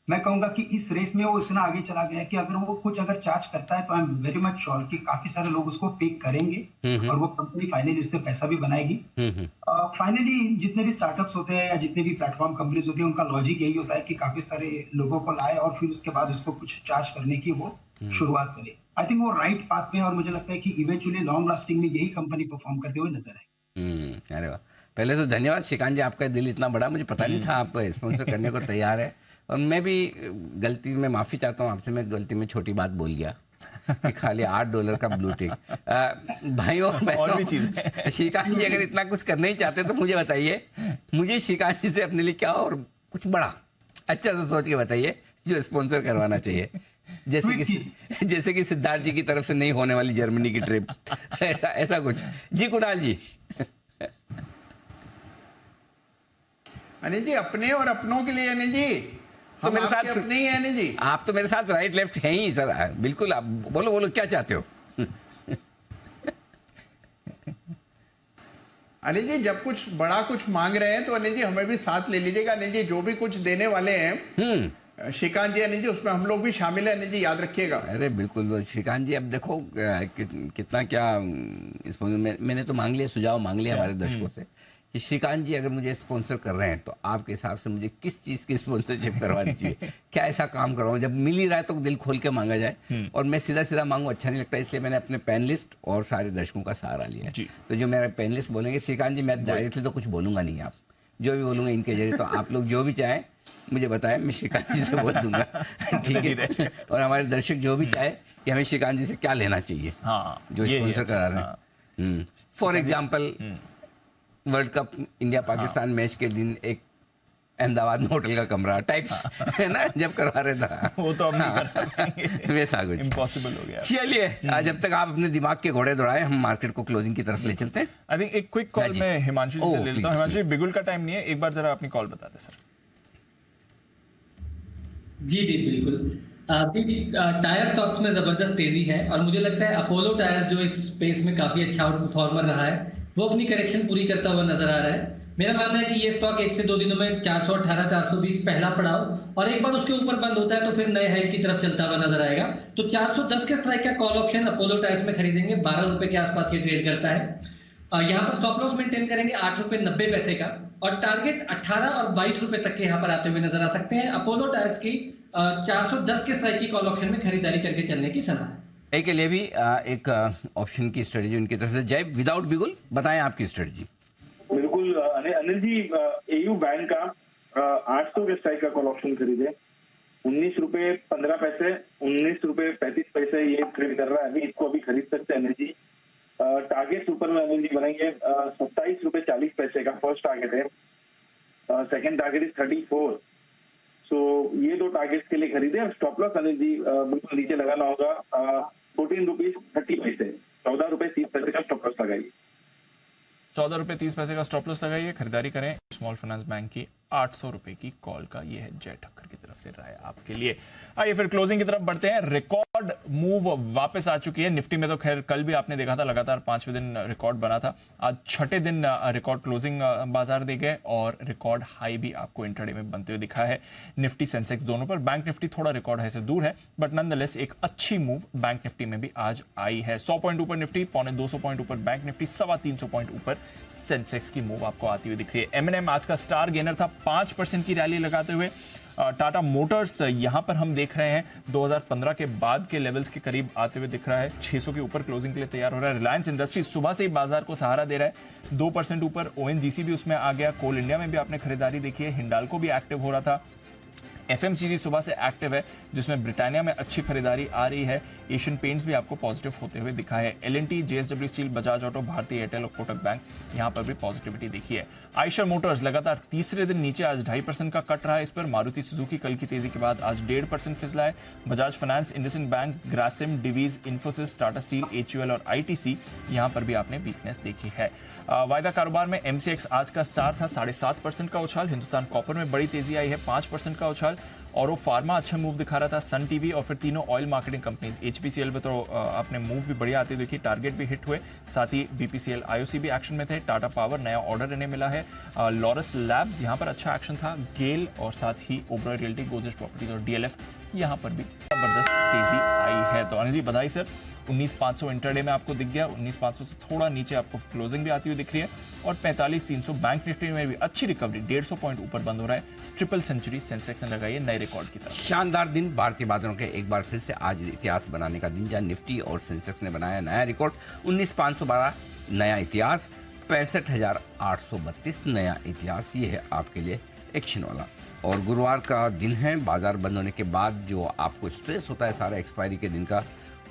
मैं कहूंगा कि इस रेस में वो इतना आगे चला गया है कि अगर वो कुछ अगर चार्ज करता है तो I am very much sure कि काफी सारे लोग उसको पिक करेंगे और वो कंपनी फाइनली उससे पैसा भी बनाएगी। फाइनली जितने भी स्टार्टअप्स होते हैं या जितने भी प्लेटफॉर्म कंपनीज होती है उनका लॉजिक यही होता है कि काफी सारे लोगों को लाए और फिर उसके बाद उसको कुछ चार्ज करने की वो शुरुआत करे। आई थिंक वो राइट पाथ पे, और मुझे लगता है कि इवेंचुअली लॉन्ग लास्टिंग में यही कंपनी परफॉर्म करते हुए नजर आएगी। अरे वाह, पहले तो धन्यवाद श्रीकांत जी, आपका दिल इतना बड़ा मुझे पता नहीं था आप स्पॉन्सर करने को तैयार है। और मैं भी गलती में माफी चाहता हूँ आपसे, मैं गलती में छोटी बात बोल गया कि खाली $8 का ब्लू टिक। भाइयों बहनों, श्रीकांत जी अगर इतना कुछ करना ही चाहते तो मुझे बताइए, मुझे श्रीकांत जी से अपने लिए क्या और कुछ बड़ा अच्छा से सोच के बताइए जो स्पॉन्सर करवाना चाहिए, जैसे कि सिद्धार्थ जी की तरफ से नहीं होने वाली जर्मनी की ट्रिप, ऐसा कुछ। जी कुणाल जी। अनिल जी, अपने और अपनों के लिए अनिल जी, तो मेरे साथ अपने ही है जी। आप तो मेरे साथ राइट लेफ्ट हैं ही सर, बिल्कुल। आप बोलो क्या चाहते हो। अनिल जी, जब कुछ बड़ा कुछ मांग रहे हैं तो अनिल जी हमें भी साथ ले लीजिएगा। अनिल जी जो भी कुछ देने वाले हैं श्रीकांत जी, अनिल जी उसमें हम लोग भी शामिल है अनिल जी, याद रखिएगा। अरे बिल्कुल श्रीकांत जी, अब देखो कितना क्या मैंने तो मांग लिया, सुझाव मांग लिया हमारे दर्शकों से कि श्रीकांत जी अगर मुझे स्पॉन्सर कर रहे हैं तो आपके हिसाब से मुझे किस चीज की स्पॉन्सरशिप करवानी चाहिए, क्या ऐसा काम करवाऊं जब मिल ही रहा है तो दिल खोल के मांगा जाए। और मैं सीधा मांगू अच्छा नहीं लगता, इसलिए मैंने अपने पैनलिस्ट और सारे दर्शकों का सहारा लिया है। तो जो मेरे पैनलिस्ट बोलेंगे, श्रीकांत जी मैं डायरेक्टली तो कुछ बोलूंगा नहीं, आप जो भी बोलूंगा इनके जरिए, तो आप लोग जो भी चाहें मुझे बताएं, मैं श्रीकांत जी से बोल दूंगा। ठीक है। और हमारे दर्शक जो भी चाहे कि हमें श्रीकांत जी से क्या लेना चाहिए जो स्पॉन्सर करा रहे हैं। For example world cup India Pakistan match के दिन एक अहमदाबाद में होटल का कमरा टाइप्स है ना, जब करवा रहे था वो तो अब नहीं कर पाएंगे, वैसा कुछ इम्पॉसिबल हो गया। चलिए जब तक आप अपने दिमाग के घोड़े दौड़ाए, हम मार्केट को क्लोजिंग की तरफ ले चलते हैं। आई थिंक एक क्विक कॉल में हिमांशु जी से ले लेता हूं। हिमांशु जी, बिगुल का टाइम नहीं है, एक बार जरा अपनी कॉल बता दें सर। जी बिल्कुल। टायर स्टॉक्स में जबरदस्त तेजी है और मुझे लगता है अपोलो टायर जो इस स्पेस में काफी अच्छा आउट परफॉर्मर रहा है वो अपनी करेक्शन पूरी करता हुआ नजर आ रहा है। मेरा मानना है कि ये स्टॉक 1 से 2 दिनों में 418 420 पहला पड़ाव और एक बार उसके ऊपर बंद होता है तो फिर नए हाइज की तरफ चलता हुआ नजर आएगा। तो 410 के स्ट्राइक का कॉल ऑप्शन अपोलो टायर्स में खरीदेंगे, 12 रुपए के आसपास ये ट्रेड करता है। यहाँ पर स्टॉप लॉस मेंटेन करेंगे 8 रुपए 90 पैसे का और टारगेट 18 और 22 रुपए तक के यहाँ पर आते हुए नजर आ सकते हैं। अपोलो टायर्स की 410 के स्ट्राइक की कॉल ऑप्शन में खरीदारी करके चलने की सलाह है। के लिए भी एक ऑप्शन की स्ट्रेटजी उनकी तरफ से। जय विदाउट बिगुल, बताएं आपकी स्ट्रेटजी। बिल्कुल अनिल जी, एयू बैंक का 800 के स्ट्राइक का कॉल ऑप्शन खरीदे, 19 रुपए 15 पैसे, 19 रुपए 35 पैसे ये ट्रेड कर रहा है अभी, इसको अभी खरीद सकते हैं अनिल जी। टारगेट ऊपर में अनिल जी बनाएंगे 27 रुपए 40 पैसे का फर्स्ट टारगेट है, सेकंड टारगेट इज 34। सो ये 2 टारगेट्स के लिए खरीदे। और स्टॉप लॉस अनिल जी बिल्कुल नीचे लगाना होगा 14 रुपीज 30 पैसे, 14 रुपए 30 पैसे का स्टॉप लॉस लगाइए। 14 रुपए 30 पैसे का स्टॉप लॉस लगाइए, खरीदारी करें। स्मॉल फाइनेंस बैंक की 800 रुपए की कॉल का ये है जय ठक्कर की तरफ से राय आपके लिए। आइए फिर क्लोजिंग की तरफ बढ़ते हैं। रिकॉर्ड मूव वापस आ चुकी है निफ्टी में, तो खैर कल भी आपने देखा था लगातार 5वें दिन रिकॉर्ड बना था। आज 6ठे दिन रिकॉर्ड क्लोजिंग बाजार दे गए और रिकॉर्ड हाई भी आपको इंट्राडे में बनते हुए दिखा है निफ्टी सेंसेक्स दोनों पर। बैंक निफ्टी थोड़ा रिकॉर्ड हाई से दूर है बट नॉनदलेस एक अच्छी मूव बैंक निफ्टी में भी आज आई है। 100 पॉइंट ऊपर निफ्टी, 250 पॉइंट ऊपर बैंक निफ्टी, 325 पॉइंट ऊपर सेंसेक्स की मूव आपको आती हुई दिख रही है। M&M आज का स्टार गेनर था 5% की रैली लगाते हुए। टाटा मोटर्स यहां पर हम देख रहे हैं 2015 के बाद के लेवल्स के करीब आते हुए दिख रहा है, 600 के ऊपर क्लोजिंग के लिए तैयार हो रहा है। रिलायंस इंडस्ट्रीज सुबह से ही बाजार को सहारा दे रहा है, 2% ऊपर। ONGC भी उसमें आ गया। कोल इंडिया में भी आपने खरीदारी देखी है, हिंडाल्को भी एक्टिव हो रहा था। FMCG सुबह से एक्टिव है जिसमें ब्रिटानिया में अच्छी खरीदारी आ रही है। एशियन पेंट्स भी आपको पॉजिटिव होते हुए दिखा है। L&T, JSW steel, Bajaj auto, Bharti Airtel और कोटक बैंक यहां पर भी पॉजिटिविटी देखी है। आयशर मोटर्स लगातार तीसरे दिन नीचे, आज 2.5% का कट रहा है इस पर। मारुति सुजुकी कल की तेजी के बाद आज 1.5% फिसला है। Bajaj finance, IndusInd bank, Grasim, Divi's, Infosys, Tata steel, HUL और ITC यहां पर भी आपने वीकनेस देखी है। वायदा कारोबार में MCX आज का स्टार था, 7.5% का उछाल। हिंदुस्तान कॉपर में बड़ी तेजी आई है, 5% का उछाल। और वो फार्मा अच्छा मूव दिखा रहा था, सन टीवी और फिर तीनों ऑयल मार्केटिंग कंपनीज। एचपीसीएल में तो आपने मूव भी बढ़िया आते देखिए, टारगेट भी हिट हुए, साथ ही बीपीसीएल आईओसी भी एक्शन में थे। टाटा पावर नया ऑर्डर इन्हें मिला है। लॉरस लैब्स यहाँ पर अच्छा एक्शन था। गेल और साथ ही ओबरॉय रियल्टी, गोदरेज प्रॉपर्टीज और डीएलएफ यहाँ पर भी जबरदस्त तेजी आई है। तो अनिल जी बधाई सर। 19,500 इंटरडे में आपको दिख गया, 19,500 से थोड़ा नीचे आपको क्लोजिंग भी आती हुई दिख रही है और 45,300 बैंक निफ्टी में भी अच्छी रिकवरी, 150 पॉइंट ऊपर बंद हो रहा है। ट्रिपल सेंचुरी सेंसेक्स ने लगाई है नए रिकॉर्ड की तरफ। शानदार दिन भारतीय बाजारों के एक बार फिर से आज इतिहास बनाने का दिन, जहां निफ्टी और सेंसेक्स ने बनाया नया रिकॉर्ड 19,512 नया इतिहास, 65,832 नया इतिहास। ये है आपके लिए एक्शन वाला। और गुरुवार का दिन है, बाजार बंद होने के बाद जो आपको स्ट्रेस होता है सारा एक्सपायरी के दिन का,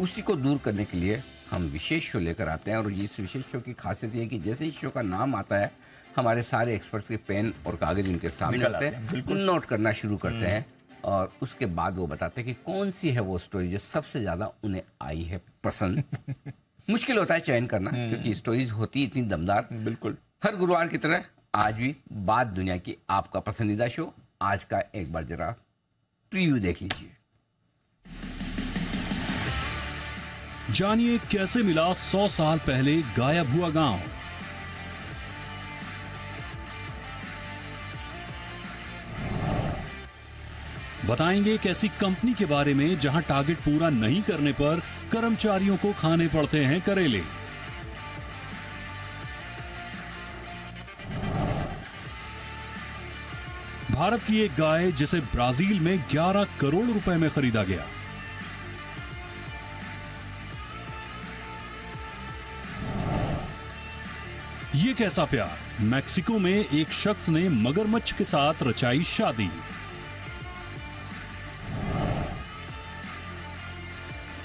उसी को दूर करने के लिए हम विशेष शो लेकर आते हैं। और इस विशेष शो की खासियत ये है कि जैसे ही शो का नाम आता है हमारे सारे एक्सपर्ट्स के पेन और कागज उनके सामने होते हैं, नोट करना शुरू करते हैं और उसके बाद वो बताते हैं कि कौन सी है वो स्टोरी जो सबसे ज़्यादा उन्हें आई है पसंद। मुश्किल होता है चयन करना क्योंकि स्टोरीज होती इतनी दमदार। बिल्कुल हर गुरुवार की तरह आज भी बात दुनिया की आपका पसंदीदा शो। आज का एक बार जरा प्रीव्यू देख लीजिए। जानिए कैसे मिला 100 साल पहले गायब हुआ गांव। बताएंगे एक ऐसी कंपनी के बारे में जहां टारगेट पूरा नहीं करने पर कर्मचारियों को खाने पड़ते हैं करेले। भारत की एक गाय जिसे ब्राजील में 11 करोड़ रुपए में खरीदा गया। ये कैसा प्यार, मैक्सिको में एक शख्स ने मगरमच्छ के साथ रचाई शादी।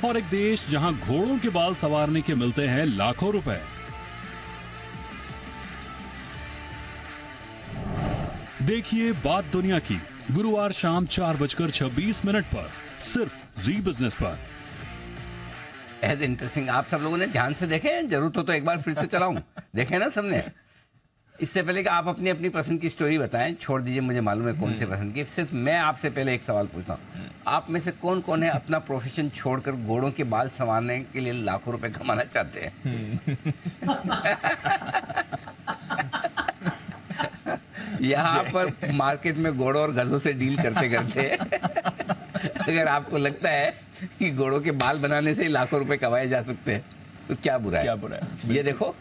और एक देश जहां घोड़ों के बाल संवारने के मिलते हैं लाखों रुपए। देखिए बात दुनिया की गुरुवार शाम 4:26 पर सिर्फ जी बिजनेस पर। इंटरेस्टिंग। आप सब लोगों ने ध्यान से देखे, जरूरत हो तो एक बार फिर से चलाऊं। देखे ना सबने। इससे पहले कि आप अपनी अपनी पसंद की स्टोरी बताएं, छोड़ दीजिए मुझे मालूम है कौन से पसंद की, सिर्फ मैं आपसे पहले एक सवाल पूछता हूं। आप में से कौन कौन है अपना प्रोफेशन छोड़कर घोड़ों के बाल संवारने के लिए लाखों रुपए कमाना चाहते हैं? यहाँ पर मार्केट में घोड़ों और गधों से डील करते करते अगर आपको लगता है कि घोड़ों के बाल बनाने से ही लाखों रुपए कमाए जा सकते हैं तो क्या बुरा है? क्या बुरा है? ये देखो,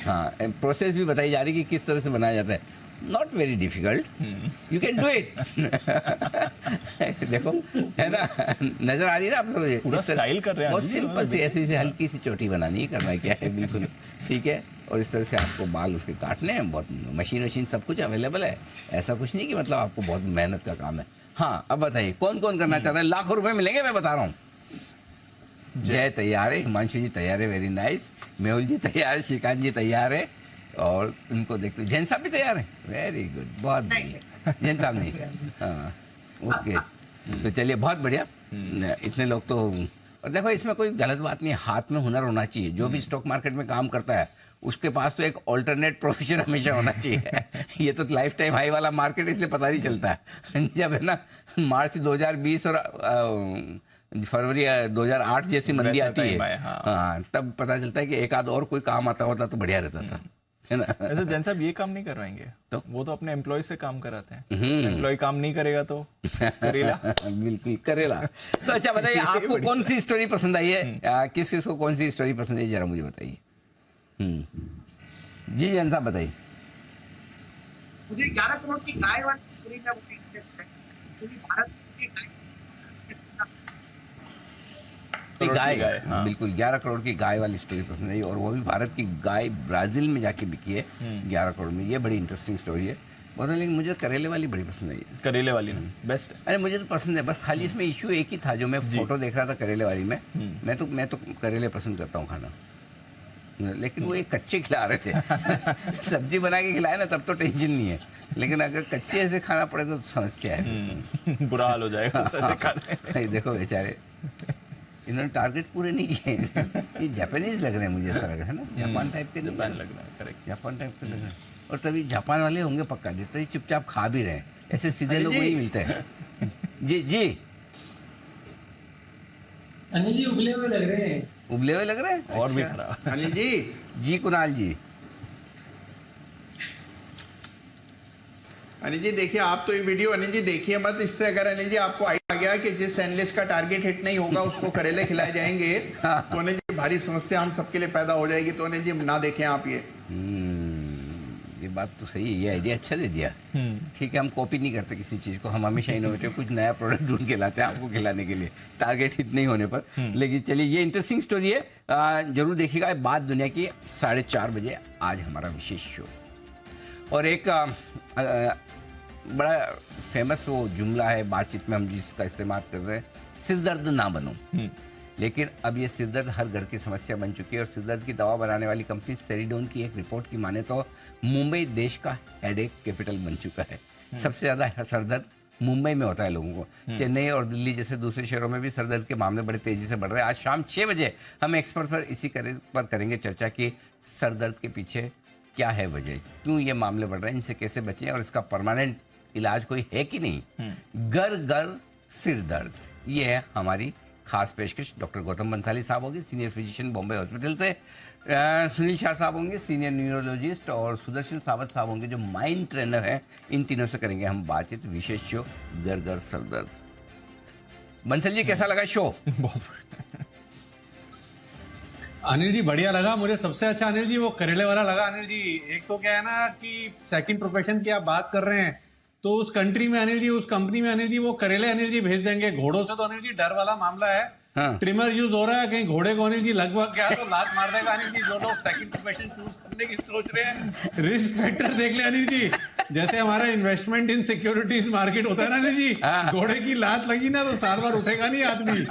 हाँ, प्रोसेस भी बताई जा रही है कि किस तरह से बनाया जाता है। Not very difficult, you can do it. देखो, है ना, नजर आ रही है ना आप सब? पूरा स्टाइल कर रहे हैं। बहुत सिंपल सी ऐसी से हल्की सी चोटी बनानी है, करना है क्या है, बिल्कुल ठीक है। और इस तरह से आपको बाल उसके काटने हैं, बहुत मशीन सब कुछ अवेलेबल है। ऐसा कुछ नहीं कि मतलब आपको बहुत मेहनत का काम है। हाँ, अब बताइए कौन कौन करना चाहता है? लाखों रुपए मिलेंगे, मैं बता रहा हूँ। जय तैयार है, हिमांशु जी तैयार है, वेरी नाइस। मेहुल जी तैयार है, श्रीकांत जी तैयार है और उनको देखते जैन साहब भी तैयार है, वेरी गुड, बहुत बढ़िया। जैन साहब नहीं, हाँ ओके, तो चलिए बहुत बढ़िया। इतने लोग तो, और देखो इसमें कोई गलत बात नहीं है, हाथ में हुनर होना चाहिए। जो भी स्टॉक मार्केट में काम करता है उसके पास तो एक ऑल्टरनेट प्रोफेशन हमेशा होना चाहिए। ये तो लाइफ टाइम हाई वाला मार्केट, इसलिए पता नहीं चलता है। जब है ना मार्च 2020 और फरवरी 2008 जैसी मंदी आती है, हाँ, तब पता चलता है कि एक आध और कोई काम आता होता तो बढ़िया रहता था, है ना। ऐसे जैन साहब ये काम नहीं करवाएंगे तो वो तो अपने एम्प्लॉय से काम कराते हैं। एम्प्लॉय काम नहीं करेगा तो करेला। बिल्कुल करेला। तो अच्छा बताइए, आपको कौन सी स्टोरी पसंद आई है? किस किस को कौन सी स्टोरी पसंद है, जरा मुझे बताइए। जी जैन साहब बताइए। मुझे 11 करोड़ की गाय वाली स्टोरी का इंटरेस्ट है, क्योंकि भारत की गाय, हाँ। बिल्कुल 11 करोड़ की गाय वाली स्टोरी पसंद आई, और वो भी भारत की गाय ब्राजील में जाके बिकी है 11 करोड़ में। ये बड़ी इंटरेस्टिंग स्टोरी है बहुत, लेकिन मुझे करेले वाली बड़ी पसंद आई। करेले वाली बेस्ट है। अरे मुझे तो पसंद है, बस खाली इसमें इश्यू एक ही था, जो मैं फोटो देख रहा था करेले वाली में। मैं तो करेले पसंद करता हूँ खाना, लेकिन वो एक कच्चे खिला रहे थे। सब्जी बना के खिलाए ना तब तो टेंशन नहीं है, लेकिन अगर कच्चे ऐसे खाना पड़े तो समस्या है, बुरा हाल हो जाएगा। देखो बेचारे, इन्होंने टारगेट पूरे नहीं किए। ये जापानीज लग रहे हैं मुझे, ऐसा लग रहा है ना, जापान टाइप के। जापान लग रहा है, करेक्ट, जापान टाइप के लग रहे हैं। और तभी जापान वाले होंगे पक्का, जितने चुपचाप खा भी रहे हैं, ऐसे सीधे लोग वही मिलते हैं। जी जी अनिल जी उबले हुए लग रहे हैं। उबले हुए लग रहे हैं और भी खराब। अनिल जी जी कुणाल जी। अनिल जी देखिए, आप तो ये वीडियो अनिल जी देखिए मत, इससे अगर अनिल जी आपको आइडिया आ गया कि जिस एनालिस्ट का टारगेट हिट नहीं होगा उसको करेले खिलाए जाएंगे तो अनिल जी भारी समस्या हम सबके लिए पैदा हो जाएगी। तो अनिल जी ना देखें आप ये बात तो सही है, ये आइडिया अच्छा दे दिया। ठीक है, हम कॉपी नहीं करते किसी चीज़ को, हम हमेशा इनोवेटिव कुछ नया प्रोडक्ट ढूंढ के लाते हैं आपको खिलाने के लिए, टारगेट हिट नहीं होने पर। लेकिन चलिए, ये इंटरेस्टिंग स्टोरी है, जरूर देखिएगा। बात दुनिया की 4:30 बजे आज हमारा विशेष शो। और एक बड़ा फेमस वो जुमला है बातचीत में हम जिसका इस्तेमाल कर रहे हैं, सिरदर्द ना बनो। लेकिन अब ये सिरदर्द हर घर की समस्या बन चुकी है। और सिरदर्द की दवा बनाने वाली कंपनी सेरिडोन की एक रिपोर्ट की माने तो मुंबई देश का हेडेक कैपिटल बन चुका है। सबसे ज्यादा सरदर्द मुंबई में होता है लोगों को। चेन्नई और दिल्ली जैसे दूसरे शहरों में भी सरदर्द के मामले बड़े तेजी से बढ़ रहे हैं। आज शाम 6 बजे हम एक्सपर्ट पर इसी पर करेंगे चर्चा कि सरदर्द के पीछे क्या है वजह, क्यों ये मामले बढ़ रहे हैं, इनसे कैसे बचें और इसका परमानेंट इलाज कोई है कि नहीं। घर घर सिर दर्द, ये है हमारी खास पेशकश। डॉक्टर गौतम बंसाली साहब होंगे सीनियर फिजिशियन बॉम्बे हॉस्पिटल से, सुनील शाह साहब होंगे सीनियर न्यूरोलॉजिस्ट, और सुदर्शन सावत साहब होंगे जो माइंड ट्रेनर हैं। इन तीनों से करेंगे हम बातचीत, विशेष शो घर घर सिर दर्द। बंसल जी कैसा लगा शो? बहुत अनिल जी बढ़िया लगा मुझे। सबसे अच्छा अनिल जी वो करेले वाला लगा। अनिल जी एक तो क्या है ना कि सेकंड प्रोफेशन की आप बात कर रहे हैं, तो उस कंट्री में अनिल जी, उस कंपनी में अनिल जी वो करेले अनिल जी भेज देंगे। घोड़ों से तो अनिल जी डर वाला मामला है। हाँ। ट्रिमर यूज हो रहा है, कहीं घोड़े को अनिल जी लगभग क्या तो लात मार देगा अनिल जी। जो लोग सेकंड प्रोफेशन चूज करने की सोच रहे हैं, रिस्क फैक्टर देख ले अनिल जी। जैसे हमारा इन्वेस्टमेंट इन सिक्योरिटीज मार्केट होता है ना अनिल जी, घोड़े की लात लगी ना तो 7 बार उठेगा नहीं आदमी।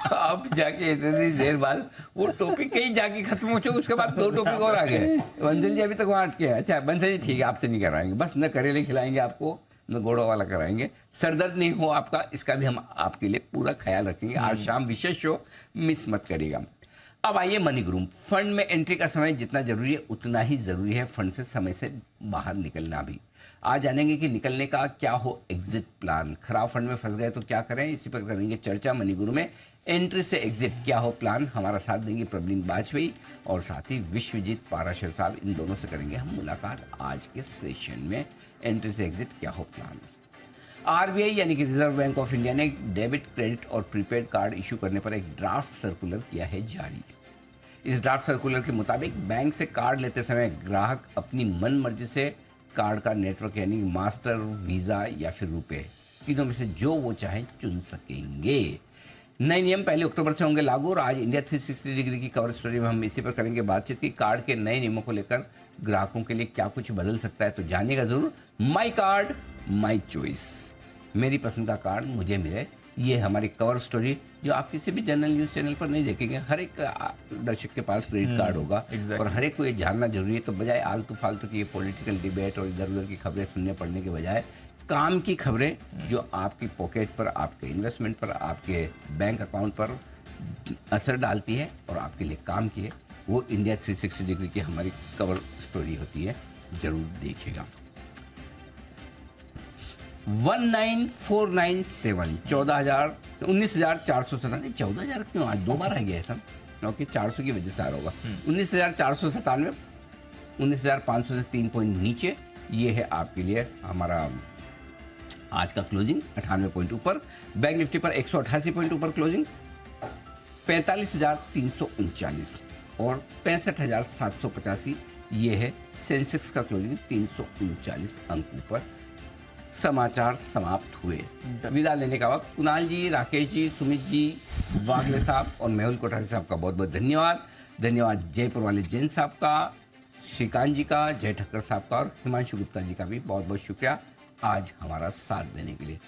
अब जाके इतनी देर बाद वो टॉपिक कहीं जाके खत्म हो चुका, उसके बाद 2 टॉपिक और आ गए। बंसल जी अभी तक वहां अटके हैं। अच्छा बंसल जी ठीक है, आपसे नहीं करवाएंगे, बस न करेले खिलाएंगे आपको न घोड़ों वाला कराएंगे। सरदर्द नहीं हो आपका, इसका भी हम आपके लिए पूरा ख्याल रखेंगे। आज शाम विशेष शो मिस मत करिएगा। अब आइए मनी ग्रूम। फंड में एंट्री का समय जितना जरूरी है उतना ही जरूरी है फंड से समय से बाहर निकलना भी। आज जानेंगे कि निकलने का क्या हो एग्जिट प्लान। खराब फंड में फंस गए तो क्या करें, इसी पर करेंगे चर्चा मनी गुरु में। एंट्री से एग्जिट क्या हो प्लान, हमारा साथ देंगे प्रवीण बाजपेयी और साथ ही विश्वजीत पाराशर साहब। इन दोनों से करेंगे हम मुलाकात आज के सेशन में। एंट्री से एग्जिट क्या हो प्लान। आरबीआई यानी कि रिजर्व बैंक ऑफ इंडिया ने डेबिट, क्रेडिट और प्रीपेड कार्ड इशू करने पर एक ड्राफ्ट सर्कुलर किया है जारी। इस ड्राफ्ट सर्कुलर के मुताबिक बैंक से कार्ड लेते समय ग्राहक अपनी मन मर्जी से कार्ड का नेटवर्क यानी मास्टर, वीजा या फिर रुपए, तीनों में से जो वो चाहे चुन सकेंगे। नए नियम 1 अक्टूबर से होंगे लागू। और आज इंडिया 360 डिग्री की कवर स्टोरी में हम इसी पर करेंगे बातचीत की कार्ड के नए नियमों को लेकर ग्राहकों के लिए क्या कुछ बदल सकता है, तो जानिएगा जरूर। माई कार्ड माई चॉइस, मेरी पसंद का कार्ड मुझे मिले, ये हमारी कवर स्टोरी जो आप किसी भी जनरल न्यूज चैनल पर नहीं देखेंगे। हर एक दर्शक के पास क्रेडिट कार्ड होगा और हर एक को ये जानना जरूरी है। तो बजाय आलतू फालतू की ये पॉलिटिकल डिबेट और इधर उधर की खबरें सुनने पड़ने के बजाय काम की खबरें जो आपकी पॉकेट पर, आपके इन्वेस्टमेंट पर, आपके बैंक अकाउंट पर असर डालती है और आपके लिए काम की है, वो इंडिया 360 डिग्री की हमारी कवर स्टोरी होती है। जरूर देखिएगा। 19497 19,497 14,000 क्यों आज 2 बार आ गया है सब, क्योंकि 400 की वजह से आ रहा होगा। 19,497, 19,500 से 3 पॉइंट नीचे, ये है आपके लिए हमारा आज का क्लोजिंग। 98 पॉइंट ऊपर। बैंक निफ्टी पर 188 पॉइंट ऊपर क्लोजिंग, 45,339 और 65,785, ये है सेंसेक्स का क्लोजिंग। 339 अंक ऊपर। समाचार समाप्त हुए। विदा लेने का वक्त। कुणाल जी, राकेश जी, सुमित जी, वागले साहब और मेहुल कोठारी साहब का बहुत बहुत धन्यवाद। धन्यवाद जयपुर वाले जैन साहब का, श्रीकांत जी का, जय ठक्कर साहब का और हिमांशु गुप्ता जी का भी बहुत बहुत शुक्रिया आज हमारा साथ देने के लिए।